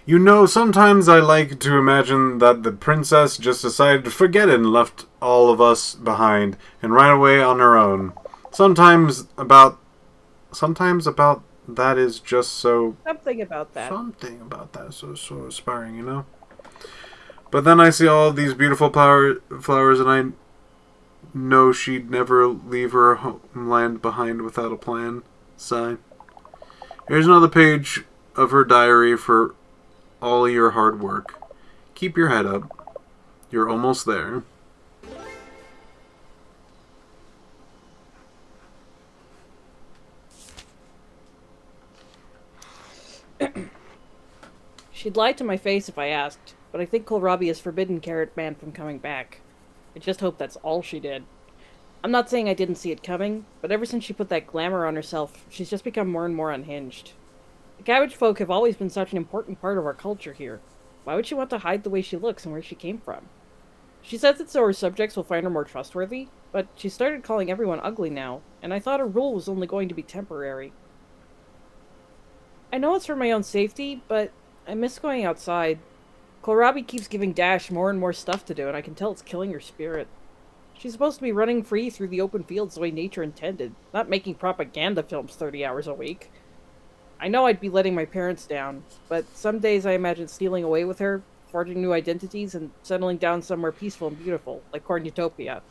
S1: You know, sometimes I like to imagine that the princess just decided to forget it and left all of us behind and ran away on her own. Sometimes about that is just so...
S3: Something about that
S1: is so inspiring, you know? But then I see all these beautiful flowers and I know she'd never leave her homeland behind without a plan. Sigh. Here's another page of her diary for all your hard work. Keep your head up. You're almost there.
S3: She'd lie to my face if I asked, but I think Kohlrabi has forbidden Carrot Man from coming back. I just hope that's all she did. I'm not saying I didn't see it coming, but ever since she put that glamour on herself, she's just become more and more unhinged. The cabbage folk have always been such an important part of our culture here. Why would she want to hide the way she looks and where she came from? She says it so her subjects will find her more trustworthy, but she started calling everyone ugly now, and I thought her rule was only going to be temporary. I know it's for my own safety, but I miss going outside. Kohlrabi keeps giving Dash more and more stuff to do, and I can tell it's killing her spirit. She's supposed to be running free through the open fields the way nature intended, not making propaganda films 30 hours a week. I know I'd be letting my parents down, but some days I imagine stealing away with her, forging new identities, and settling down somewhere peaceful and beautiful, like Cornutopia.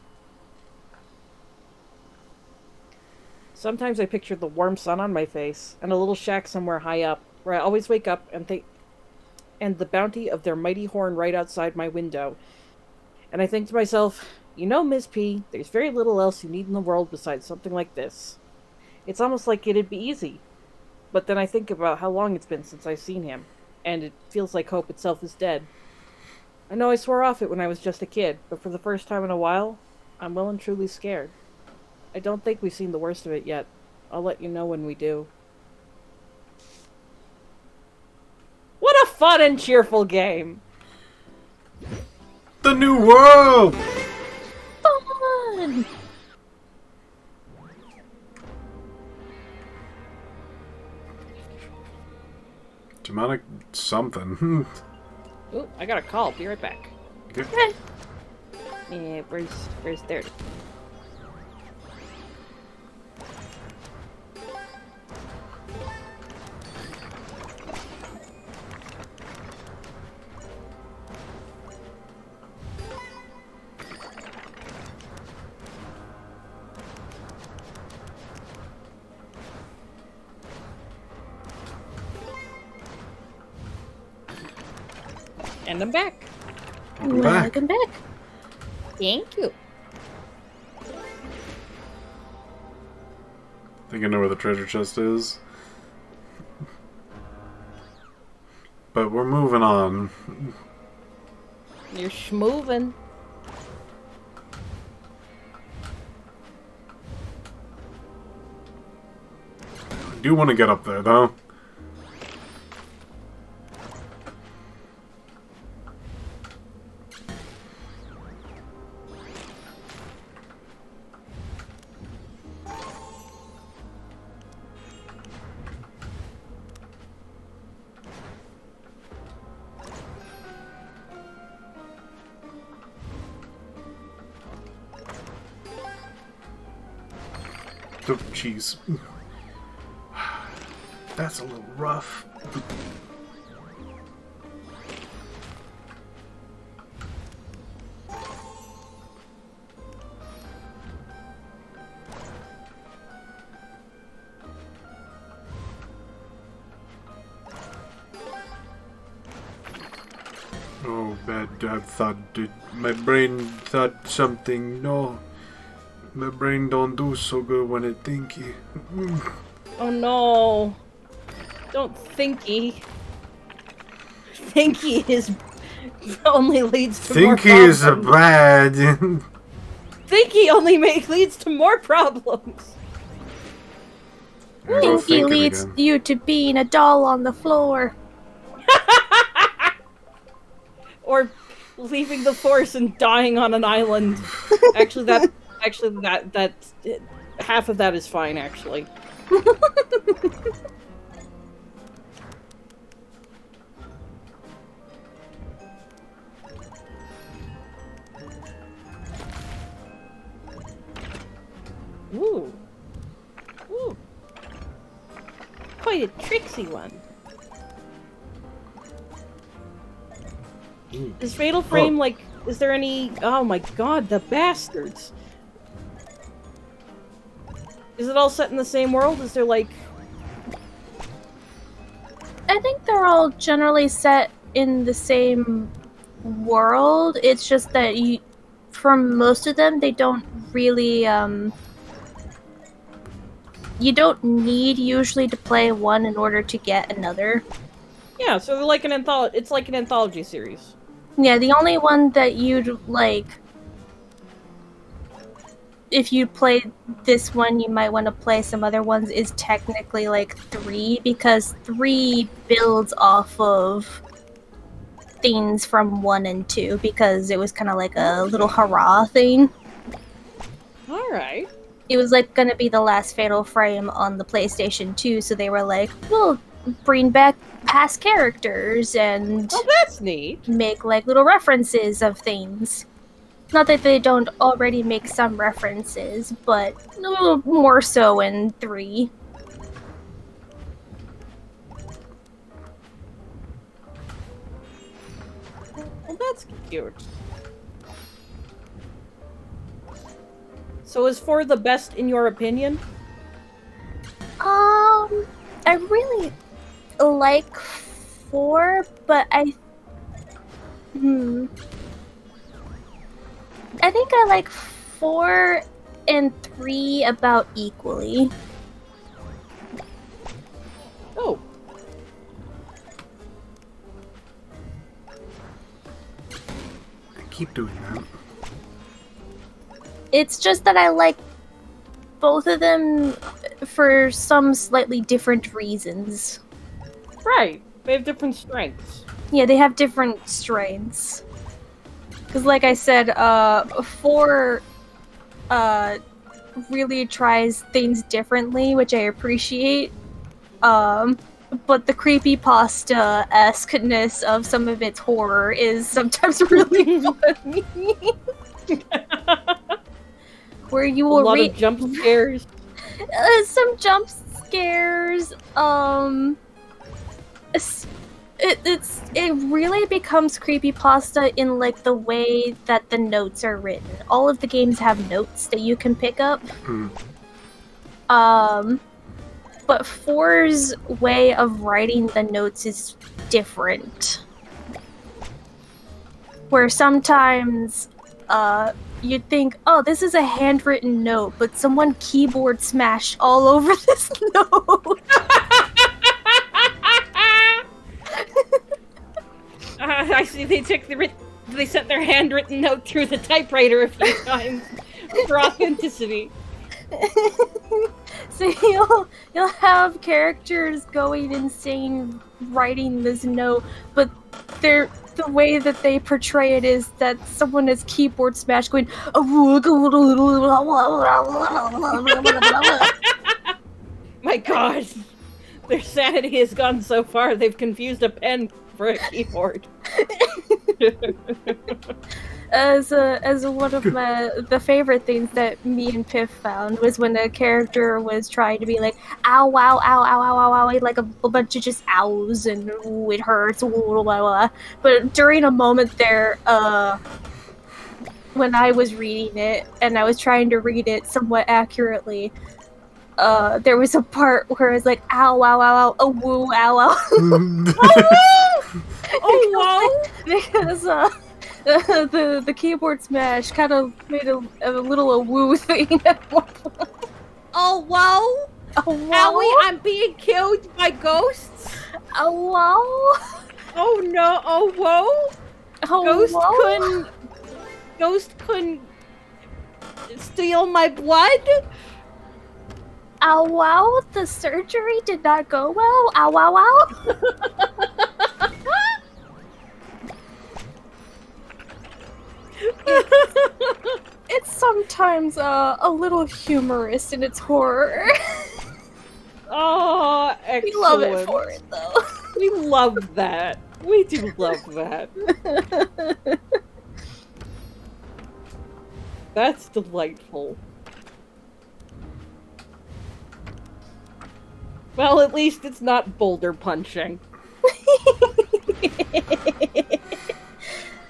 S3: Sometimes I picture the warm sun on my face, and a little shack somewhere high up, where I always wake up and think, and the bounty of their mighty horn right outside my window. And I think to myself, you know, Miss P, there's very little else you need in the world besides something like this. It's almost like it'd be easy. But then I think about how long it's been since I've seen him, and it feels like hope itself is dead. I know I swore off it when I was just a kid, but for the first time in a while, I'm well and truly scared. I don't think we've seen the worst of it yet. I'll let you know when we do. What a fun and cheerful game!
S1: The new world!
S2: Fun!
S1: Demonic something.
S3: Ooh, I got a call. Be right back.
S1: Okay.
S3: Yeah, where's there? And I'm back.
S2: Welcome back.
S3: Thank you.
S1: I think I know where the treasure chest is. But we're moving on.
S3: You're schmovin'.
S1: I do want to get up there, though. Oh, jeez. That's a little rough. bad. I thought my brain thought something. No, my brain don't do so good when it thinky.
S3: Oh no. Don't thinky. Thinky is only leads to more
S1: Thinky
S3: problems.
S1: is a bad.
S3: Thinky only leads to more problems.
S1: There go
S2: Thinky
S1: thinking
S2: leads
S1: again.
S2: you to being a doll on the floor.
S3: Or leaving the force and dying on an island. Actually, half of that is fine, actually. Ooh. Ooh. Quite a tricksy one. Is Fatal Frame, like, is there any... Oh my god, the bastards! Is it all set in the same world? Is there, like...
S2: I think they're all generally set in the same world. It's just that for most of them, they don't really, you don't need usually to play one in order to get another.
S3: Yeah, so they're like an anthology. It's like an anthology series.
S2: Yeah, the only one that you'd, like... If you played this one, you might want to play some other ones, is technically, like, 3, because 3 builds off of things from 1 and 2, because it was kind of like a little hurrah thing.
S3: Alright.
S2: It was, like, gonna be the last Fatal Frame on the PlayStation 2, so they were like, we'll bring back past characters and
S3: Oh, that's neat.
S2: make, like, little references of things. Not that they don't already make some references, but a little more so in 3.
S3: Well, that's cute. So is 4 the best in your opinion?
S2: I really like 4, but I think I like 4 and 3 about equally.
S3: Oh.
S1: I keep doing that.
S2: It's just that I like both of them for some slightly different reasons.
S3: Right. They have different strengths.
S2: Yeah, they have different strengths. Because, like I said, 4 really tries things differently, which I appreciate. But the creepypasta-esque-ness of some of its horror is sometimes really funny. Where you will
S3: A lot
S2: read
S3: of jump scares.
S2: some jump scares. It really becomes creepypasta in like the way that the notes are written. All of the games have notes that you can pick up. But 4's way of writing the notes is different. Where sometimes you'd think, oh, this is a handwritten note, but someone keyboard smashed all over this note.
S3: I see they sent their handwritten note through the typewriter a few times for authenticity.
S2: So you'll have characters going insane writing this note, but the way that they portray it is that someone is keyboard smash going
S3: My god, their sanity has gone so far they've confused a pen for a keyboard.
S2: As one of the favorite things that me and Piph found was when a character was trying to be like ow wow ow ow ow ow ow, like a bunch of just ows and ooh, it hurts, blah, blah, blah, blah. But during a moment there, when I was reading it and I was trying to read it somewhat accurately, there was a part where it's like ow wow ow ow oh woo ow ow.
S3: Oh wow!
S2: because the keyboard smash kind of made a little woo thing at one point.
S3: Oh, whoa!
S2: Oh, wow.
S3: Owie, I'm being killed by ghosts?
S2: Oh, wow.
S3: Oh, no. Oh, whoa!
S2: Oh,
S3: Ghost couldn't steal my blood?
S2: Ow, wow. The surgery did not go well. Ow, wow, wow. It's sometimes a little humorous in its horror.
S3: Oh, excellent.
S2: We love it for it, though.
S3: We love that. We do love that. That's delightful. Well, at least it's not boulder punching.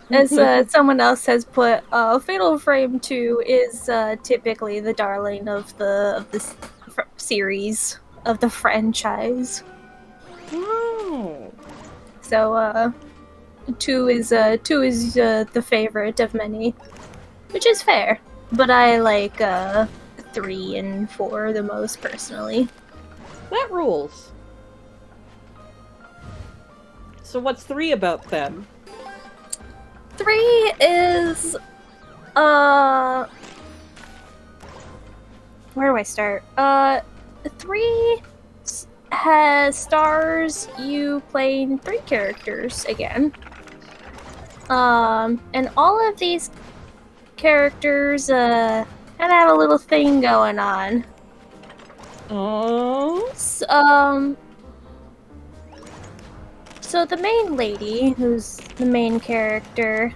S2: As someone else has put, Fatal Frame 2 is typically the darling of the series, of the franchise.
S3: Oh.
S2: So, 2 is the favorite of many, which is fair. But I like 3 and 4 the most personally.
S3: That rules. So what's 3 about then?
S2: 3 is where do I start? 3 stars you playing 3 characters again. And all of these characters kind of have a little thing going on.
S3: Oh.
S2: So the main lady, who's the main character,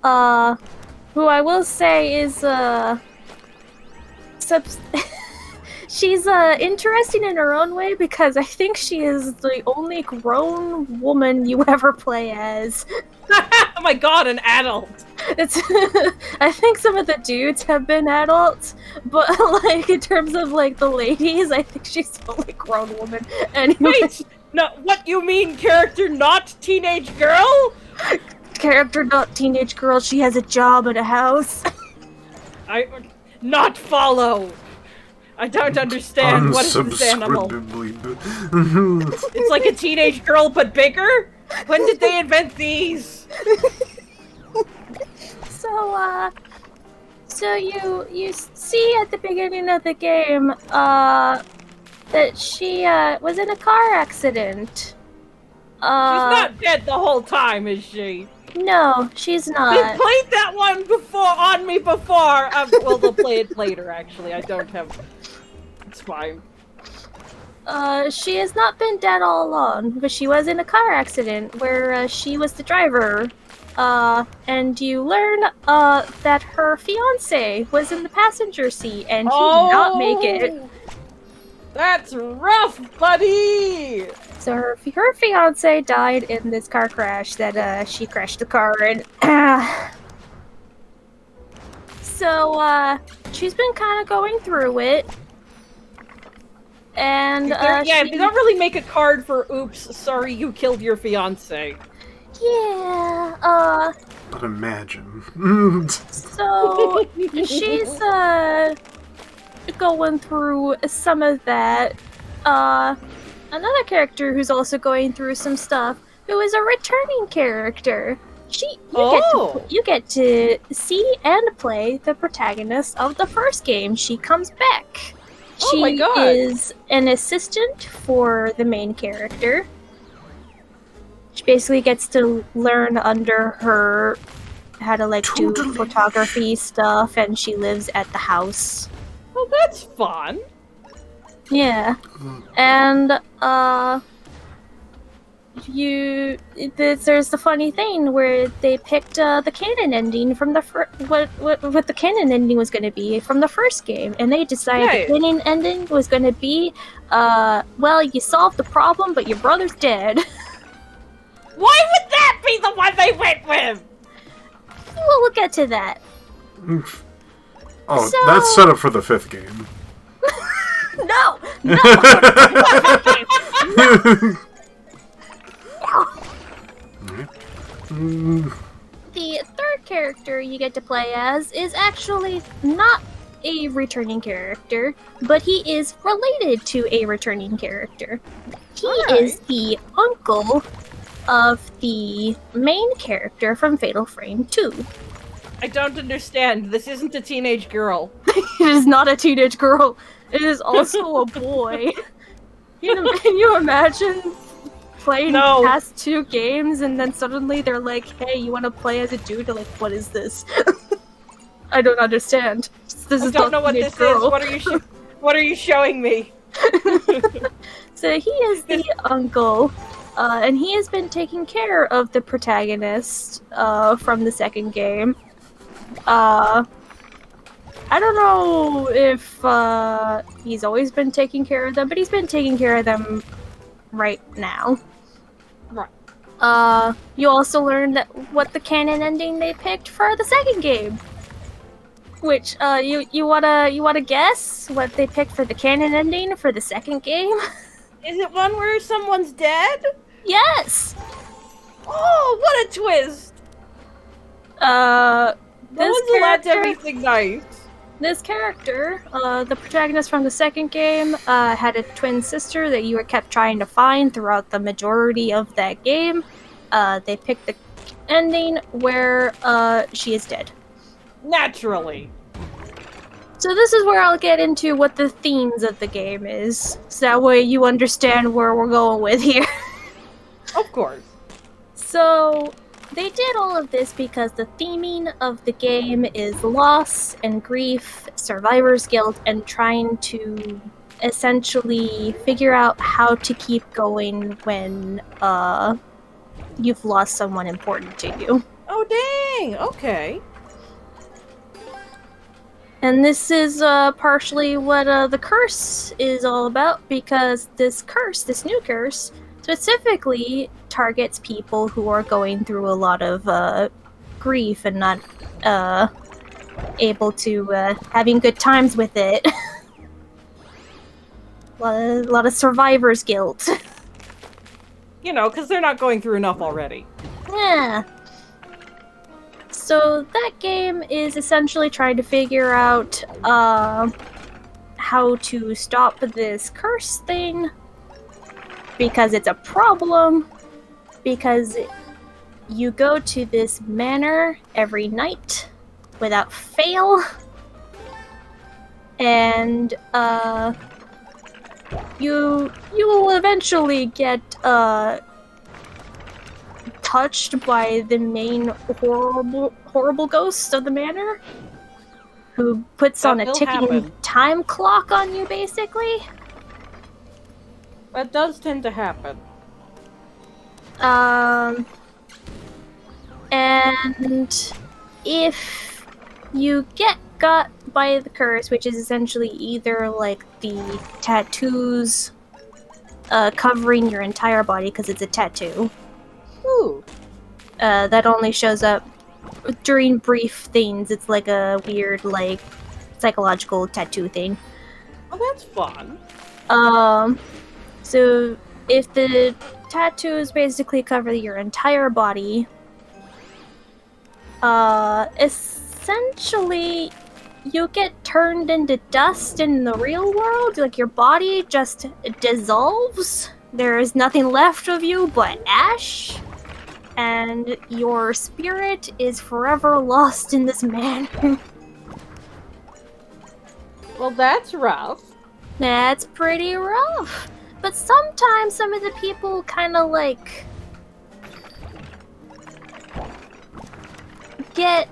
S2: who I will say is she's interesting in her own way because I think she is the only grown woman you ever play as.
S3: Oh my god, an adult!
S2: It's I think some of the dudes have been adults, but like in terms of like the ladies, I think she's the only grown woman. Anyway.
S3: Wait! No, what you mean, character not teenage girl?
S2: Character not teenage girl, she has a job and a house.
S3: I not follow. I don't understand what is this animal. It's like a teenage girl but bigger? When did they invent these?
S2: So you see at the beginning of the game, that she was in a car accident.
S3: She's not dead the whole time, is she?
S2: No, she's not.
S3: They played that one on me before. Well, they'll play it later. Actually, I don't have. It's fine.
S2: She has not been dead all along, but she was in a car accident where she was the driver. And you learn that her fiance was in the passenger seat, and he did not make it.
S3: That's rough, buddy!
S2: So her fiance died in this car crash that she crashed the car in. So she's been kind of going through it, and
S3: they don't really make a card for "Oops, sorry, you killed your fiance."
S2: Yeah.
S1: But imagine.
S2: So she's going through some of that. Another character who's also going through some stuff, who is a returning character. You get to see and play the protagonist of the first game. She comes back.
S3: Oh my God.
S2: She is an assistant for the main character. She basically gets to learn under her how to do photography stuff, and she lives at the house.
S3: Well, that's fun.
S2: Yeah, and there's the funny thing where they picked the canon ending from the what the canon ending was going to be from the first game, and they decided the canon ending was going to be, well, you solved the problem, but your brother's dead.
S3: Why would that be the one they went with?
S2: Well, we'll get to that.
S1: Oh, that's set up for the 5th game.
S2: No! The third character you get to play as is actually not a returning character, but he is related to a returning character. He is the uncle of the main character from Fatal Frame 2.
S3: I don't understand. This isn't a teenage girl.
S2: It is not a teenage girl. It is also a boy. Can you imagine playing past 2 games and then suddenly they're like, hey, you want to play as a dude? You're like, what is this? I don't understand.
S3: I don't know what this is. What are you showing me?
S2: So he is the uncle, and he has been taking care of the protagonist from the second game. I don't know if he's always been taking care of them, but he's been taking care of them right now.
S3: Right.
S2: You also learned what the canon ending they picked for the second game. Which, you wanna guess what they picked for the canon ending for the second game?
S3: Is it one where someone's dead?
S2: Yes!
S3: Oh, what a twist! No one's allowed to have anything nice.
S2: This character, the protagonist from the second game, had a twin sister that you were kept trying to find throughout the majority of that game. They picked the ending where, she is dead.
S3: Naturally.
S2: So this is where I'll get into what the themes of the game is, so that way you understand where we're going with here.
S3: Of course.
S2: So, they did all of this because the theming of the game is loss and grief, survivor's guilt, and trying to essentially figure out how to keep going when you've lost someone important to you.
S3: Oh dang! Okay.
S2: And this is partially what the curse is all about, because this new curse, specifically targets people who are going through a lot of grief and not able to having good times with it. a lot of survivor's guilt.
S3: You know, because they're not going through enough already.
S2: Yeah. So that game is essentially trying to figure out how to stop this curse thing, because it's a problem, because you go to this manor every night without fail, and you will eventually get touched by the main horrible ghost of the manor, who puts on a ticking time clock on you, basically.
S3: That does tend to happen.
S2: And if you get got by the curse, which is essentially either like the tattoos covering your entire body because it's a tattoo.
S3: Ooh.
S2: That only shows up during brief things. It's like a weird, like, psychological tattoo thing.
S3: Oh, that's fun.
S2: So if the tattoos basically cover your entire body, essentially you get turned into dust in the real world. Like, your body just dissolves. There is nothing left of you but ash. And your spirit is forever lost in this manor.
S3: Well, that's rough.
S2: That's pretty rough. But sometimes some of the people kind of like get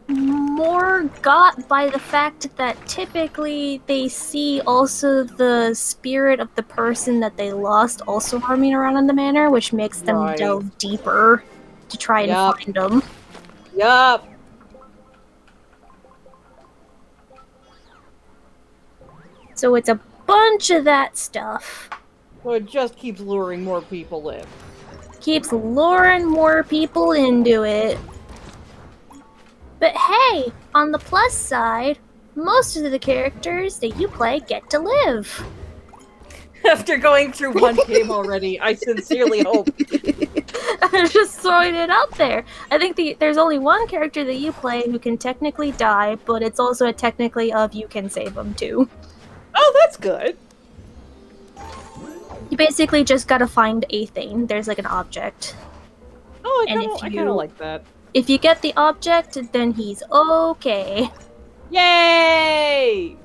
S2: more got by the fact that typically they see also the spirit of the person that they lost also roaming around in the manor, which makes them delve deeper to try and find them.
S3: Yup.
S2: So it's a bunch of that stuff.
S3: So it just keeps luring more people in.
S2: Keeps luring more people into it. But hey, on the plus side, most of the characters that you play get to live.
S3: After going through one game already, I sincerely hope.
S2: I'm just throwing it out there. I think there's only one character that you play who can technically die, but it's also a technically of you can save them too.
S3: Oh, that's good.
S2: You basically just gotta find a thing. There's like an object.
S3: Oh, I
S2: And
S3: kind of like that.
S2: If you get the object, then he's okay.
S3: Yay!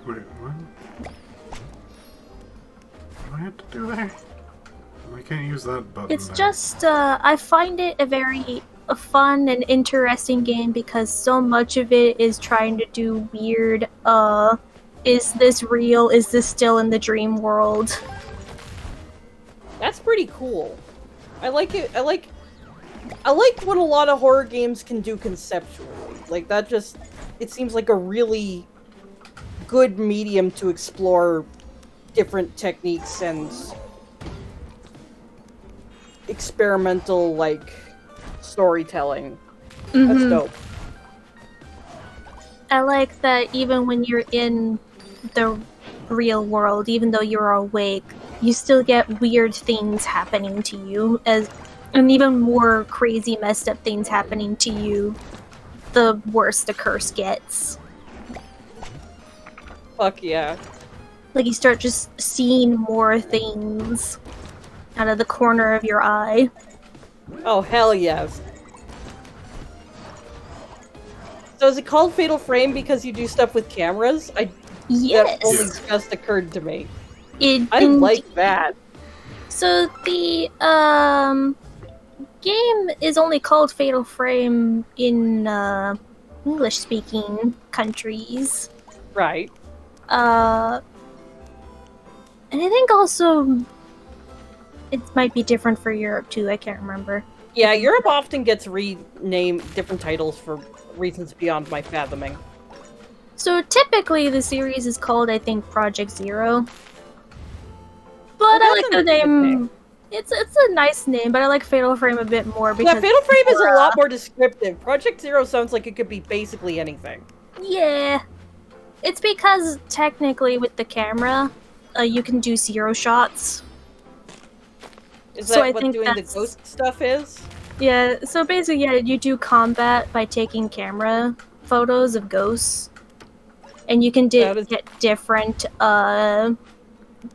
S1: Wait, what? What do I have to do there? I can't use that button.
S2: It's
S1: there.
S2: just, I find it a very fun and interesting game because so much of it is trying to do weird, is this real? Is this still in the dream world?
S3: That's pretty cool. I like it. I like what a lot of horror games can do conceptually. Like that just, it seems like a really good medium to explore different techniques and experimental, like, storytelling. That's dope.
S2: I like that even when you're in the real world, even though you're awake, you still get weird things happening to you, and even more crazy, messed up things happening to you, the worse the curse gets.
S3: Fuck yeah.
S2: Like, you start just seeing more things out of the corner of your eye.
S3: Oh, hell yes. So is it called Fatal Frame because you do stuff with cameras?
S2: Yes!
S3: That only just occurred to me.
S2: I
S3: like that.
S2: So the game is only called Fatal Frame in English-speaking countries.
S3: Right.
S2: And I think also it might be different for Europe too. I can't remember.
S3: Yeah, Europe often gets renamed different titles for reasons beyond my fathoming.
S2: So typically the series is called, I think, Project Zero. But I like the name. It's a nice name, but I like Fatal Frame a bit more because
S3: Yeah, Fatal Frame is a lot more descriptive. Project Zero sounds like it could be basically anything.
S2: Yeah. It's because technically with the camera, you can do zero shots.
S3: Is
S2: So
S3: that
S2: I
S3: what
S2: think
S3: doing the ghost stuff is?
S2: Yeah, so basically, yeah, you do combat by taking camera photos of ghosts. And you can get different,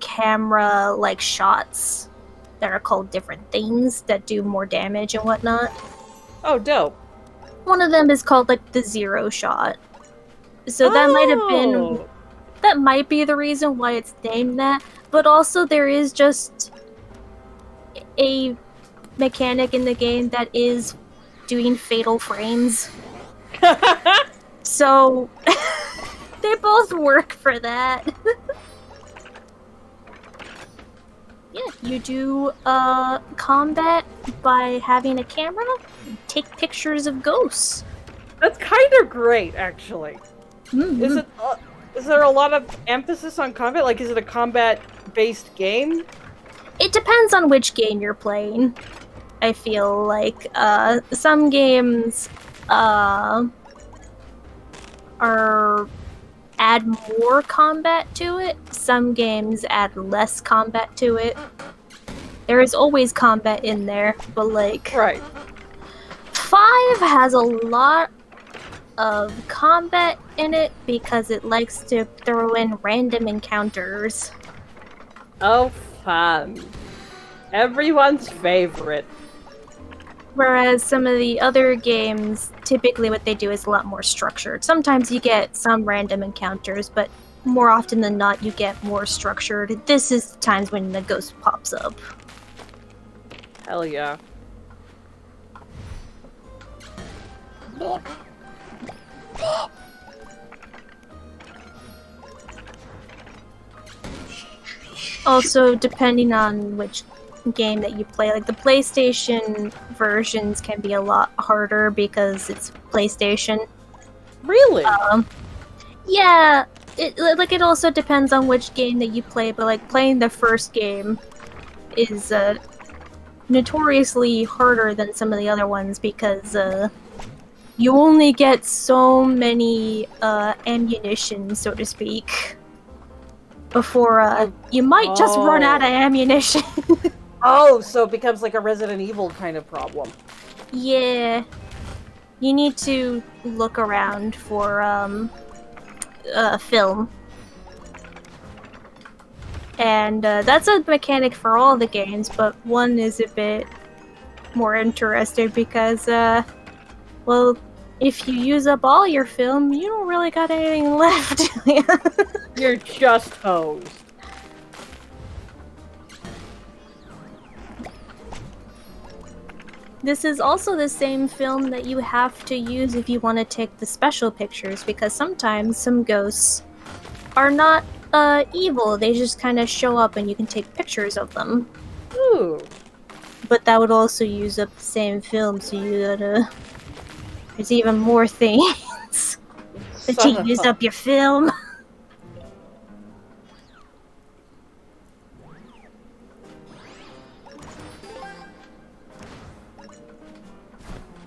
S2: camera-like shots that are called different things that do more damage and whatnot.
S3: Oh, dope.
S2: One of them is called, like, the zero shot. So that might have been... That might be the reason why it's named that. But also there is just a mechanic in the game that is doing fatal frames. So... they both work for that. Yeah, you do combat by having a camera, take pictures of ghosts.
S3: That's kind of great, actually.
S2: Mm-hmm.
S3: Is there a lot of emphasis on combat? Like, is it a combat-based game?
S2: It depends on which game you're playing. I feel like some games add more combat to it. Some games add less combat to it. There is always combat in there, but like...
S3: Right.
S2: 5 has a lot of combat in it because it likes to throw in random encounters.
S3: Oh, fun. Everyone's favorite.
S2: Whereas some of the other games, typically what they do is a lot more structured. Sometimes you get some random encounters, but more often than not you get more structured. This is the times when the ghost pops up.
S3: Hell yeah.
S2: Also, depending on which game that you play, like the PlayStation versions can be a lot harder because it's PlayStation.
S3: Really?
S2: Yeah, it also depends on which game that you play, but like playing the first game is notoriously harder than some of the other ones because you only get so many ammunition, so to speak. before you might just run out of ammunition.
S3: Oh, so it becomes like a Resident Evil kind of problem.
S2: Yeah. You need to look around for film. And that's a mechanic for all the games, but one is a bit more interesting because, well, if you use up all your film, you don't really got anything left.
S3: You're just hosed.
S2: This is also the same film that you have to use if you want to take the special pictures, because sometimes some ghosts are not evil. They just kind of show up and you can take pictures of them.
S3: Ooh.
S2: But that would also use up the same film, so you gotta... There's even more things that you use up your film.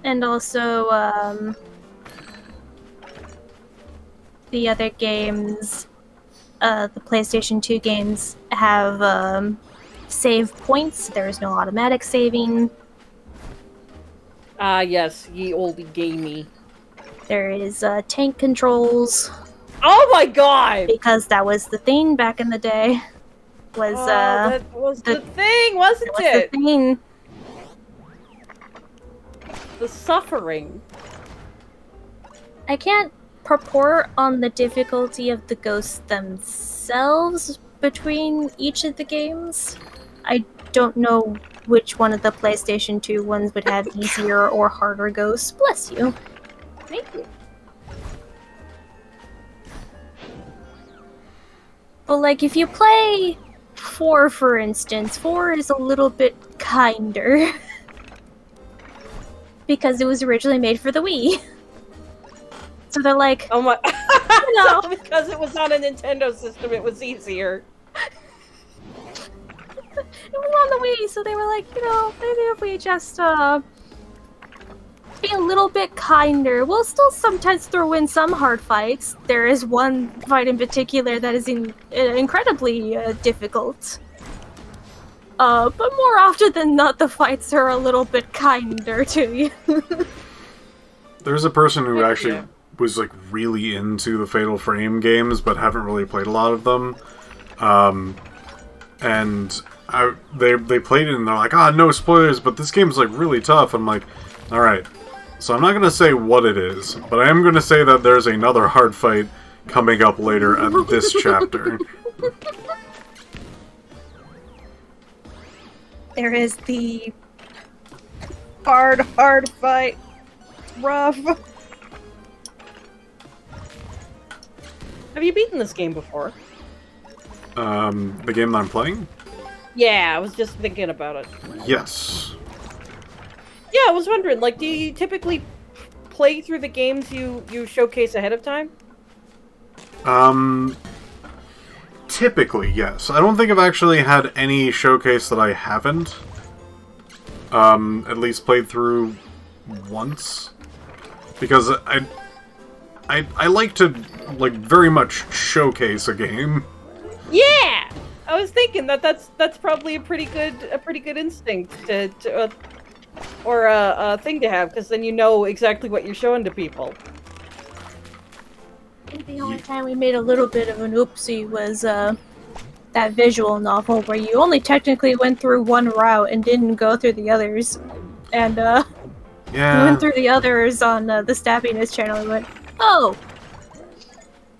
S2: And also, the other games, the PlayStation 2 games have save points. There is no automatic saving.
S3: Ah, yes, ye olde gamey.
S2: There is tank controls.
S3: Oh my god!
S2: Because that was the thing back in the day.
S3: That was the thing, wasn't it?
S2: The thing.
S3: The suffering.
S2: I can't purport on the difficulty of the ghosts themselves between each of the games. I don't know which one of the PlayStation 2 ones would have easier or harder ghosts. Bless you.
S3: Thank you.
S2: But like, if you play 4, for instance, 4 is a little bit kinder. Because it was originally made for the Wii. So they're like,
S3: oh my,
S2: you know,
S3: so because it was on a Nintendo system, it was easier.
S2: It was on the Wii, so they were like, you know, maybe if we just be a little bit kinder. We'll still sometimes throw in some hard fights. There is one fight in particular that is incredibly difficult. But more often than not, the fights are a little bit kinder to you.
S1: There's a person who actually was like really into the Fatal Frame games, but haven't really played a lot of them. And they played it and they're like, no spoilers, but this game's like really tough. I'm like, alright. So I'm not going to say what it is, but I am going to say that there's another hard fight coming up later at this chapter.
S2: There is the hard fight. Rough.
S3: Have you beaten this game before?
S1: The game that I'm playing?
S3: Yeah, I was just thinking about it.
S1: Yes.
S3: Yeah, I was wondering, like, do you typically play through the games you showcase ahead of time?
S1: Typically, yes. I don't think I've actually had any showcase that I haven't. At least played through once. Because I like to, like, very much showcase a game.
S3: Yeah! I was thinking that's probably a pretty good instinct or a thing to have, because then you know exactly what you're showing to people.
S2: I think the only time we made a little bit of an oopsie was that visual novel where you only technically went through one route and didn't go through the others. And we went through the others on the Stabbiness channel and went, oh!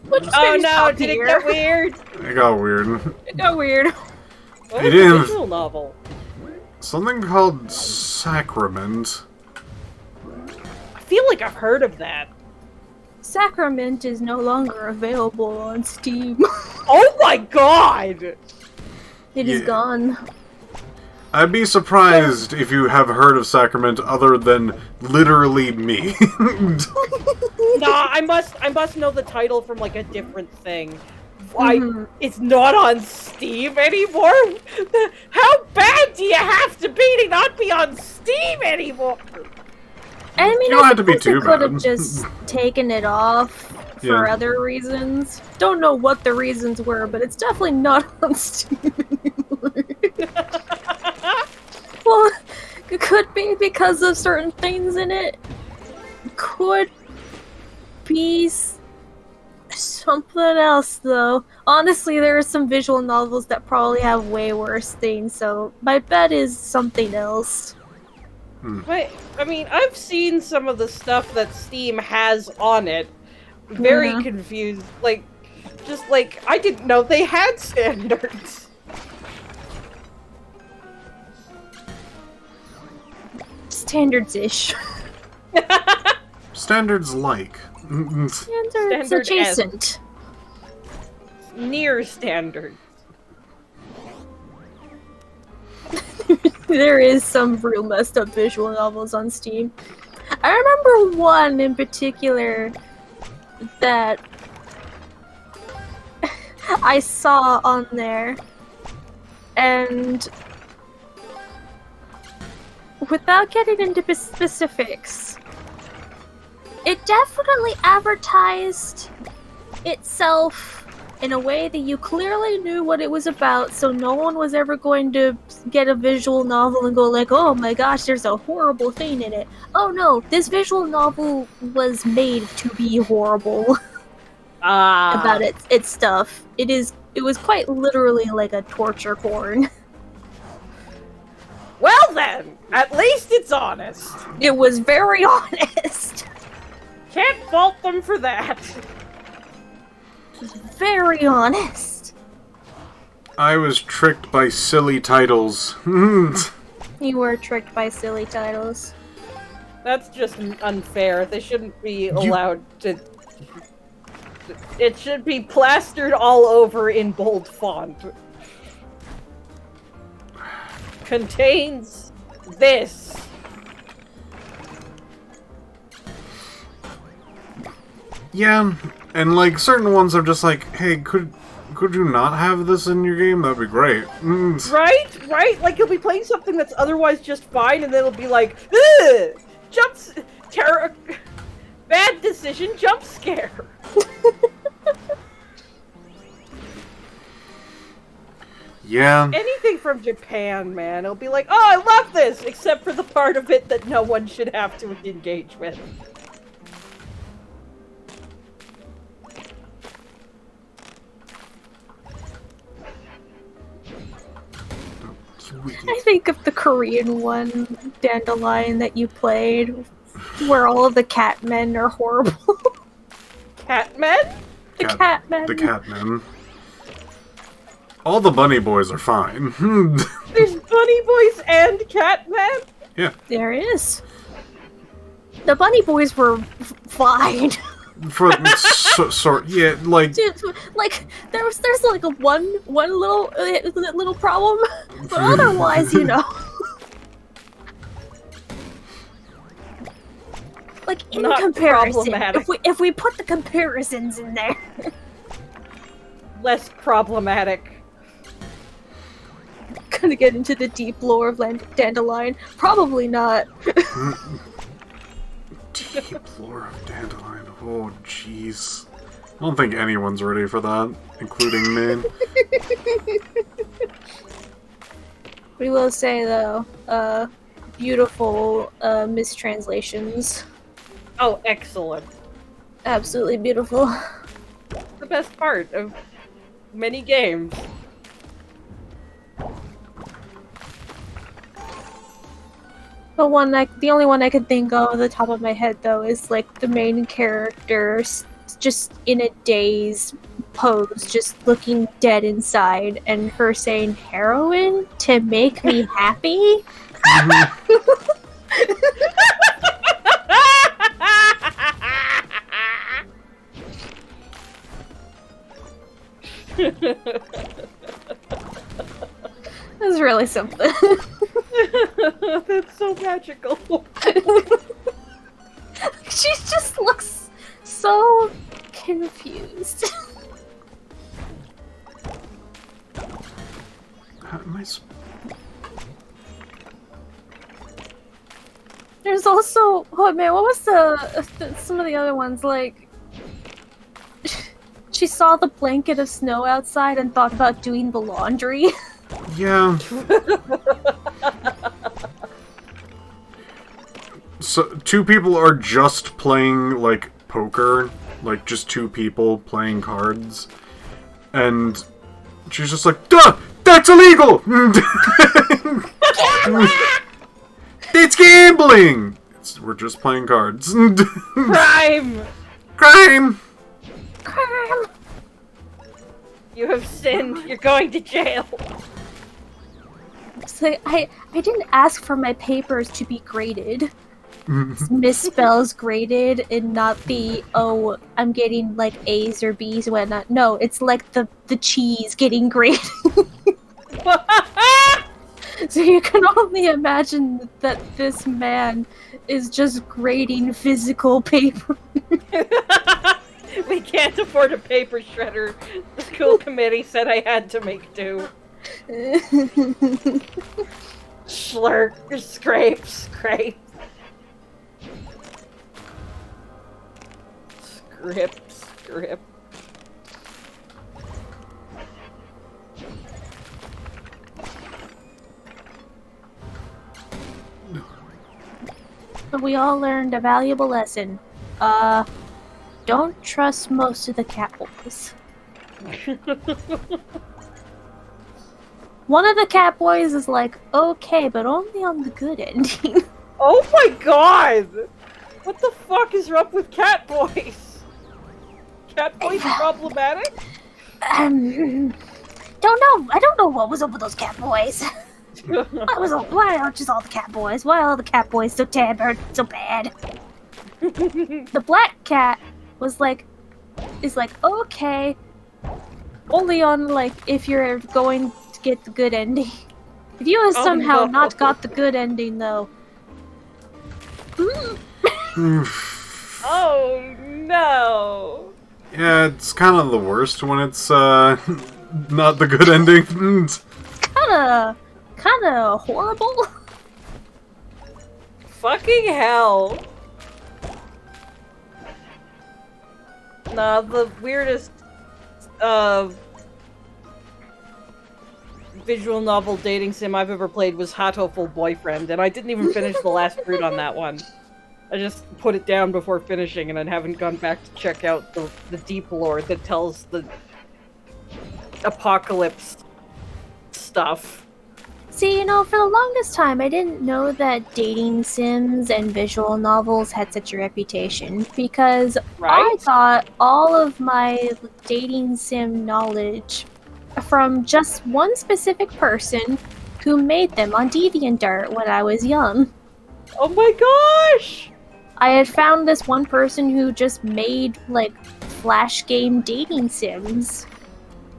S3: Oh no, did it get weird?
S1: It got weird.
S2: It got weird.
S3: What was the visual novel?
S1: Something called Sacrament.
S3: I feel like I've heard of that.
S2: Sacrament is no longer available on Steam.
S3: Oh my god!
S2: It is gone.
S1: I'd be surprised if you have heard of Sacrament other than literally me.
S3: Nah, I must know the title from like a different thing. Why it's not on Steam anymore? How bad do you have to be to not be on Steam anymore?
S2: I mean,
S1: you don't have to be too
S2: could
S1: bad.
S2: have just taken it off for
S1: Yeah.
S2: other reasons. Don't know what the reasons were, but it's definitely not on Steam anymore. Well, it could be because of certain things in it. Could be something else, though. Honestly, there are some visual novels that probably have way worse things, so my bet is something else.
S3: Wait, I mean, I've seen some of the stuff that Steam has on it. Very
S2: Yeah.
S3: confused. Like, just like, I didn't know they had standards.
S2: Standards-ish.
S1: Standards like.
S2: Standards
S3: Standard-esque.
S2: adjacent.
S3: Near standard.
S2: There is some real messed up visual novels on Steam. I remember one in particular that I saw on there, and without getting into specifics, it definitely advertised itself in a way that you clearly knew what it was about, so no one was ever going to get a visual novel and go like, oh my gosh, there's a horrible thing in it. Oh no, this visual novel was made to be horrible about its stuff. It was quite literally like a torture porn.
S3: Well then, at least it's honest.
S2: It was very honest.
S3: Can't fault them for that.
S2: Very honest.
S1: I was tricked by silly titles.
S2: You were tricked by silly titles.
S3: That's just unfair. They shouldn't be allowed to... It should be plastered all over in bold font. Contains this.
S1: Yeah, and like certain ones are just like, hey, could you not have this in your game? That'd be great.
S3: Right? Like you'll be playing something that's otherwise just fine, and then it'll be like, ugh! Bad decision, jump scare.
S1: Yeah.
S3: Anything from Japan, man. It'll be like, oh, I love this! Except for the part of it that no one should have to engage with.
S2: I think of the Korean one, Dandelion, that you played, where all of the catmen are horrible.
S3: Catmen?
S2: The catmen.
S1: The Catmen. All the bunny boys are fine.
S3: There's bunny boys and catmen?
S1: Yeah.
S2: There is. The bunny boys were fine.
S1: For yeah, like
S2: Dude, like there's like a one little problem, but otherwise, you know. Like in
S3: Not
S2: comparison,
S3: problematic.
S2: if we put the comparisons in there.
S3: Less problematic.
S2: Gonna get into the deep lore of Dandelion? Probably not.
S1: deep lore of Dandelion. Oh, jeez. I don't think anyone's ready for that, including me.
S2: We will say though, beautiful mistranslations.
S3: Oh, excellent.
S2: Absolutely beautiful.
S3: The best part of many games.
S2: The only one I could think of at the top of my head though is like the main character just in a daze pose, just looking dead inside, and her saying heroin to make me happy. That's really something.
S3: That's so magical.
S2: She just looks so confused.
S1: How am I
S2: There's also, oh man, what was some of the other ones, like She saw the blanket of snow outside and thought about doing the laundry.
S1: Yeah. So, 2 people are just playing, like, poker. Like, just 2 people playing cards. And she's just like, duh! That's illegal! It's gambling! We're just playing cards.
S4: Crime!
S1: Crime!
S2: Crime!
S4: You have sinned. You're going to jail.
S2: So I didn't ask for my papers to be graded. Misspells graded and not the, oh, I'm getting like A's or B's or whatnot. No, it's like the cheese getting graded. So you can only imagine that this man is just grading physical paper.
S4: We can't afford a paper shredder. The school committee said I had to make do. Slurk, scrape. Scrape.
S2: But we all learned a valuable lesson. Don't trust most of the catboys. One of the catboys is like, okay, but only on the good ending.
S4: Oh my god! What the fuck is up with Catboys? Catboys problematic?
S2: Don't know. I don't know what was up with those catboys. Why are just all the catboys? Why are all the catboys so tampered, so bad? The black cat was like, okay, only on like if you're going to get the good ending. If you have somehow not got the good ending though.
S4: Oh no!
S1: Yeah, it's kind of the worst when it's not the good ending.
S2: Kinda horrible.
S4: Fucking hell! Nah, the weirdest visual novel dating sim I've ever played was Hatoful Boyfriend, and I didn't even finish the last fruit on that one. I just put it down before finishing, and I haven't gone back to check out the deep lore that tells the apocalypse stuff.
S2: See, for the longest time, I didn't know that dating sims and visual novels had such a reputation, because I thought all of my dating sim knowledge from just one specific person who made them on DeviantArt when I was young.
S4: Oh my gosh!
S2: I had found this one person who just made, like, flash game dating sims.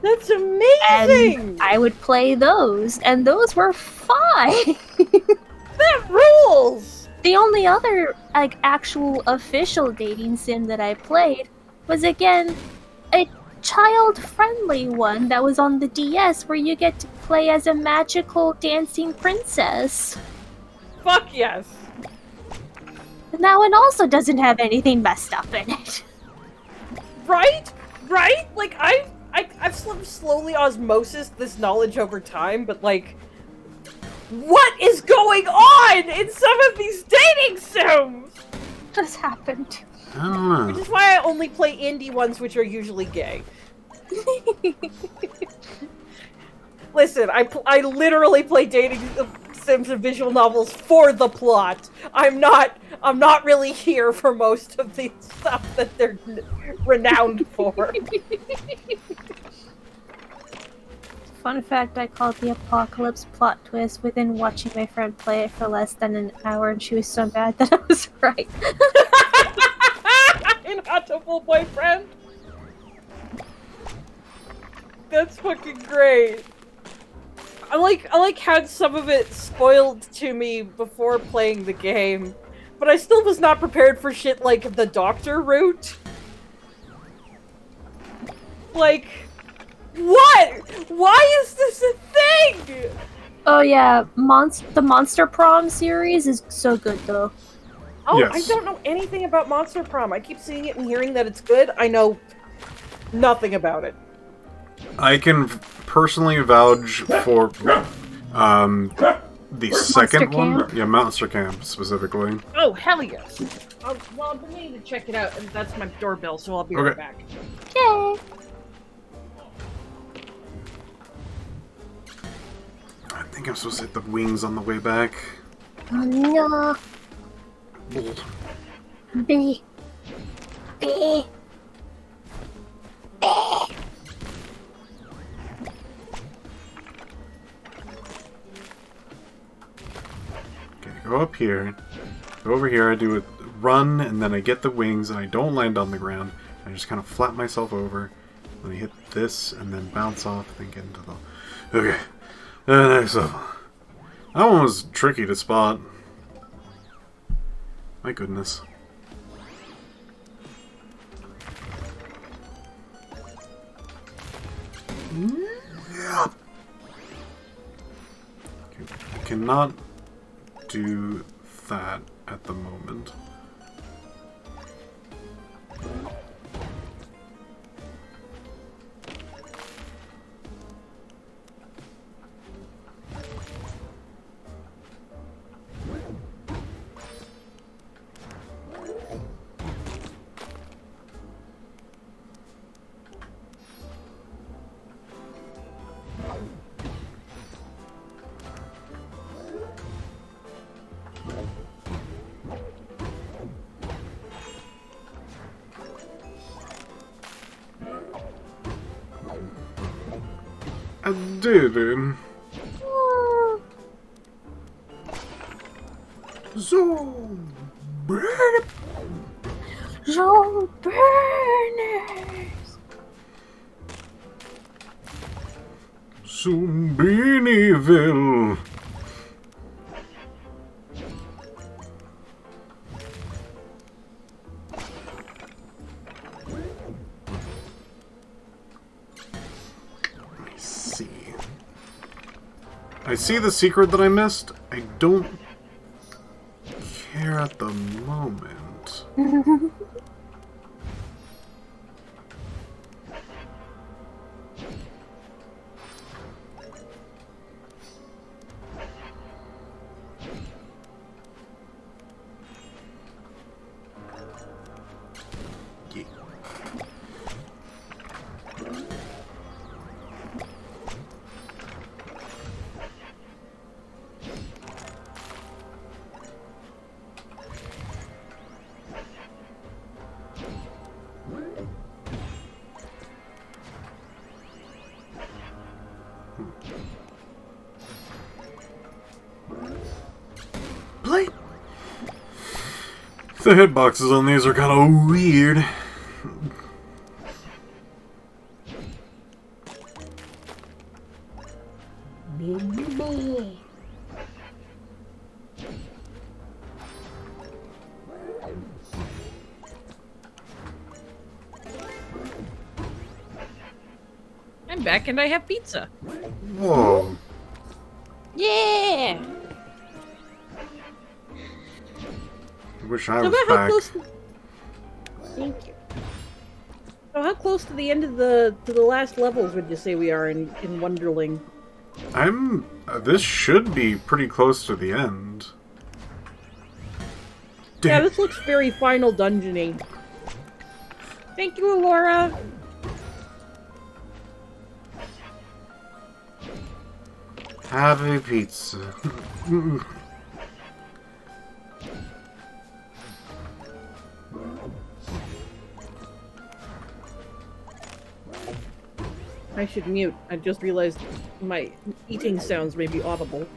S4: That's amazing!
S2: And I would play those, and those were fine!
S4: That rules!
S2: The only other, like, actual official dating sim that I played was, again, a child-friendly one that was on the DS where you get to play as a magical dancing princess.
S4: Fuck yes!
S2: And that one also doesn't have anything messed up in it.
S4: Right? Right? Like, I've slowly osmosis this knowledge over time, but like, what is going on in some of these dating sims?
S2: What has happened?
S1: I don't know.
S4: Which is why I only play indie ones, which are usually gay. Listen, I literally play dating sims and visual novels for the plot. I'm not really here for most of the stuff that they're renowned for.
S2: Fun fact, I called the apocalypse plot twist within watching my friend play it for less than an hour, and she was so mad that I was right.
S4: In Hatoful Boyfriend? That's fucking great. I like had some of it spoiled to me before playing the game, but I still was not prepared for shit like the doctor route. Like, what? Why is this a thing?
S2: Oh yeah, the Monster Prom series is so good though.
S4: Oh,
S1: Yes.
S4: I don't know anything about Monster Prom. I keep seeing it and hearing that it's good. I know nothing about it.
S1: I can personally vouch for the second one.
S2: Camp?
S1: Yeah, Monster Camp specifically.
S3: Oh, hell yes. Well, I've been meaning to check it out, and that's my doorbell, so I'll be right
S1: Okay.
S3: back.
S2: Okay.
S1: I think I'm supposed to hit the wings on the way back.
S2: Oh no. B. B.
S1: Okay, go up here. Go over here, I do a run, and then I get the wings, and I don't land on the ground. I just kind of flap myself over. Then I hit this, and then bounce off, then get into the... Okay. Next level. That one was tricky to spot. My goodness. Yeah. Okay, I cannot do that at the moment. I did it. So bad.
S2: So burners.
S1: So Beanieville. I see the secret that I missed. I don't care at the moment. Yeah. Play. The hitboxes on these are kind of weird.
S3: I'm back and I have pizza.
S1: Whoa.
S3: Yeah!
S1: I wish I
S3: So
S1: was
S3: about how
S1: back.
S3: close to... Thank you. So how close to the end of the last levels would you say we are in Wunderling?
S1: I'm. This should be pretty close to the end.
S3: Yeah, this looks very final dungeon-y. Thank you, Laura.
S1: Have a pizza.
S3: I should mute. I just realized my eating sounds may be audible.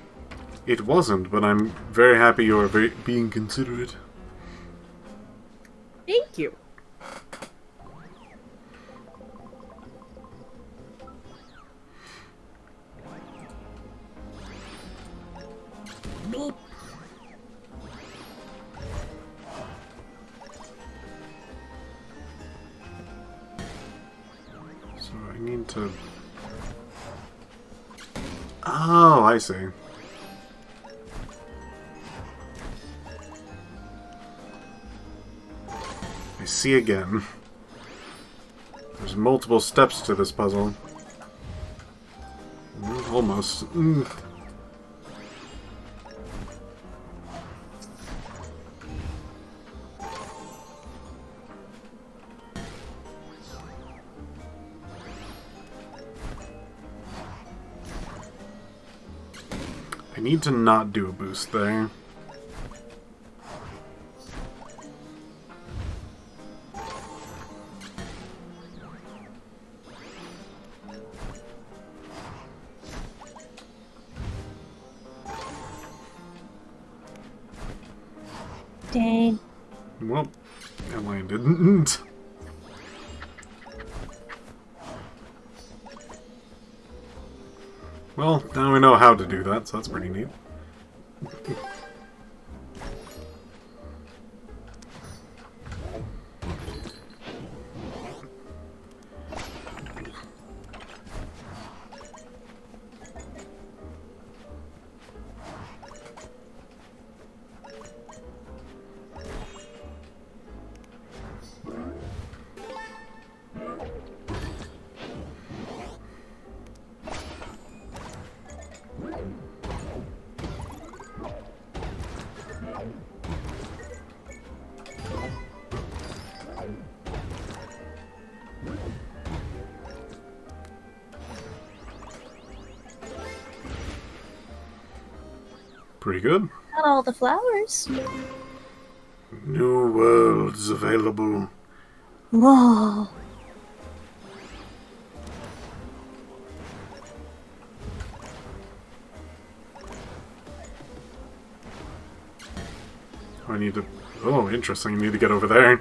S1: It wasn't, but I'm very happy you're being considerate.
S3: Thank you.
S2: Beep.
S1: So I need to... Oh, I see. I see again. There's multiple steps to this puzzle. Almost. I need to not do a boost there.
S2: Dang.
S1: Well, I landed. Well, now we know how to do that, so that's pretty neat. Pretty good.
S2: Got all the flowers.
S1: New worlds available.
S2: Whoa.
S1: I need to... Oh, interesting. I need to get over there.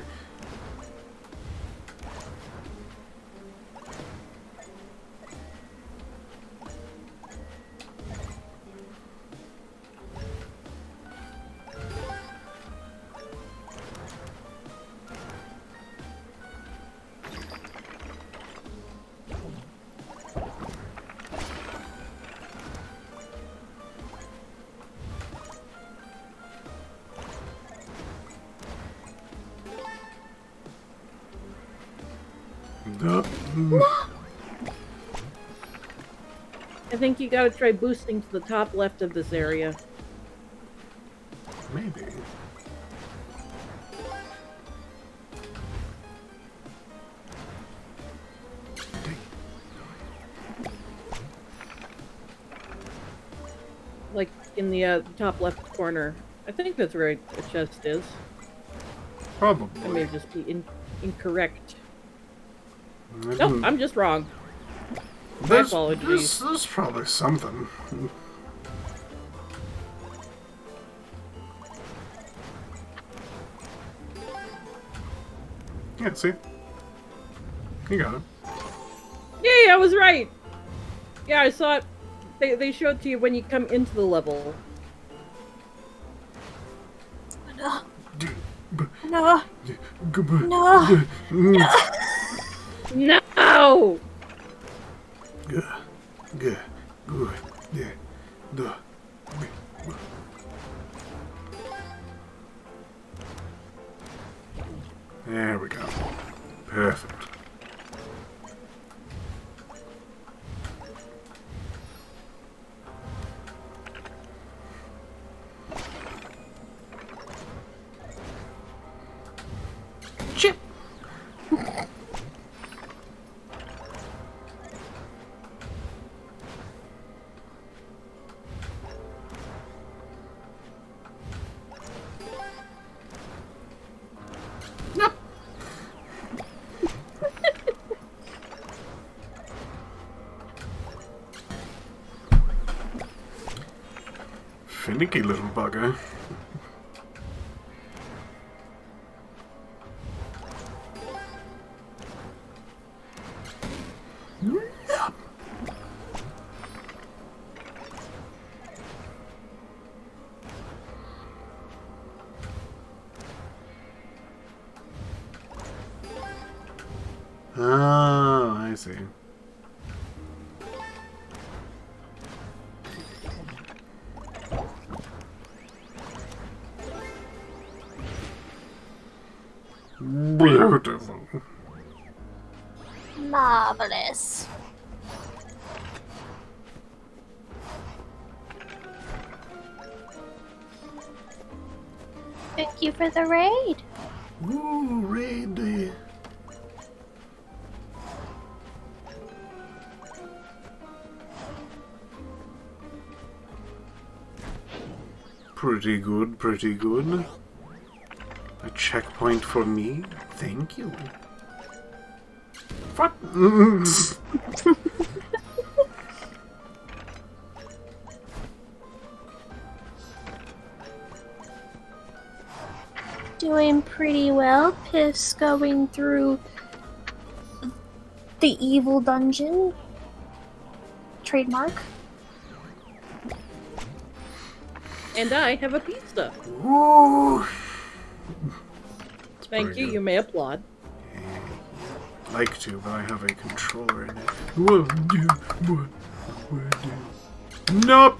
S3: I think you gotta try boosting to the top left of this area.
S1: Maybe.
S3: Like in the top left corner. I think that's where the chest is.
S1: Probably.
S3: I may just be incorrect.
S1: I
S3: Nope,
S1: didn't-
S3: I'm just wrong. My
S1: There's,
S3: apologies.
S1: there's probably something. Yeah, see? You got it.
S3: Yay, I was right! Yeah, I saw it. They show it to you when you come into the level.
S2: No.
S1: D-
S2: No.
S1: d- g- b-
S2: No.
S1: d- mm,
S3: No!
S1: g- g- g- d- d- b- b- There we go. Perfect. Chip. Yep. Finicky little bugger. Yep. Oh, I see. Beautiful.
S2: Marvelous. Thank you for the raid.
S1: Ooh, raid day. Pretty good, pretty good. A checkpoint for me? Thank you. What?
S2: Doing pretty well. Piff's going through the evil dungeon. Trademark.
S3: And I have a pizza.
S1: Ooh.
S3: Thank
S1: pretty
S3: you,
S1: good.
S3: you may applaud.
S1: Like to, but I have a controller in it. Whoa, nope.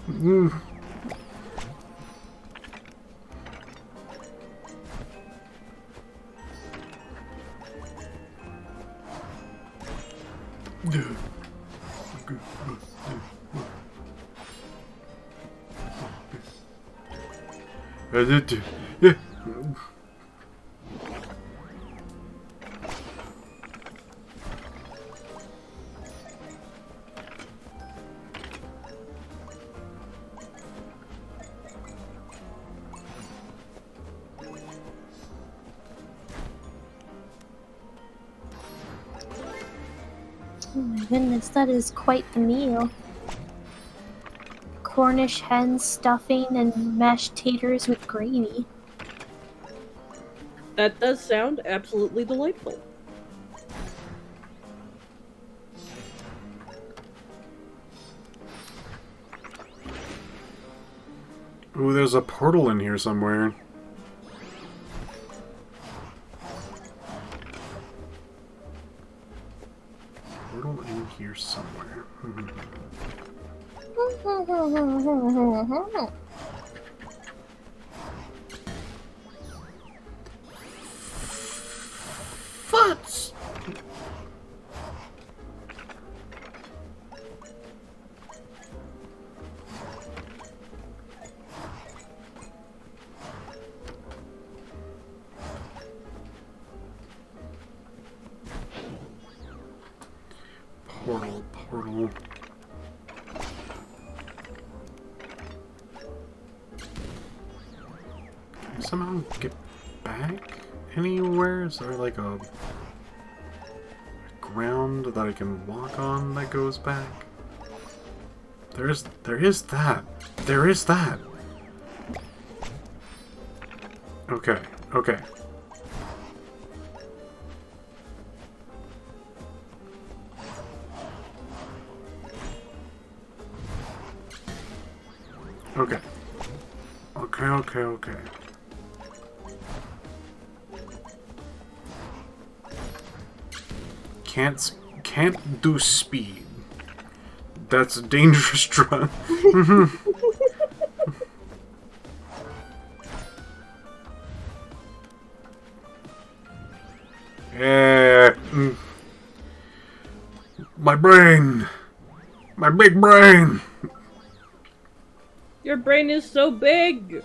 S1: Yeah.
S2: Oh my goodness, that is quite the meal. Cornish hen stuffing and mashed taters with gravy.
S3: That does sound absolutely delightful.
S1: Ooh, there's a portal in here somewhere. Portal in here somewhere. Futs! Portal. Can I somehow get back anywhere? Is there like a ground that I can walk on that goes back? There is that. There is that. Okay. Okay. Can't do speed. That's a dangerous drug. My brain. My big brain.
S3: Your brain is so big!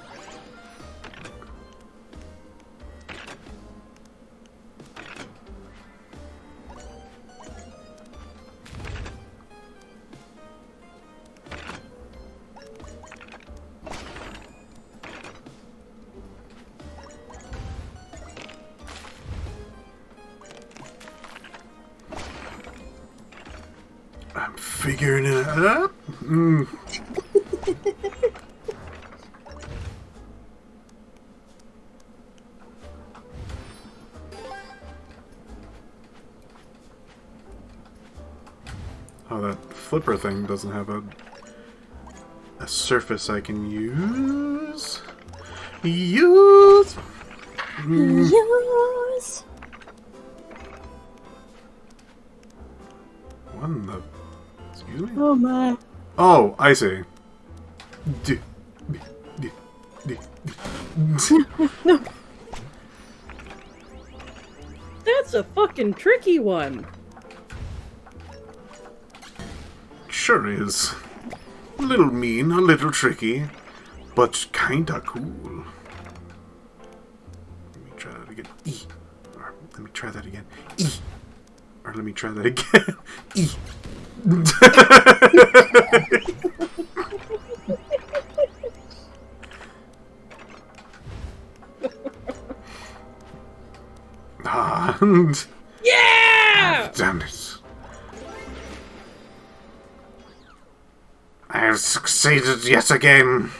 S1: I'm figuring it out. Oh, that flipper thing doesn't have a surface I can use. Use. What in the... Excuse me?
S2: Oh my.
S1: Oh, I see.
S3: That's a fucking tricky one!
S1: sure is. A little mean, a little tricky, but kinda cool. Let me try that again. E. Or let me try that again. E. Or let me try that again. E.
S3: Yeah!
S1: I've done it. I have succeeded yet again.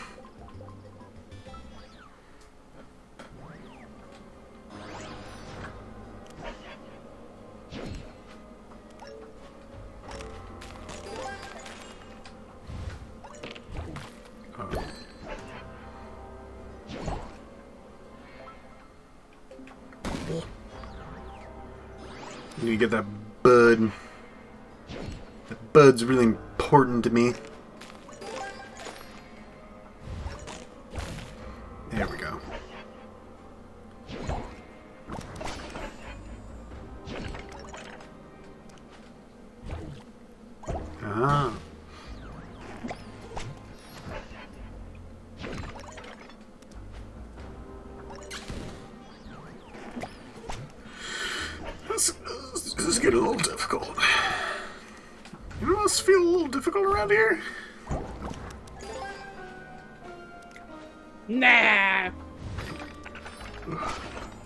S1: Need to get that bud. That bud's really important to me. There we go. Ah. This is getting a little difficult. You know what's feel a little difficult around here?
S3: Nah.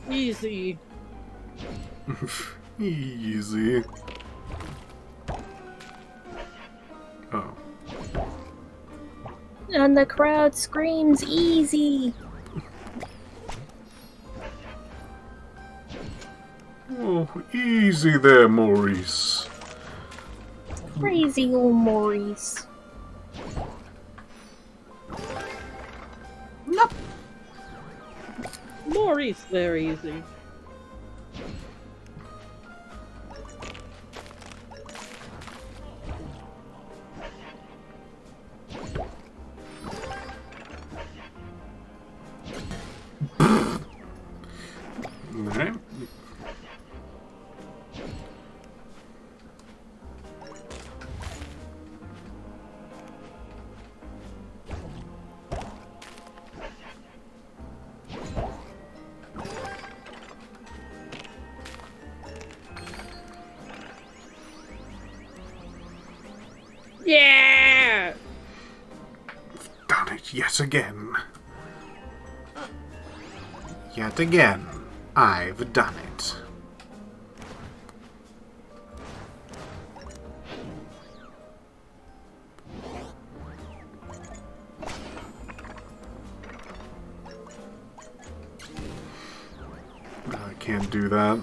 S3: Easy.
S1: Easy. Oh.
S2: And the crowd screams easy.
S1: Oh, easy there, Maurice.
S2: Crazy old Maurice.
S3: Nope. Maurice, they're easy.
S1: Alright.
S3: Yeah!
S1: Done it yet again. Yet again, I've done it. I can't do that.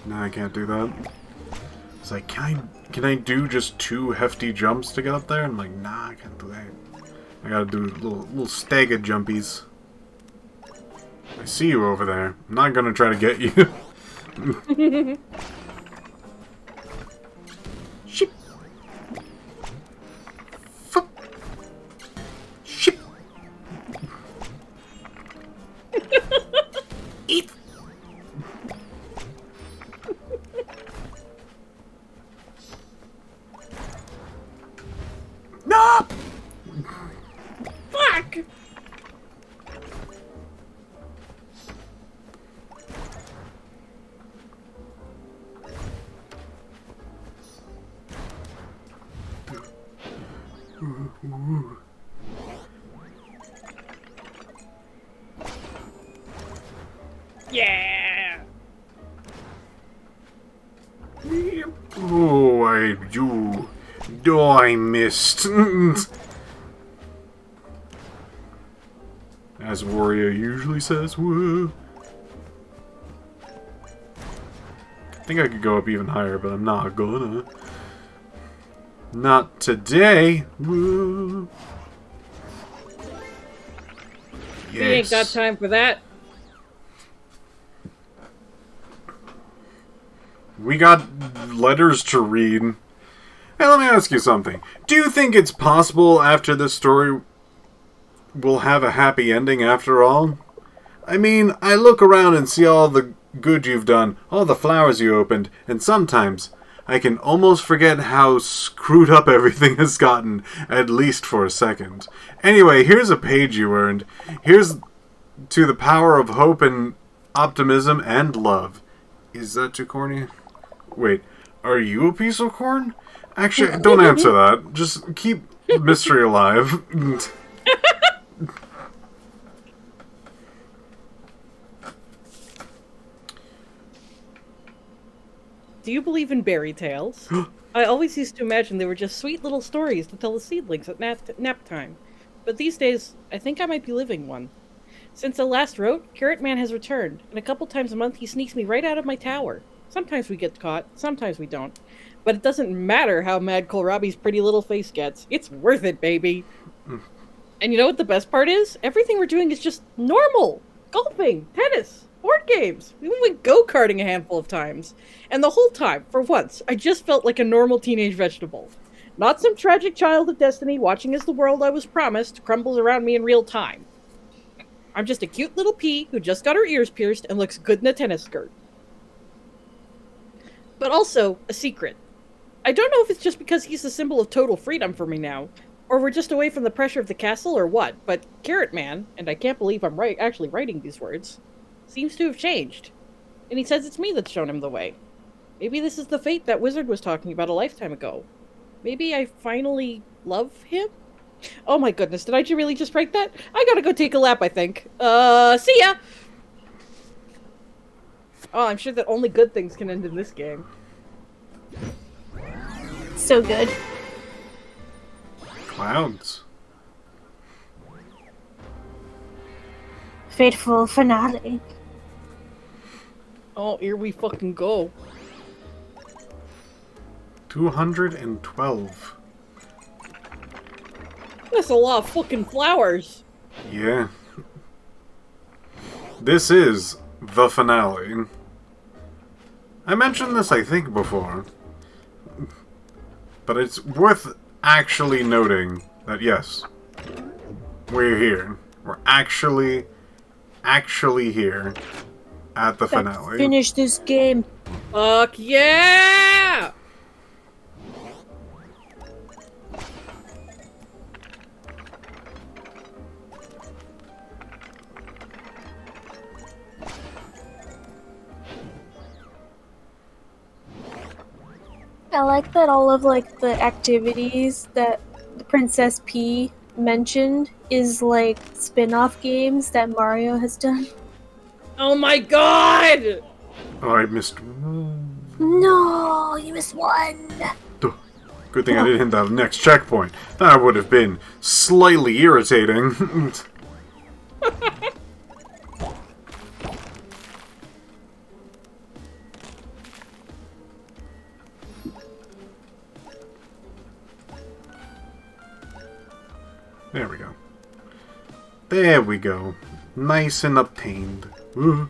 S1: No, I can't do that. It's like, can I do just 2 hefty jumps to get up there? I'm like, nah, I can't do that. I gotta do little stagger jumpies. I see you over there. I'm not gonna try to get you. Ship. Fuck. Ship. Eat. No!
S3: Fuck! Yeah!
S1: Oh, I do. Oh, I missed. As Warrior usually says, woo. I think I could go up even higher, but I'm not gonna. Not today. Woo.
S3: We ain't got time for that.
S1: We got letters to read. Hey, let me ask you something. Do you think it's possible after this story we'll have a happy ending after all? I mean, I look around and see all the good you've done, all the flowers you opened, and sometimes I can almost forget how screwed up everything has gotten, at least for a second. Anyway, here's a page you earned. Here's to the power of hope and optimism and love. Is that too corny? Wait, are you a piece of corn? Actually, don't answer that. Just keep mystery alive.
S3: Do you believe in fairy tales? I always used to imagine they were just sweet little stories to tell the seedlings at nap time. But these days, I think I might be living one. Since I last wrote, Carrot Man has returned, and a couple times a month he sneaks me right out of my tower. Sometimes we get caught, sometimes we don't. But it doesn't matter how mad Kohlrabi's pretty little face gets. It's worth it, baby. And you know what the best part is? Everything we're doing is just normal. Golfing, tennis, board games. We even went go-karting a handful of times. And the whole time, for once, I just felt like a normal teenage vegetable. Not some tragic child of destiny watching as the world I was promised crumbles around me in real time. I'm just a cute little pea who just got her ears pierced and looks good in a tennis skirt. But also, a secret. I don't know if it's just because he's a symbol of total freedom for me now, or we're just away from the pressure of the castle or what, but Carrot Man, and I can't believe I'm actually writing these words, seems to have changed. And he says it's me that's shown him the way. Maybe this is the fate that wizard was talking about a lifetime ago. Maybe I finally love him? Oh my goodness, did I really just write that? I gotta go take a lap, I think. See ya! Oh, I'm sure that only good things can end in this game.
S2: So good.
S1: Clouds.
S2: Fateful finale.
S3: Oh, here we fucking go.
S1: 212.
S3: That's a lot of fucking flowers.
S1: Yeah. This is the finale. I mentioned this, I think, before. But it's worth actually noting that, yes, we're here. We're actually here at the finale.
S2: Finish this game.
S3: Fuck yeah!
S2: I like that all of like the activities that Princess P mentioned is like spin-off games that Mario has done.
S3: Oh my god!
S1: Oh, I missed.
S2: No, you missed one.
S1: Good thing I didn't hit that next checkpoint. That would have been slightly irritating. There we go. There we go. Nice and obtained. Oh.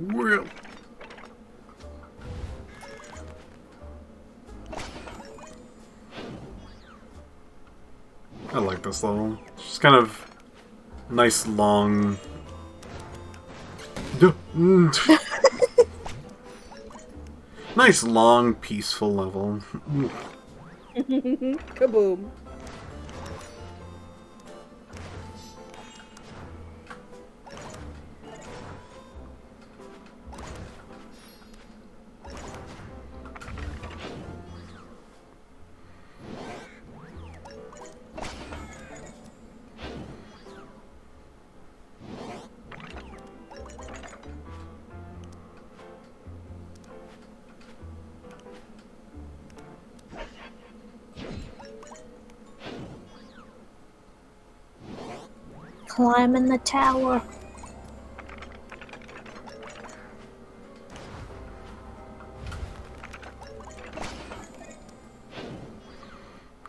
S1: Real. I like this level. It's just kind of nice, long. Nice, long, peaceful level.
S3: Kaboom.
S2: climbing the tower.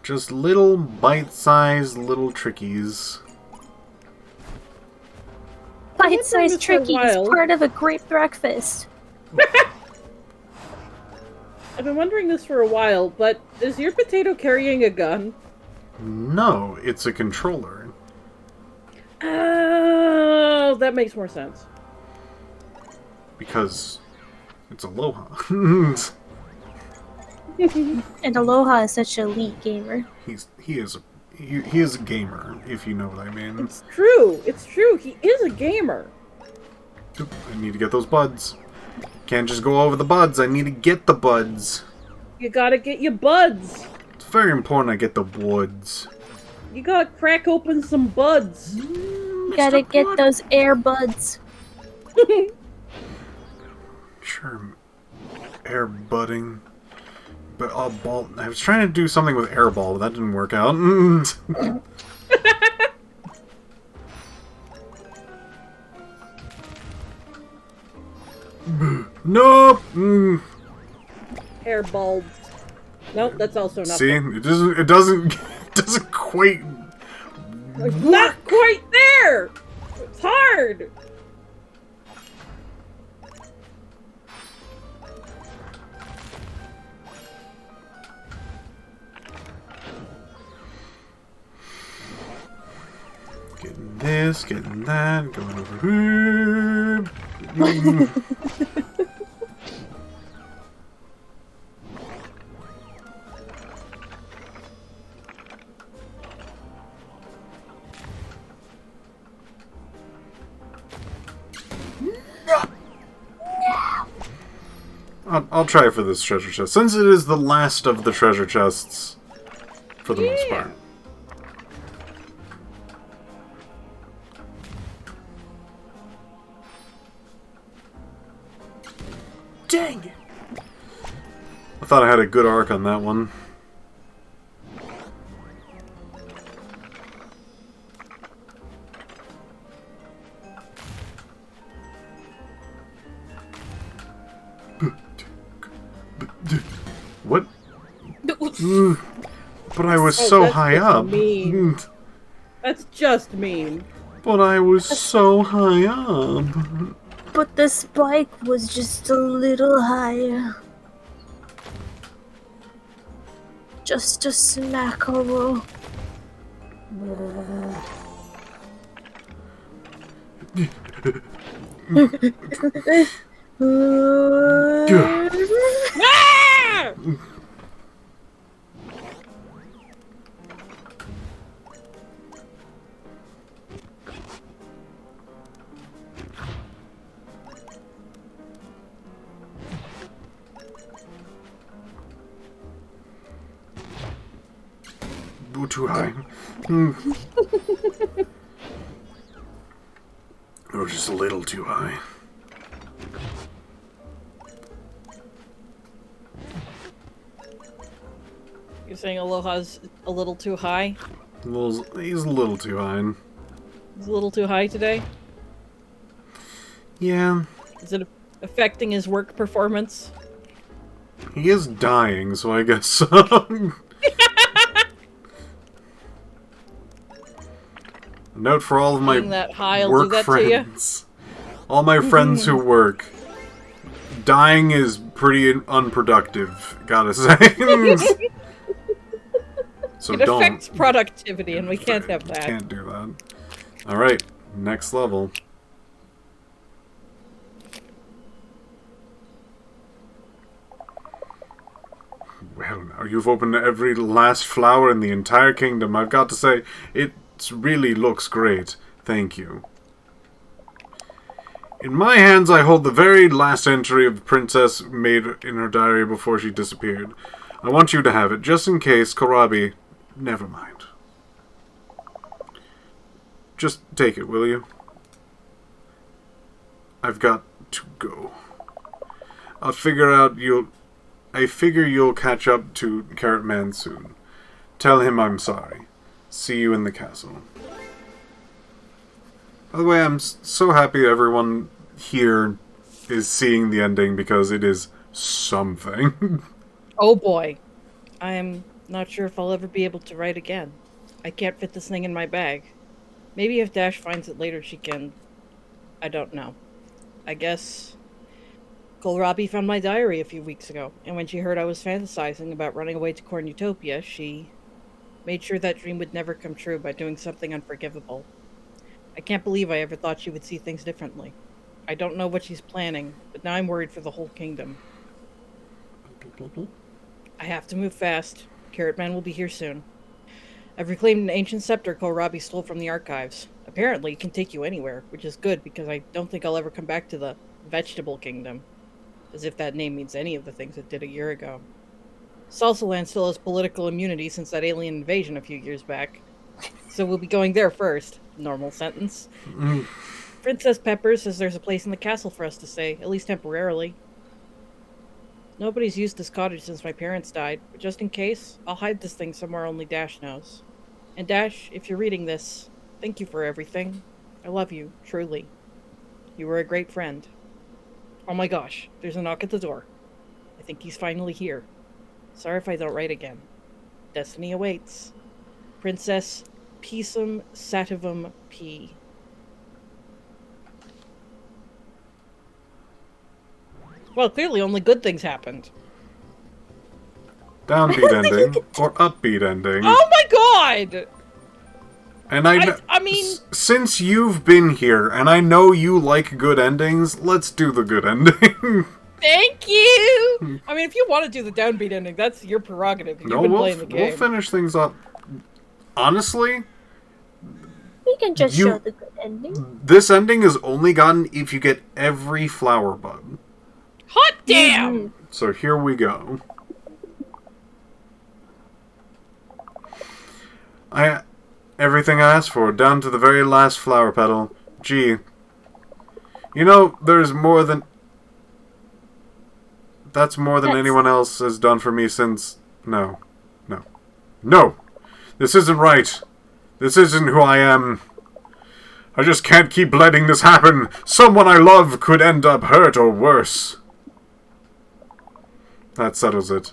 S1: Just little bite-sized little trickies.
S2: Bite-sized
S3: this for a
S2: trickies,
S3: while.
S2: part of a great breakfast.
S3: I've been wondering this for a while, but is your potato carrying a gun?
S1: No, it's a controller.
S3: Oh, that makes more sense.
S1: Because it's Aloha.
S2: And Aloha is such an elite gamer.
S1: He is a gamer, if you know what I mean.
S3: It's true. It's true. He is a gamer.
S1: Oop, I need to get those buds. Can't just go over the buds. I need to get the buds.
S3: You gotta get your buds.
S1: It's very important I get the woods.
S3: You gotta crack open some buds.
S2: Gotta get those air buds.
S1: Sure, air budding. But ball. I was trying to do something with airball, but that didn't work out. Nope.
S3: Hair bulbs. Nope, that's also not.
S1: See, it doesn't quite.
S3: Not quite there. It's hard.
S1: Getting this, getting that, going over here. I'll try for this treasure chest, since it is the last of the treasure chests, for the most part. Dang it! I thought I had a good arc on that one. What? But I was so
S3: that's
S1: high
S3: just
S1: up.
S3: mean. That's just mean.
S1: But I was so high up.
S2: But the spike was just a little higher. Just a smackerel.
S3: Ah!
S1: Too high. Or just a little too high.
S3: You're saying Aloha's a little too high?
S1: He's a little too high.
S3: He's a little too high today?
S1: Yeah.
S3: Is it affecting his work performance?
S1: He is dying, so I guess so. Note for all of my
S3: Being that high will
S1: work
S3: do that
S1: friends. All my friends who work. Dying is pretty unproductive, gotta say. So
S3: It
S1: don't.
S3: affects productivity, and we can't have that.
S1: Can't do that. Alright, next level. Well, now you've opened every last flower in the entire kingdom. I've got to say, it really looks great. Thank you. In my hands, I hold the very last entry of the princess made in her diary before she disappeared. I want you to have it, just in case Korabi... Never mind. Just take it, will you? I've got to go. I figure you'll catch up to Carrot Man soon. Tell him I'm sorry. See you in the castle. By the way, I'm so happy everyone here is seeing the ending because it is something.
S3: Oh boy. I'm not sure if I'll ever be able to write again. I can't fit this thing in my bag. Maybe if Dash finds it later she can... I don't know. I guess... Kohlrabi found my diary a few weeks ago, and when she heard I was fantasizing about running away to Cornutopia, she made sure that dream would never come true by doing something unforgivable. I can't believe I ever thought she would see things differently. I don't know what she's planning, but now I'm worried for the whole kingdom. I have to move fast. Carrot Man will be here soon. I've reclaimed an ancient scepter Kohlrabi stole from the archives. Apparently, it can take you anywhere, which is good because I don't think I'll ever come back to the Vegetable Kingdom. As if that name means any of the things it did a year ago. Salsaland still has political immunity since that alien invasion a few years back. So we'll be going there first. Normal sentence. Princess Pepper says there's a place in the castle for us to stay, at least temporarily. Nobody's used this cottage since my parents died, but just in case, I'll hide this thing somewhere only Dash knows. And Dash, if you're reading this, thank you for everything. I love you, truly. You were a great friend. Oh my gosh, there's a knock at the door. I think he's finally here. Sorry if I don't write again. Destiny awaits. Princess Pisum Sativum P. Well, clearly only good things happened.
S1: Downbeat ending or upbeat ending.
S3: Oh my god!
S1: And
S3: I mean...
S1: since you've been here, and I know you like good endings, let's do the good ending.
S3: Thank you! I mean, if you want to do the downbeat ending, that's your prerogative. You've been playing the game.
S1: We'll finish things up. Honestly...
S2: We can just show the good ending.
S1: This ending is only gotten if you get every flower bug.
S3: Hot damn!
S1: So here we go. Everything I asked for, down to the very last flower petal. Gee. You know, there's more than... That's more than anyone else has done for me since... No. This isn't right. This isn't who I am. I just can't keep letting this happen. Someone I love could end up hurt or worse. That settles it.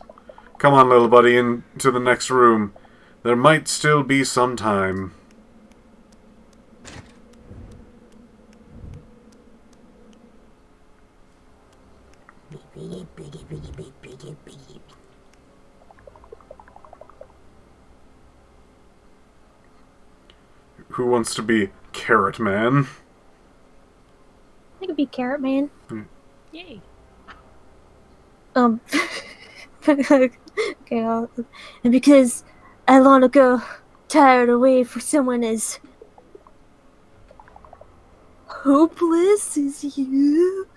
S1: Come on, little buddy, into the next room. There might still be some time. Who wants to be Carrot Man?
S2: I could be Carrot Man.
S3: Yay.
S2: Okay, and because I long ago tired away for someone as hopeless as you,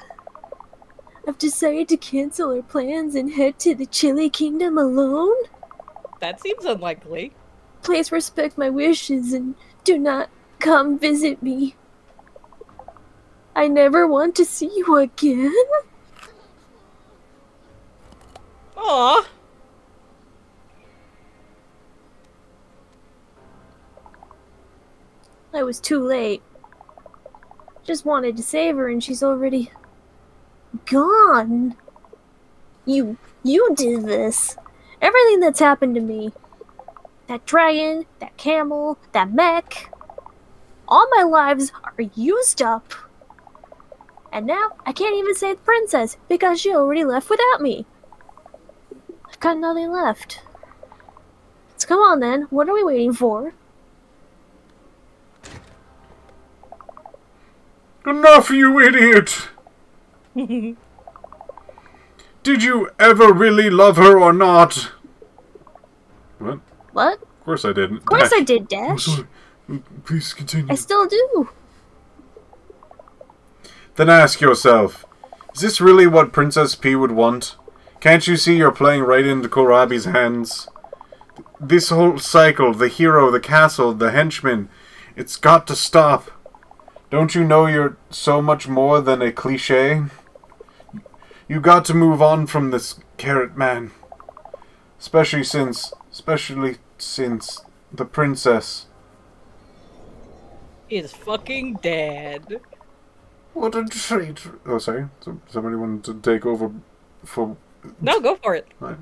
S2: I've decided to cancel our plans and head to the Chili Kingdom alone.
S3: That seems unlikely.
S2: Please respect my wishes and do not come visit me. I never want to see you again.
S3: Aww.
S2: I was too late. Just wanted to save her and she's already gone. You did this. Everything that's happened to me. That dragon, that camel, that mech. All my lives are used up. And now I can't even save the princess because she already left without me. I've got nothing left. So come on then, what are we waiting for?
S1: Enough, you idiot! Did you ever really love her or not? What?
S2: What?
S1: Of course I didn't.
S2: Of course I did, Dash.
S1: Oh, sorry. Please continue.
S2: I still do.
S1: Then ask yourself, is this really what Princess P would want? Can't you see you're playing right into Kohlrabi's hands? This whole cycle, the hero, the castle, the henchman, it's got to stop. Don't you know you're so much more than a cliché? You got to move on from this Carrot Man. Especially since the princess.
S3: is fucking dead.
S1: What a traitor! Oh, sorry. Somebody wanted to take over for...
S3: No, go for it.
S1: Right.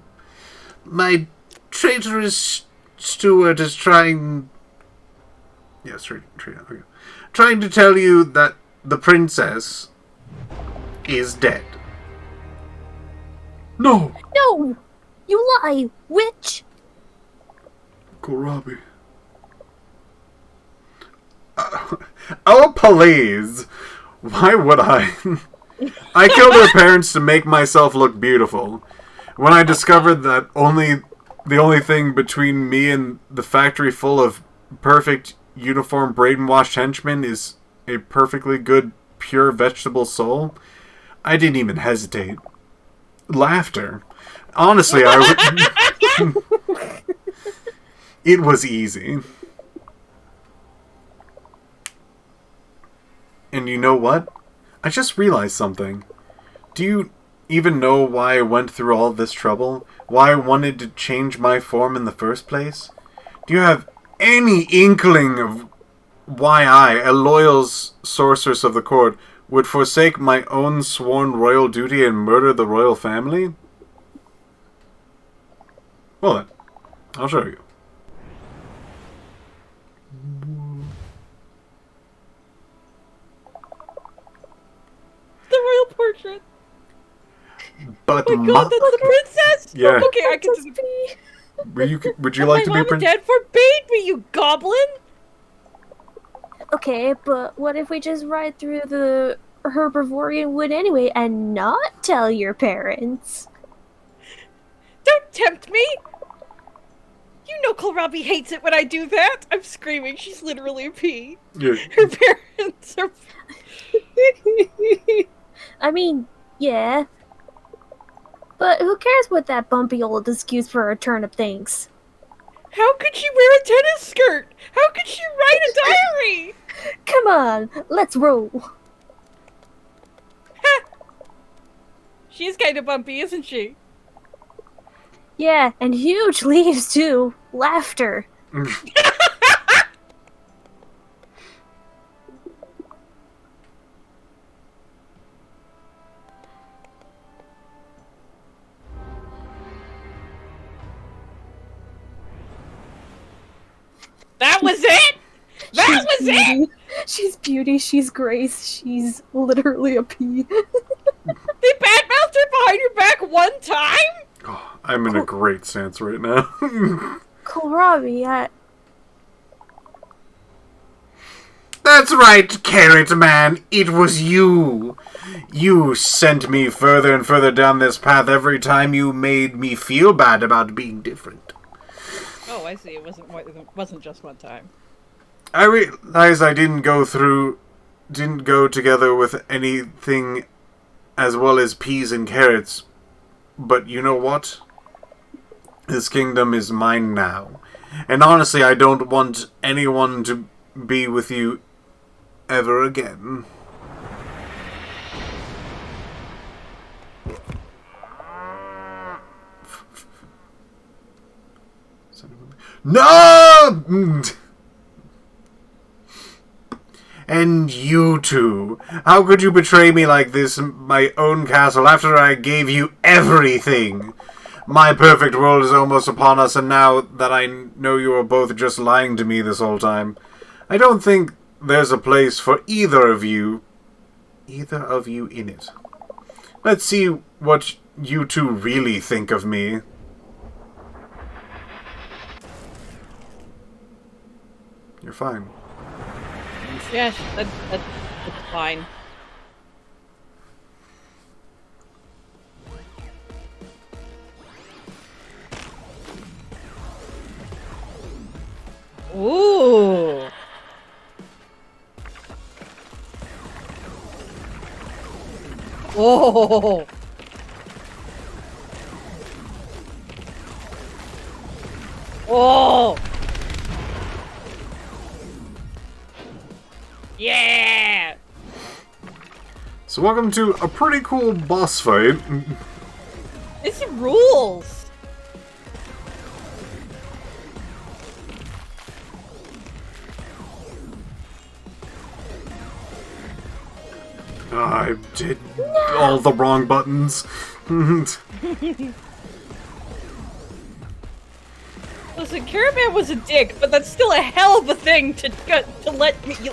S1: My traitorous steward is trying... Yes, okay. Trying to tell you that the princess is dead. No!
S2: No! You lie, witch!
S1: Kohlrabi. Oh, please! Why would I? I killed her parents to make myself look beautiful. When I discovered that the only thing between me and the factory full of perfect, uniform, brainwashed henchmen is a perfectly good, pure vegetable soul, I didn't even hesitate. Laughter. Honestly, it was easy. And you know what? I just realized something. Do you even know why I went through all this trouble? Why I wanted to change my form in the first place? Do you have any inkling of why I, a loyal sorceress of the court, would forsake my own sworn royal duty and murder the royal family? Well then, I'll show you.
S3: The royal portrait.
S1: But
S3: Oh my god, that's the princess?
S1: Yeah.
S3: Okay, I can see.
S1: Would you like to be
S3: My
S1: a
S3: mom and
S1: princess?
S3: dad forbade me, you goblin!
S2: Okay, but what if we just ride through the Herbivorian wood anyway and not tell your parents?
S3: Don't tempt me! You know Kohlrabi hates it when I do that! I'm screaming, she's literally a pea.
S1: Yeah.
S3: Her parents are...
S2: I mean, yeah. But who cares what that bumpy old excuse for a turnip thinks?
S3: How could she wear a tennis skirt? How could she write a diary?
S2: Come on, let's roll.
S3: She's kind of bumpy, isn't she?
S2: Yeah, and huge leaves too. Laughter.
S3: That was it? That was it?
S2: She's beauty, she's grace, she's literally a pea.
S3: They badmouthed her behind your back one time?
S1: Oh, I'm in a great stance right now.
S2: Kohlrabi,
S1: That's right, Carrot Man. It was you. You sent me further and further down this path every time you made me feel bad about being different.
S3: Oh, I see. It wasn't just one time.
S1: I realize I didn't go together with anything as well as peas and carrots. But you know what? This kingdom is mine now. And honestly, I don't want anyone to be with you ever again. No! And you two. How could you betray me like this in my own castle after I gave you everything? My perfect world is almost upon us, and now that I know you are both just lying to me this whole time, I don't think there's a place for either of you in it. Let's see what you two really think of me. You're fine.
S3: Yeah, that's fine. Ooh. Oh. Oh. Yeah.
S1: So welcome to a pretty cool boss fight.
S3: This rules.
S1: I did all the wrong buttons.
S4: Listen, Caravan was a dick, but that's still a hell of a thing to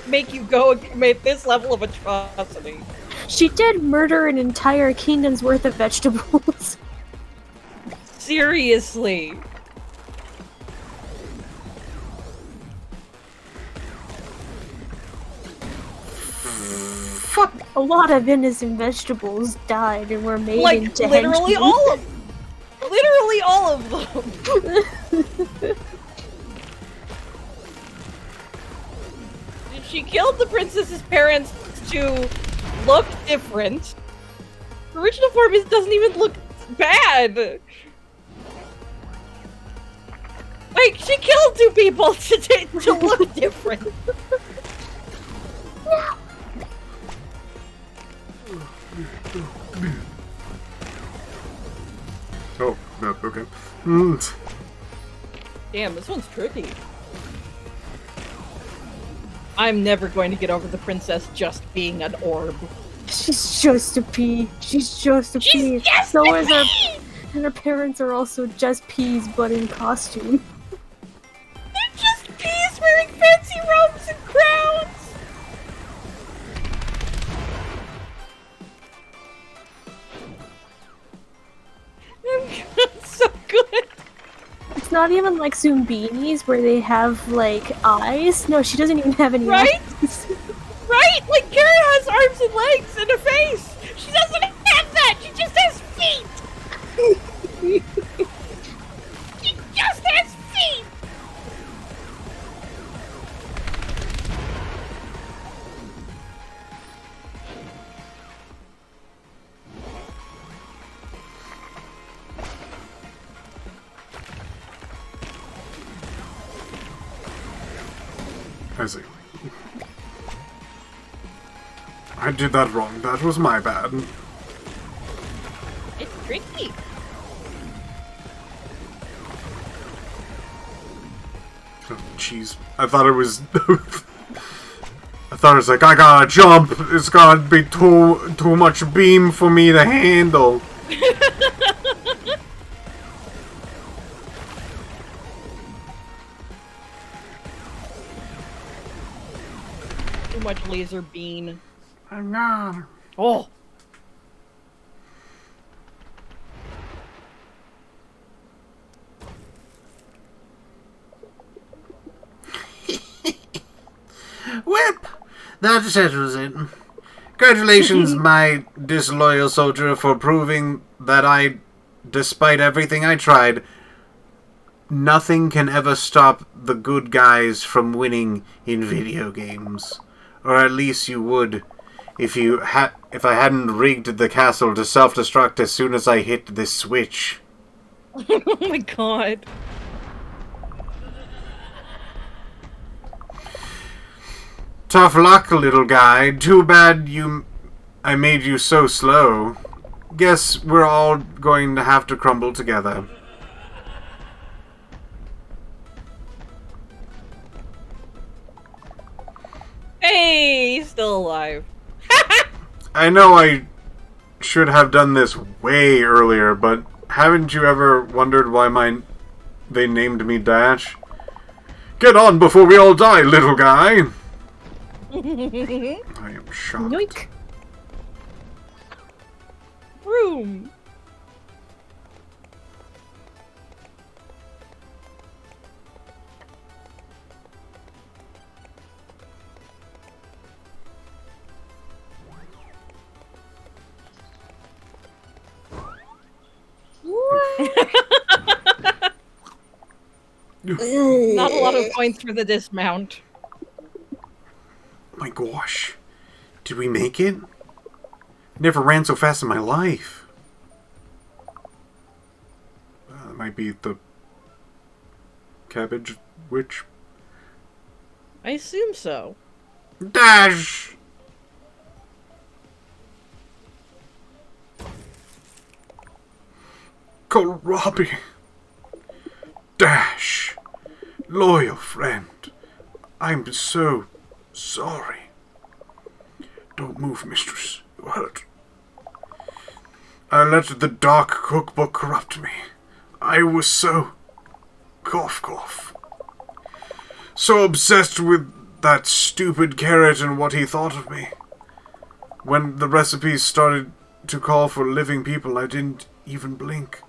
S4: make you go and commit this level of atrocity.
S2: She did murder an entire kingdom's worth of vegetables.
S4: Seriously.
S2: Fuck! A lot of innocent vegetables died and were made
S4: Like,
S2: into
S4: literally
S2: henchmen.
S4: all of Literally all of them. She killed the princess's parents to look different. The original form doesn't even look bad. Like, she killed 2 people to look different.
S1: Oh, no, okay.
S4: Damn, this one's tricky. I'm never going to get over the princess just being an orb.
S2: She's just a pea. She's just a pea.
S4: Just
S2: So
S4: a
S2: is her, and her parents are also just peas, but in costume.
S4: They're just peas wearing fancy robes and crowns! That's so good!
S2: It's not even like Zumbinis where they have like eyes. No, she doesn't even have any
S4: Right?
S2: eyes.
S4: Right? Like, Kara has arms and legs and a face! She doesn't have that! She just has feet! She just has feet!
S1: I see. I did that wrong. That was my bad.
S4: It's tricky.
S1: Oh, jeez. I thought it was... I thought it was like, I gotta jump! It's gotta be too much beam for me to handle.
S4: Too much laser beam.
S1: I'm not...
S4: Oh!
S1: Whip! That settles it. Congratulations, my disloyal soldier, for proving that despite everything I tried, nothing can ever stop the good guys from winning in video games. Or at least you would if I hadn't rigged the castle to self-destruct as soon as I hit this switch.
S4: Oh my god.
S1: Tough luck, little guy. Too bad I made you so slow. Guess we're all going to have to crumble together.
S4: Hey, he's still alive.
S1: I know I should have done this way earlier, but haven't you ever wondered why they named me Dash? Get on before we all die, little guy! I am shocked.
S2: Yoink.
S4: Room. Not a lot of points for the dismount.
S1: My gosh. Did we make it? Never ran so fast in my life. That might be the cabbage witch.
S4: I assume so.
S1: Dash! Kohlrabi. Dash. Loyal friend. I'm so sorry. Don't move, mistress. What? I let the dark cookbook corrupt me. I was so... cough cough. So obsessed with that stupid carrot and what he thought of me. When the recipes started to call for living people, I didn't even blink.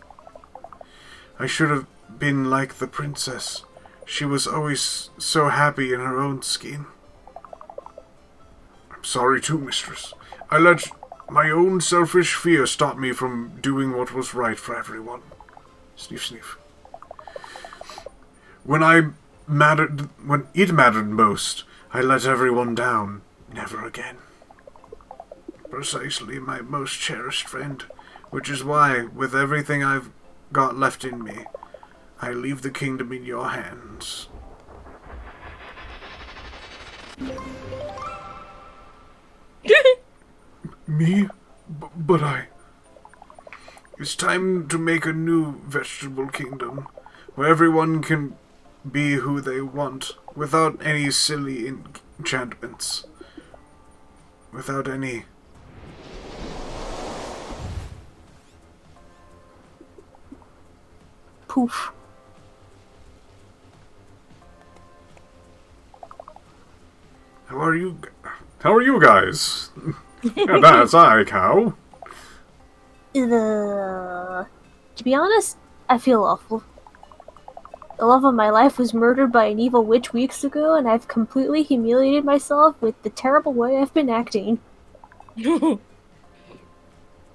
S1: I should have been like the princess. She was always so happy in her own skin. I'm sorry too, mistress. I let my own selfish fear stop me from doing what was right for everyone. Sniff, sniff. When it mattered most, I let everyone down. Never again. Precisely, my most cherished friend, which is why, with everything I've got left in me, I leave the kingdom in your hands. Me? But I... It's time to make a new vegetable kingdom, where everyone can be who they want, without any silly enchantments. Without any...
S2: Poof.
S1: How are you guys? That's I, cow.
S2: To be honest, I feel awful. The love of my life was murdered by an evil witch weeks ago, and I've completely humiliated myself with the terrible way I've been acting.
S1: That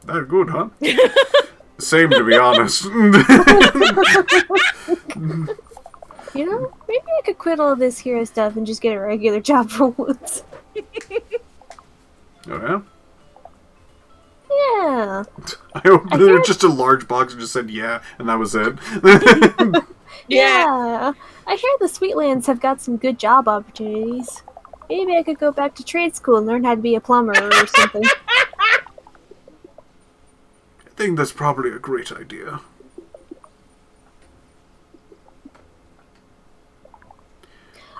S1: good, huh? Same, to be honest.
S2: You know, maybe I could quit all this hero stuff and just get a regular job for once.
S1: Oh, yeah?
S2: Yeah.
S1: I hope there was just a large box and just said yeah, and that was it.
S2: Yeah. I hear the Sweetlands have got some good job opportunities. Maybe I could go back to trade school and learn how to be a plumber or something.
S1: I think that's probably a great idea.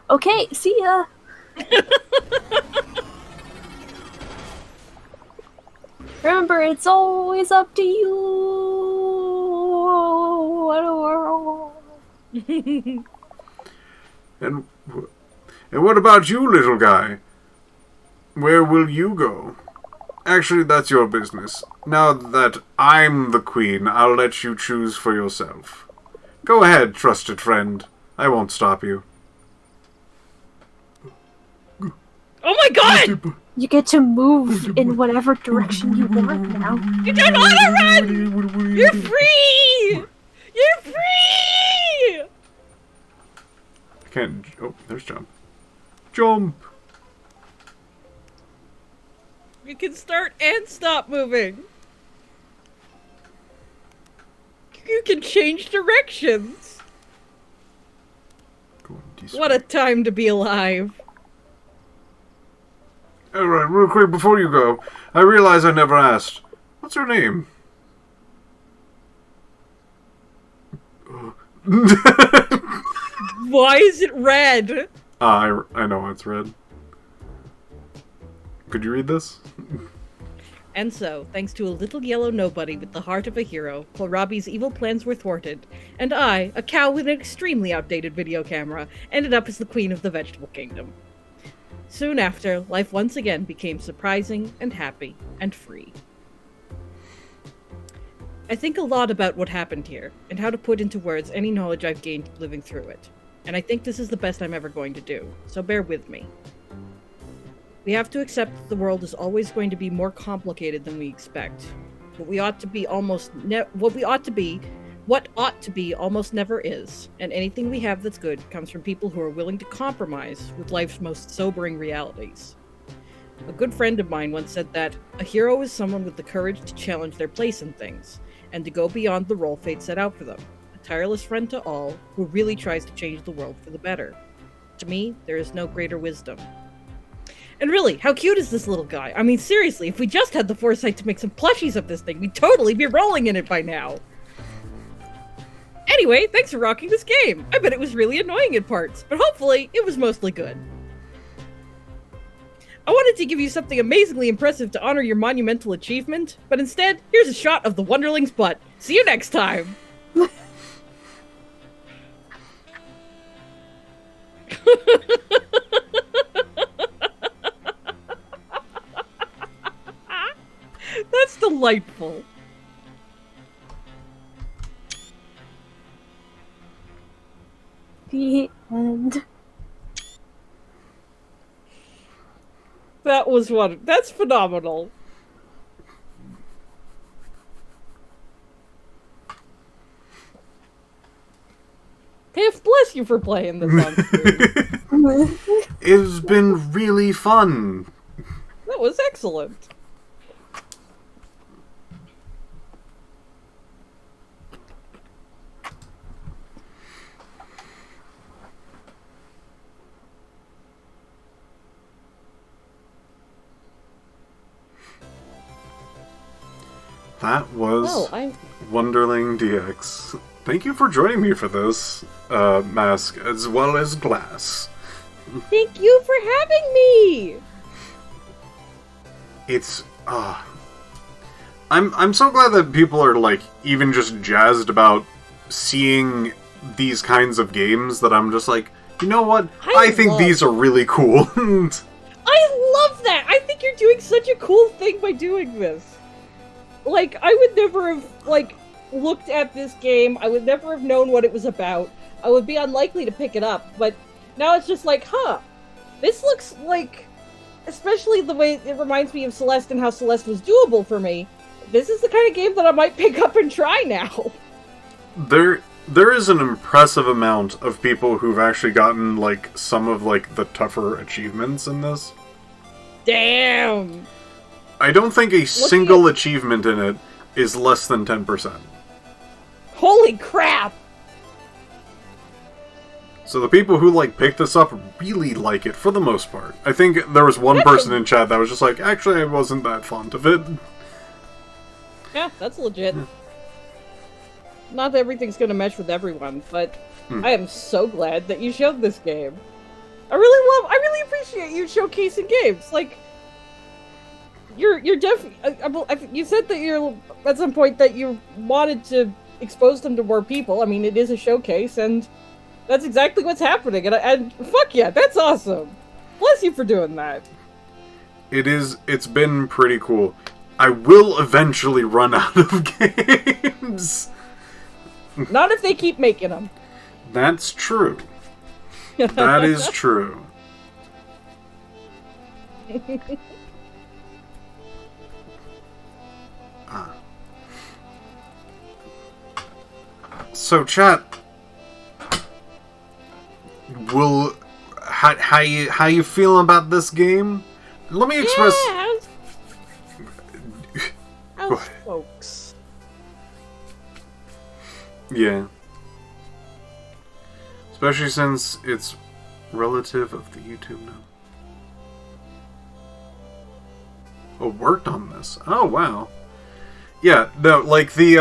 S2: Okay, see ya. Remember, it's always up to you. What a world.
S1: And what about you, little guy? Where will you go? Actually, that's your business. Now that I'm the queen, I'll let you choose for yourself. Go ahead, trusted friend. I won't stop you.
S3: Oh my god!
S2: You get to move in whatever direction you want now.
S3: You don't auto run! You're free! You're free!
S1: I can't... Oh, there's jump. Jump!
S3: You can start and stop moving. You can change directions. What a time to be alive.
S1: Alright, real quick before you go, I realize I never asked. What's your name?
S3: Why is it red?
S1: I know it's red. Could you read this?
S3: And so, thanks to a little yellow nobody with the heart of a hero, Kohlrabi's evil plans were thwarted, and I, a cow with an extremely outdated video camera, ended up as the queen of the vegetable kingdom. Soon after, life once again became surprising and happy and free. I think a lot about what happened here, and how to put into words any knowledge I've gained living through it, and I think this is the best I'm ever going to do, so bear with me. We have to accept that the world is always going to be more complicated than we expect. What ought to be almost almost never is, and anything we have that's good comes from people who are willing to compromise with life's most sobering realities. A good friend of mine once said that a hero is someone with the courage to challenge their place in things, and to go beyond the role fate set out for them. A tireless friend to all, who really tries to change the world for the better. To me, there is no greater wisdom. And really, how cute is this little guy? I mean, seriously, if we just had the foresight to make some plushies of this thing, we'd totally be rolling in it by now. Anyway, thanks for rocking this game. I bet it was really annoying in parts, but hopefully it was mostly good.
S4: I wanted to give you something amazingly impressive to honor your monumental achievement, but instead, here's a shot of the Wunderling's butt. See you next time! That's delightful.
S2: The end.
S4: That was one. That's phenomenal. Piph, bless you for playing this on stream.
S1: It's been really fun.
S4: That was excellent.
S1: That was
S4: Oh,
S1: Wunderling DX. Thank you for joining me for this, Mask, as well as Glass.
S4: Thank you for having me!
S1: It's, I'm so glad that people are, like, even just jazzed about seeing these kinds of games that I'm just like, you know what? I think these are really cool.
S4: I love that! I think you're doing such a cool thing by doing this. Like, I would never have, like, looked at this game. I would never have known what it was about. I would be unlikely to pick it up, but now it's just like, huh, this looks like, especially the way it reminds me of Celeste and how Celeste was doable for me, this is the kind of game that I might pick up and try now.
S1: There is an impressive amount of people who've actually gotten, like, some of, like, the tougher achievements in this.
S4: Damn!
S1: I don't think a single achievement in it is less than 10%.
S4: Holy crap!
S1: So the people who, like, picked this up really like it, for the most part. I think there was one person in chat that was just like, actually, I wasn't that fond of it.
S4: Yeah, that's legit. Not that everything's gonna mesh with everyone, but I am so glad that you showed this game. I really appreciate you showcasing games. Like, you're definitely. You said that you're at some point that you wanted to expose them to more people. I mean, it is a showcase, and that's exactly what's happening. And fuck yeah, that's awesome. Bless you for doing that.
S1: It's been pretty cool. I will eventually run out of games.
S4: Not if they keep making them.
S1: That's true. That is true. So, chat, how you feeling about this game? Let me express.
S4: How's folks?
S1: Yeah. Especially since it's relative of the YouTube now. Oh, worked on this. Oh, wow. Yeah, no, like, the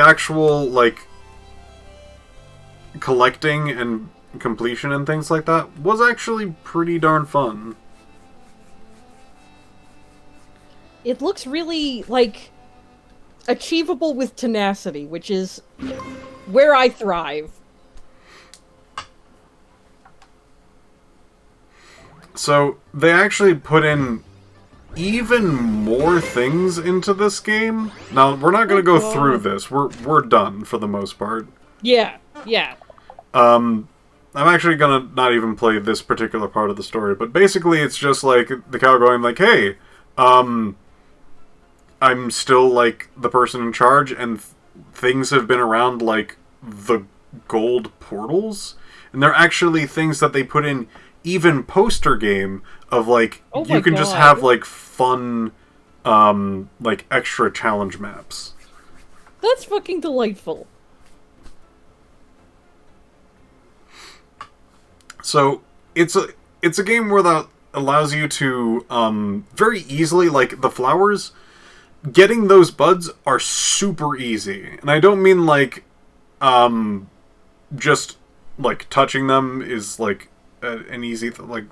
S1: actual, like, collecting and completion and things like that was actually pretty darn fun.
S4: It looks really, like, achievable with tenacity, which is where I thrive.
S1: So, they actually put in even more things into this game. Now, we're not going to go through this. We're done for the most part.
S4: Yeah, yeah.
S1: I'm actually going to not even play this particular part of the story, but basically it's just like the cow going like, hey, I'm still, like, the person in charge, and things have been around, like, the gold portals, and they're actually things that they put in even poster game of, like, you can just have, like, fun, like, extra challenge maps.
S4: That's fucking delightful.
S1: So, it's a game where that allows you to, very easily, like, the flowers, getting those buds are super easy. And I don't mean, like, just, like, touching them is, like, an easy, like,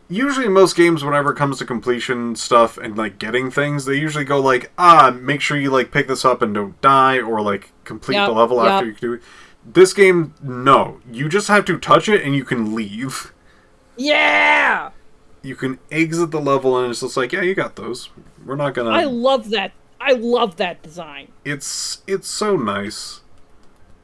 S1: usually in most games, whenever it comes to completion stuff and, like, getting things, they usually go, like, make sure you, like, pick this up and don't die, or, like, complete the level after you do it. This game, no. You just have to touch it and you can leave.
S3: Yeah!
S1: You can exit the level and it's just like, yeah, you got those. We're not gonna...
S3: I love that. I love that design.
S1: It's so nice.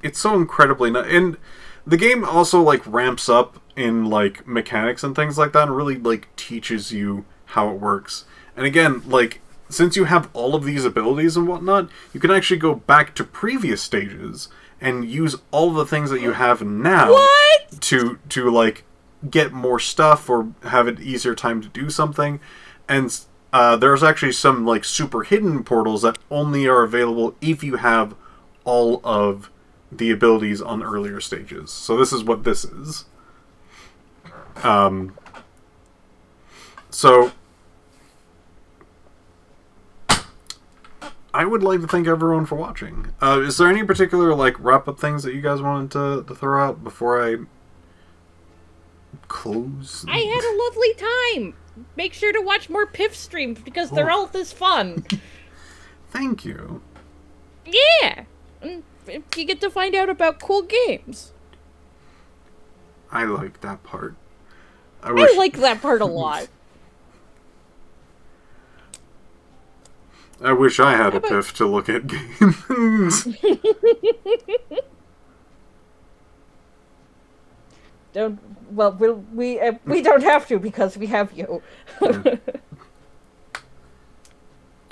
S1: It's so incredibly nice. And the game also, like, ramps up in, like, mechanics and things like that and really, like, teaches you how it works. And again, like, since you have all of these abilities and whatnot, you can actually go back to previous stages and use all the things that you have now to like, get more stuff or have an easier time to do something. And there's actually some, like, super hidden portals that only are available if you have all of the abilities on earlier stages. So this is what this is. So I would like to thank everyone for watching. Is there any particular, like, wrap-up things that you guys wanted to throw out before I close?
S3: I had a lovely time. Make sure to watch more Piph streams because they're all this fun.
S1: Thank you.
S3: Yeah. You get to find out about cool games.
S1: I like that part.
S3: I like that part a lot.
S1: I wish I had a Piph to look at games.
S4: We don't have to because we have you.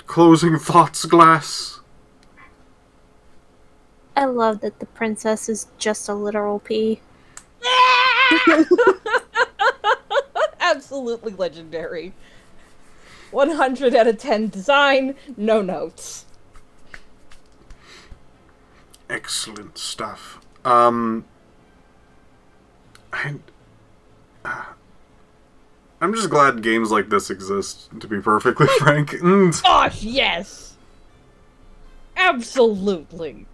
S1: Closing thoughts, Glass.
S2: I love that the princess is just a literal pea.
S4: Absolutely legendary. 100 out of 10 design, no notes.
S1: Excellent stuff. I'm just glad games like this exist, to be perfectly frank.
S3: Gosh, yes. Absolutely.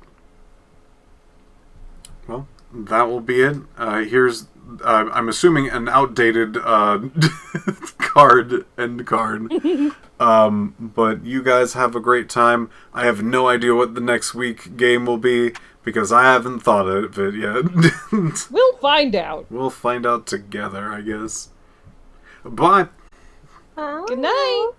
S1: Well, that will be it. Here's, I'm assuming, an outdated card. But you guys have a great time. I have no idea what the next week game will be, because I haven't thought of it yet.
S3: We'll find out.
S1: We'll find out together, I guess. Bye.
S4: Good night.